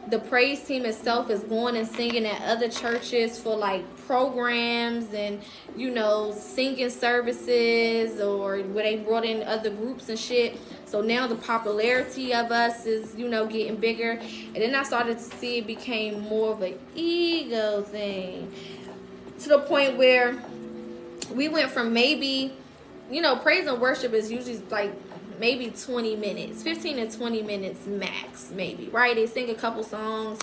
The praise team itself is going and singing at other churches for like programs and, you know, singing services, or where they brought in other groups and shit. So now the popularity of us is, you know, getting bigger. And then I started to see it became more of an ego thing, to the point where we went from maybe, you know, praise and worship is usually like maybe 20 minutes, 15 to 20 minutes max, maybe, right? They sing a couple songs,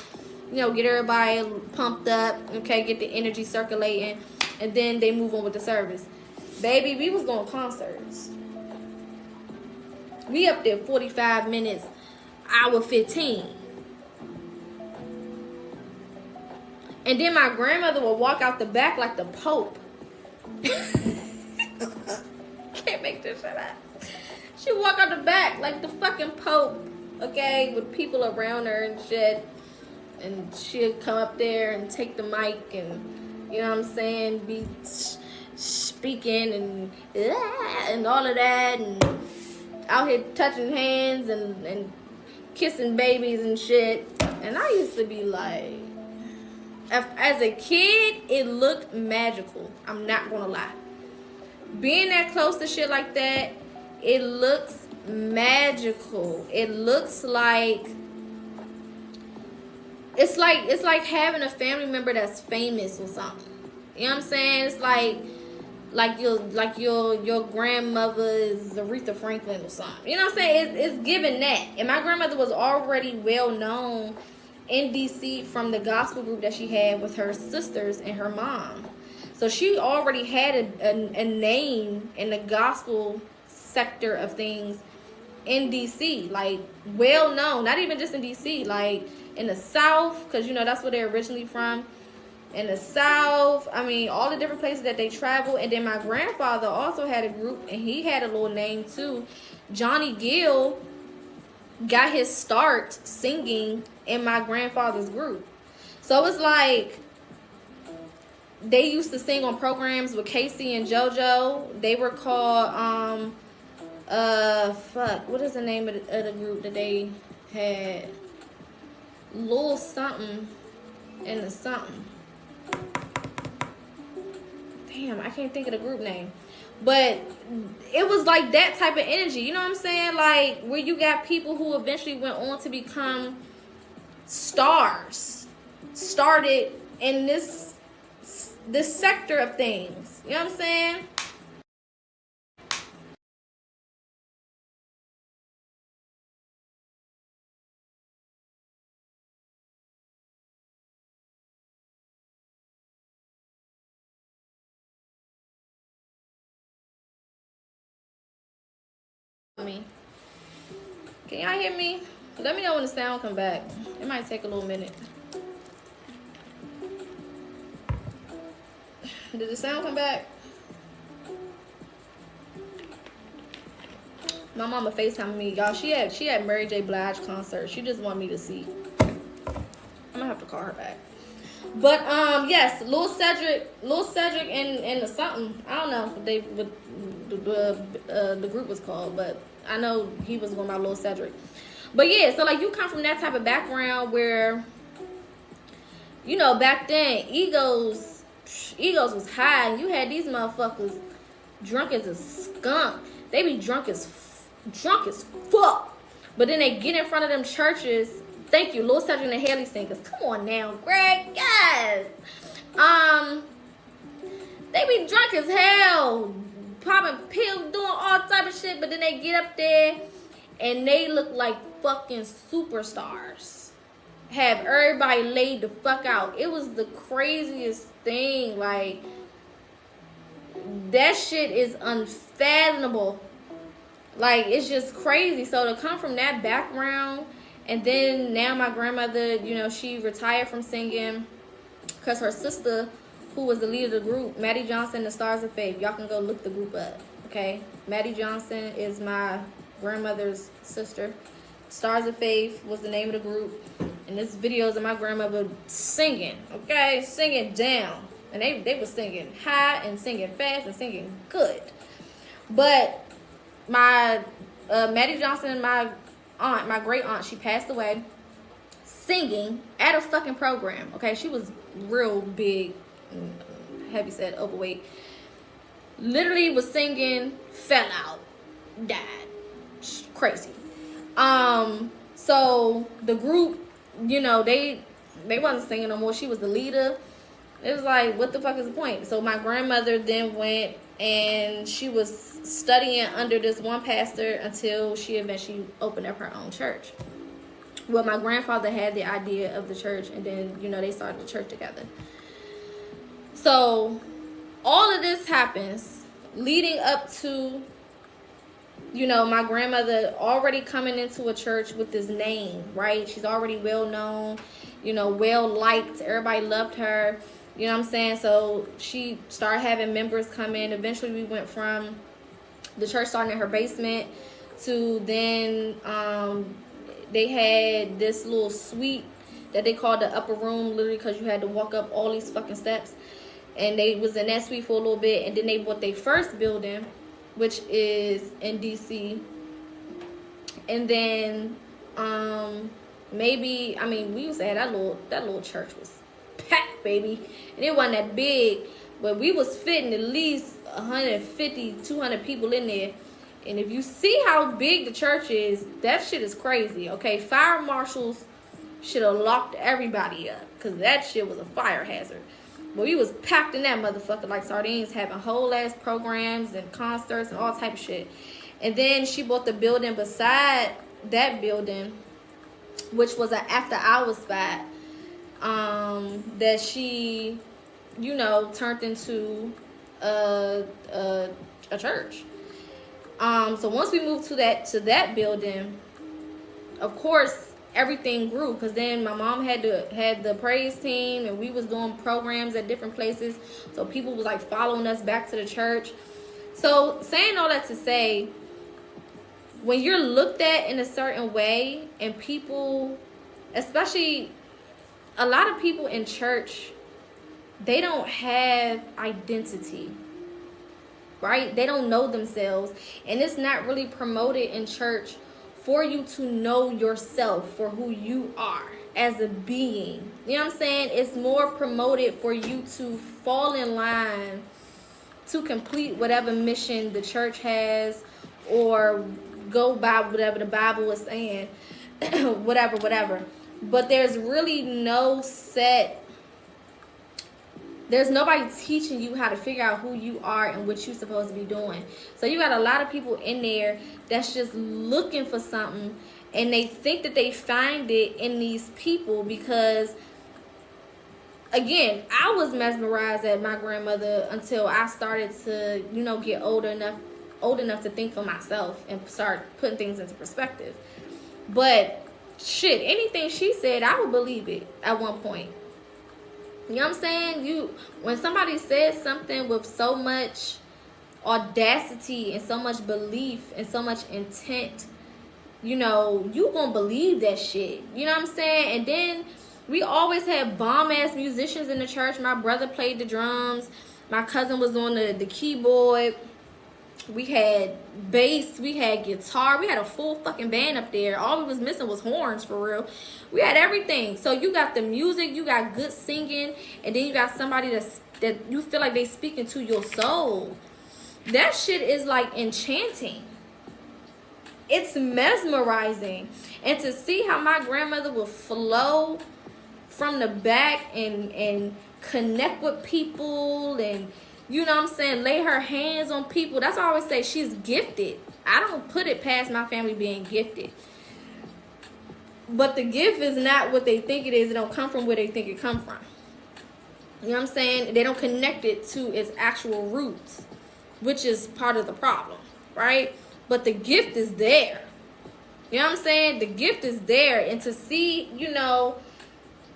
you know, get everybody pumped up, okay, get the energy circulating, and then they move on with the service. Baby, we was going concerts. We up there 45 minutes, hour 15. And then my grandmother would walk out the back like the Pope. Can't make this shit up. She walk out the back like the fucking Pope, okay, with people around her and shit. And she'd come up there and take the mic and, you know what I'm saying, be speaking and all of that, and out here touching hands and kissing babies and shit. And I used to be like, as a kid, it looked magical. I'm not gonna lie. Being that close to shit like that, it looks magical. It looks like it's like having a family member that's famous or something. You know what I'm saying? It's like your grandmother is Aretha Franklin or something. You know what I'm saying? It's giving that. And my grandmother was already well known in DC from the gospel group that she had with her sisters and her mom. So she already had a name in the gospel sector of things in DC, like well known, not even just in DC, like in the South, because you know that's where they're originally from. In the South, I mean, all the different places that they travel. And then my grandfather also had a group, and he had a little name too. Johnny Gill got his start singing in my grandfather's group. So it's like they used to sing on programs with Casey and JoJo. They were called what is the name of the group that they had? Lil something and the something. Damn, I can't think of the group name. But it was like that type of energy, you know what I'm saying? Like where you got people who eventually went on to become stars, started in this sector of things. You know what I'm saying? Me. Can y'all hear me? Let me know when the sound come back. It might take a little minute. Did the sound come back? My mama FaceTiming me, y'all. She had Mary J. Blige concert. She just wanted me to see. I'm gonna have to call her back. But yes, Lil Cedric and the something. I don't know what the group was called, but I know he was going by Lil Cedric. But yeah, so like you come from that type of background where, you know, back then egos was high, and you had these motherfuckers drunk as a skunk. They be drunk as fuck. But then they get in front of them churches. Thank you, Lil Cedric and the Haley Singers. Come on now, Greg. Yes. They be drunk as hell, popping pills, doing all type of shit. But then they get up there and they look like fucking superstars. Have everybody laid the fuck out. It was the craziest thing. Like, that shit is unfathomable. Like, it's just crazy. So to come from that background, and then now my grandmother, you know, she retired from singing because her sister, who was the leader of the group, Maddie Johnson, the Stars of Faith. Y'all can go look the group up, okay? Maddie Johnson is my grandmother's sister. Stars of Faith was the name of the group. And And this videos of my grandmother singing, okay? Singing down. And they were singing high and singing fast and singing good. But my Maddie Johnson, my aunt, my great aunt, she passed away singing at a fucking program, okay? She was real big, heavy set, overweight. Literally was singing, fell out, died. Crazy. So the group, you know, they wasn't singing no more. She was the leader. It was like, what the fuck is the point? So my grandmother then went and she was studying under this one pastor until she eventually opened up her own church. Well, my grandfather had the idea of the church, and then, you know, they started the church together. So all of this happens leading up to, you know, my grandmother already coming into a church with this name, right? She's already well known, you know, well liked. Everybody loved her. You know what I'm saying? So she started having members come in. Eventually we went from the church starting in her basement to then they had this little suite that they called the upper room, literally because you had to walk up all these fucking steps. And they was in that suite for a little bit. And then they bought their first building, which is in DC. And then maybe, I mean, we used to have that little church was packed, baby. And it wasn't that big, but we was fitting at least 150, 200 people in there. And if you see how big the church is, that shit is crazy, okay? Fire marshals should have locked everybody up, because that shit was a fire hazard. But we was packed in that motherfucker like sardines, having whole ass programs and concerts and all type of shit. And then she bought the building beside that building, which was an after hours spot, that she, you know, turned into a church. So once we moved to that building, of course everything grew, because then my mom had the praise team, and we was doing programs at different places, so people was like following us back to the church. So saying all that to say, when you're looked at in a certain way, and people, especially a lot of people in church, they don't have identity, right? They don't know themselves, and it's not really promoted in church for you to know yourself for who you are as a being. You know what I'm saying? It's more promoted for you to fall in line to complete whatever mission the church has, or go by whatever the Bible is saying, whatever. But there's really there's nobody teaching you how to figure out who you are and what you're supposed to be doing. So you got a lot of people in there that's just looking for something, and they think that they find it in these people, because, again, I was mesmerized at my grandmother until I started to, you know, get old enough to think for myself and start putting things into perspective. But shit, anything she said, I would believe it at one point. You know what I'm saying? When somebody says something with so much audacity and so much belief and so much intent, you know, you gonna believe that shit. You know what I'm saying? And then we always had bomb-ass musicians in the church. My brother played the drums. My cousin was on the keyboard. We had bass, we had guitar, we had a full fucking band up there. All we was missing was horns, for real. We had everything. So you got the music, you got good singing, and then you got somebody that you feel like they speaking to your soul. That shit is like enchanting. It's mesmerizing. And to see how my grandmother would flow from the back and connect with people, and, you know what I'm saying, lay her hands on people. That's why I always say she's gifted. I don't put it past my family being gifted. But the gift is not what they think it is. It don't come from where they think it come from. You know what I'm saying? They don't connect it to its actual roots, which is part of the problem, right? But the gift is there. You know what I'm saying? The gift is there. And to see, you know,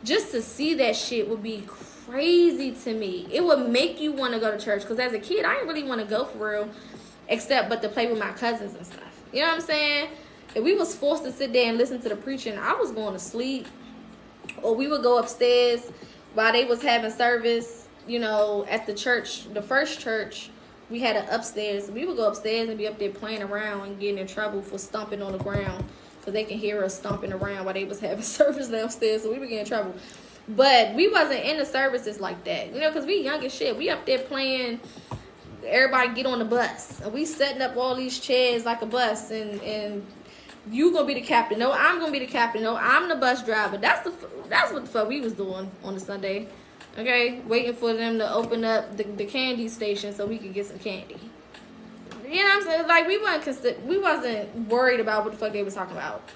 just to see that shit would be crazy to me. It would make you want to go to church, because as a kid I didn't really want to go for real, except but to play with my cousins and stuff. You know what I'm saying? If we was forced to sit there and listen to the preaching, I was going to sleep. Or we would go upstairs while they was having service, you know, at the church, the first church. We had an upstairs. We would go upstairs and be up there playing around and getting in trouble for stomping on the ground. Because they can hear us stomping around while they was having service downstairs. So we would get in trouble. But we wasn't in the services like that. You know, because we young as shit. We up there playing, everybody get on the bus. And we setting up all these chairs like a bus. And you going to be the captain. No, I'm going to be the captain. No, I'm the bus driver. That's what the fuck we was doing on a Sunday. Okay, waiting for them to open up the candy station so we could get some candy. You know what I'm saying? Like, we wasn't worried about what the fuck they was talking about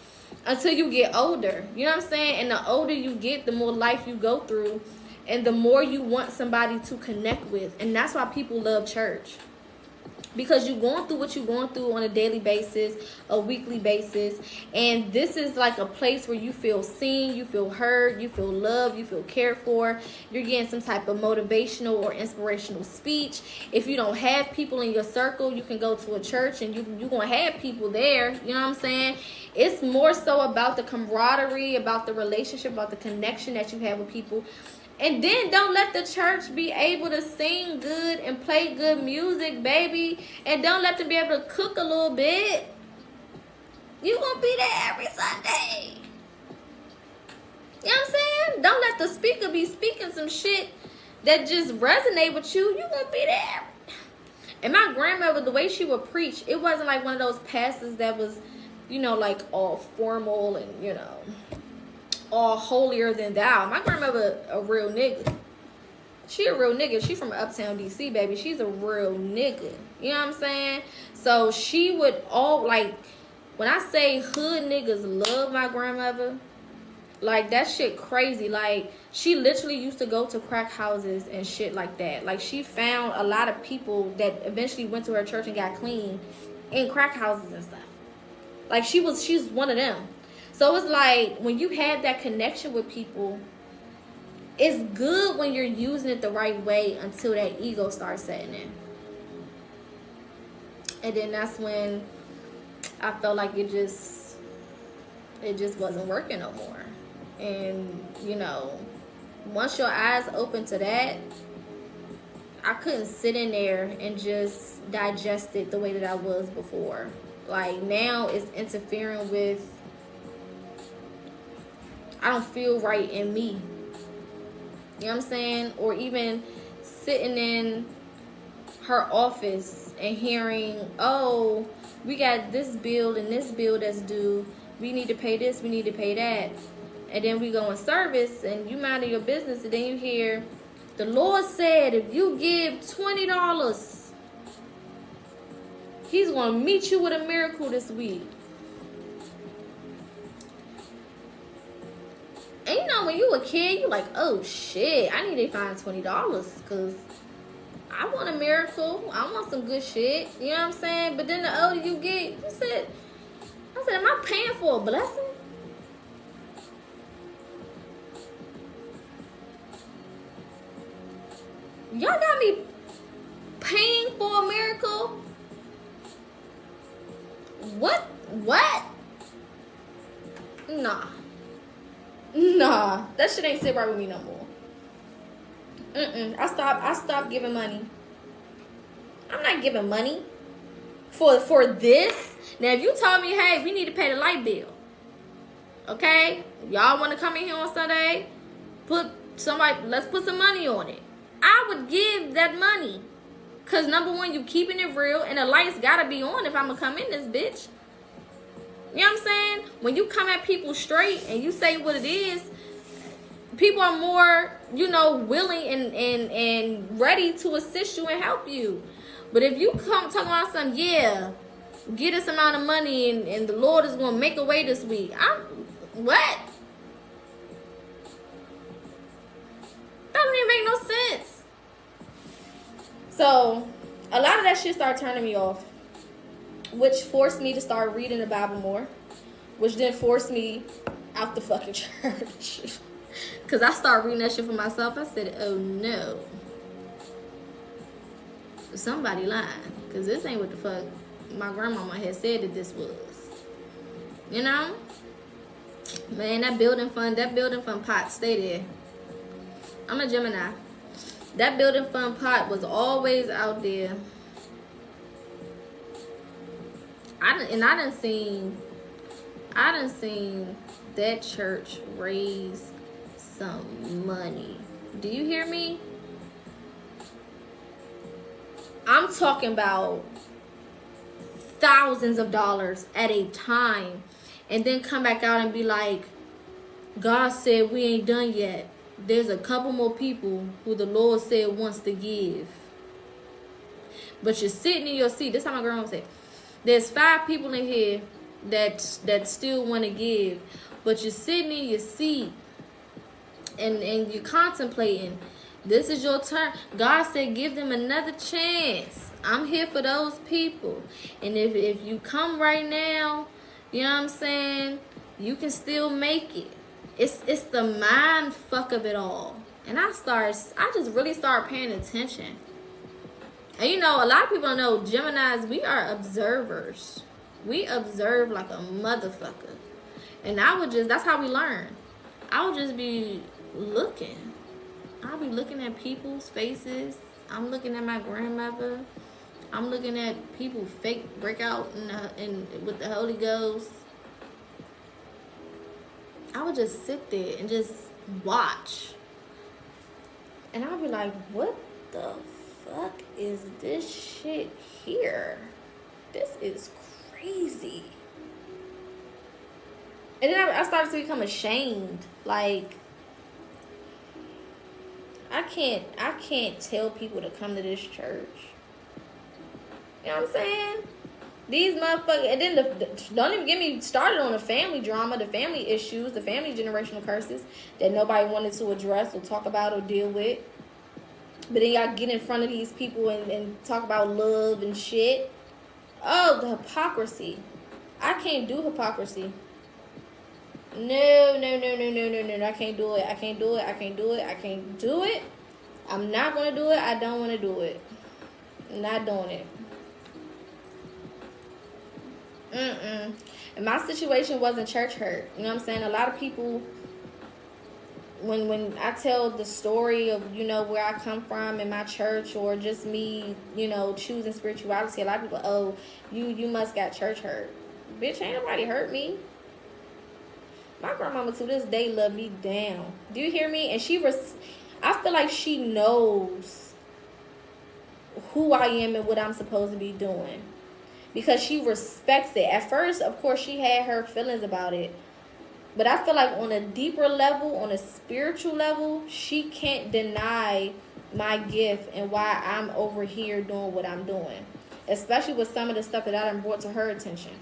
until you get older. You know what I'm saying? And the older you get, the more life you go through, and the more you want somebody to connect with. And that's why people love church. Because you're going through what you're going through on a daily basis, a weekly basis. And this is like a place where you feel seen, you feel heard, you feel loved, you feel cared for. You're getting some type of motivational or inspirational speech. If you don't have people in your circle, you can go to a church and you're going to have people there. You know what I'm saying? It's more so about the camaraderie, about the relationship, about the connection that you have with people. And then don't let the church be able to sing good and play good music, baby. And don't let them be able to cook a little bit. You gonna be there every Sunday. You know what I'm saying? Don't let the speaker be speaking some shit that just resonate with you. You gonna be there. And my grandmother, the way she would preach, it wasn't like one of those pastors that was, you know, like all formal and, you know, all holier than thou. My grandmother a real nigga. She a real nigga. She from uptown DC, baby. She's a real nigga. You know what I'm saying? So she would all, like, when I say hood niggas love my grandmother, like, that shit crazy. Like, she literally used to go to crack houses and shit like that. Like, she found a lot of people that eventually went to her church and got clean in crack houses and stuff. Like, she's one of them. So it's like, when you have that connection with people, it's good when you're using it the right way until that ego starts setting in. And then that's when I felt like it just wasn't working no more. And, you know, once your eyes open to that, I couldn't sit in there and just digest it the way that I was before. Like, now it's interfering with, I don't feel right in me. You know what I'm saying? Or even sitting in her office and hearing, oh, we got this bill and this bill that's due. We need to pay this, we need to pay that. And then we go in service and you minding your business, and then you hear, the Lord said if you give $20, He's going to meet you with a miracle this week. And you know, when you a kid, you like, oh shit, I need to find $20 because I want a miracle. I want some good shit. You know what I'm saying? But then the older you get, I said, am I paying for a blessing? Y'all got me paying for a miracle? What? Nah, that shit ain't sit right with me no more. I stopped giving money. I'm not giving money for this. Now, if you told me, hey, we need to pay the light bill, okay? Y'all want to come in here on Sunday? Let's put some money on it. I would give that money. Because number one, you keeping it real, and the lights gotta be on if I'm gonna come in this bitch. You know what I'm saying? When you come at people straight and you say what it is, people are more, you know, willing and ready to assist you and help you. But if you come talking about something, yeah, get this amount of money and the Lord is gonna make a way this week. What? That don't even make no sense. So, a lot of that shit started turning me off, which forced me to start reading the Bible more, which then forced me out the fucking church. Because I started reading that shit for myself. I said, oh no. Somebody lying. Because this ain't what the fuck my grandmama had said that this was. You know? Man, that building fund pot, stay there. I'm a Gemini. That building fund pot was always out there. I done seen that church raise some money. Do you hear me? I'm talking about thousands of dollars at a time, and then come back out and be like, God said we ain't done yet. There's a couple more people who the Lord said wants to give. But you're sitting in your seat. This is how my grandma said. There's 5 people in here that still want to give. But you're sitting in your seat and you're contemplating. This is your turn. God said give them another chance. I'm here for those people. And if you come right now, you know what I'm saying, you can still make it. It's the mind fuck of it all. And I just really start paying attention. And you know, a lot of people don't know, Geminis, we are observers. We observe like a motherfucker. And that's how we learn. I would just be looking. I'll be looking at people's faces. I'm looking at my grandmother. I'm looking at people fake break out with the Holy Ghost. I would just sit there and just watch. And I'll be like, what the fuck is this shit here? This is crazy. And then I started to become ashamed. Like, I can't tell people to come to this church. You know what I'm saying? These motherfuckers, and then don't even get me started on the family drama, the family issues, the family generational curses that nobody wanted to address or talk about or deal with. But then y'all get in front of these people and talk about love and shit. Oh, the hypocrisy. I can't do hypocrisy. No. I can't do it. I'm not going to do it. I don't want to do it. I'm not doing it. And my situation wasn't church hurt. You know what I'm saying? A lot of people, when I tell the story of, you know, where I come from in my church, or just me, you know, choosing spirituality, a lot of people, oh, you must got church hurt. Bitch, ain't nobody hurt me. My grandmama to this day loved me down. Do you hear me? And I feel like she knows who I am and what I'm supposed to be doing, because she respects it. At first, of course, she had her feelings about it. But I feel like on a deeper level, on a spiritual level, she can't deny my gift and why I'm over here doing what I'm doing. Especially with some of the stuff that I done brought to her attention.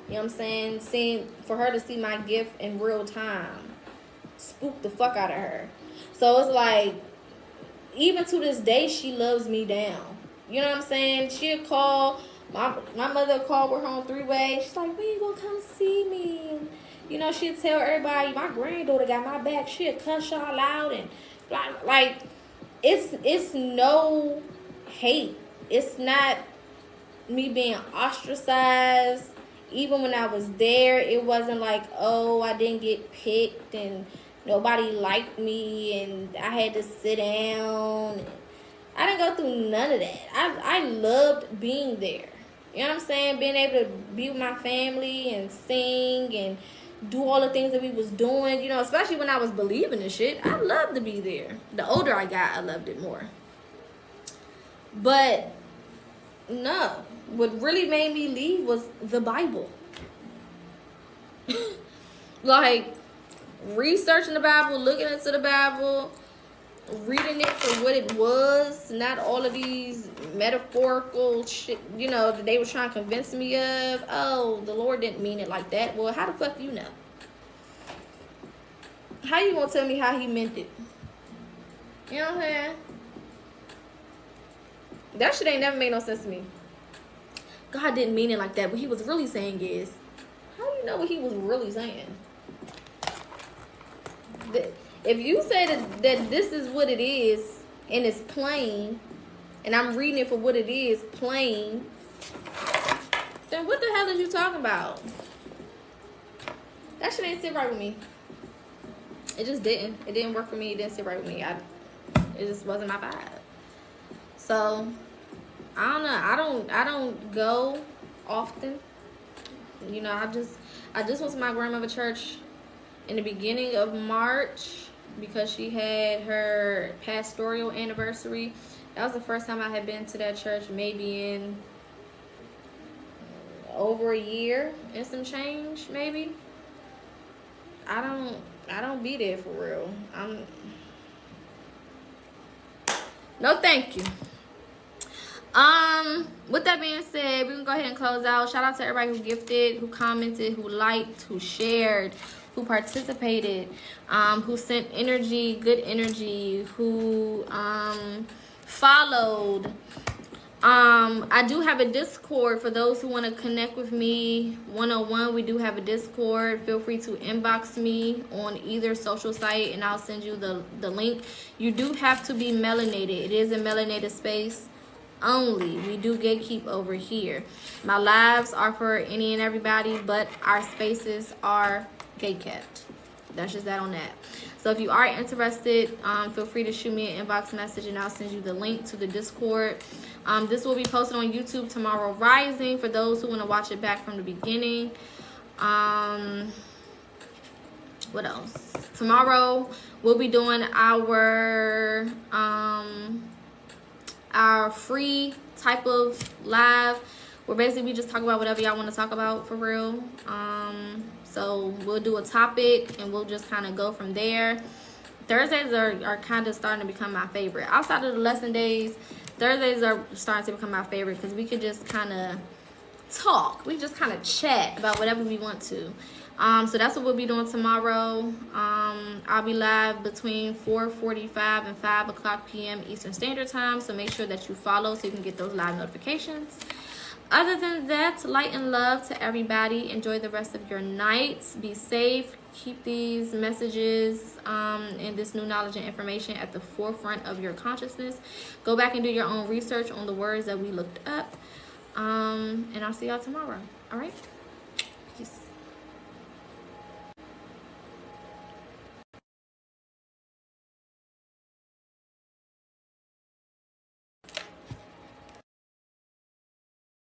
You know what I'm saying? For her to see my gift in real time spooked the fuck out of her. So it's like, even to this day, she loves me down. You know what I'm saying? She'll call. My mother called her on 3-way. She's like, when you gonna come see me? And, you know, she'll tell everybody, my granddaughter got my back. She'll cuss y'all out and blah. Like, it's no hate. It's not me being ostracized. Even when I was there, it wasn't like, oh, I didn't get picked and nobody liked me and I had to sit down. I didn't go through none of that. I loved being there. You know what I'm saying? Being able to be with my family and sing and do all the things that we was doing. You know, especially when I was believing in shit. I loved to be there. The older I got, I loved it more. But, no. What really made me leave was the Bible. Like, researching the Bible, looking into the Bible, reading it for what it was, not all of these metaphorical shit, you know, that they were trying to convince me of. Oh, the Lord didn't mean it like that. Well, how the fuck you know? How you gonna tell me how he meant it? You know what I'm saying? That shit ain't never made no sense to me. God didn't mean it like that. What he was really saying is, how do you know what he was really saying? If you say that this is what it is, and it's plain, and I'm reading it for what it is, plain, then what the hell are you talking about? That shit didn't sit right with me. It just didn't. It didn't work for me. It didn't sit right with me. It just wasn't my vibe. So I don't know. I don't go often. You know, I just went to my grandmother's church in the beginning of March because she had her pastoral anniversary. That was the first time I had been to that church, maybe in over a year and some change, maybe. I don't be there for real. No thank you. With that being said, we can go ahead and close out. Shout out to everybody who gifted, who commented, who liked, who shared, who participated, who sent energy, good energy, who followed. I do have a Discord for those who want to connect with me one-on-one. We do have a Discord. Feel free to inbox me on either social site and I'll send you the link. You do have to be melanated. It is a melanated space only. We do gatekeep over here. My lives are for any and everybody, but our spaces are gatekept. That's just that on that. So if you are interested, feel free to shoot me an inbox message and I'll send you the link to the Discord. This will be posted on YouTube tomorrow rising for those who want to watch it back from the beginning. What else? Tomorrow we'll be doing our free type of live where basically we just talk about whatever y'all want to talk about for real. So we'll do a topic and we'll just kind of go from there. Thursdays are kind of starting to become my favorite. Outside of the lesson days, Thursdays are starting to become my favorite because we could just kind of talk. We just kind of chat about whatever we want to. So that's what we'll be doing tomorrow. I'll be live between 4:45 and 5 o'clock p.m. Eastern Standard Time. So make sure that you follow so you can get those live notifications. Other than that, light and love to everybody. Enjoy the rest of your night. Be safe. Keep these messages and this new knowledge and information at the forefront of your consciousness. Go back and do your own research on the words that we looked up. And I'll see y'all tomorrow. All right? Peace.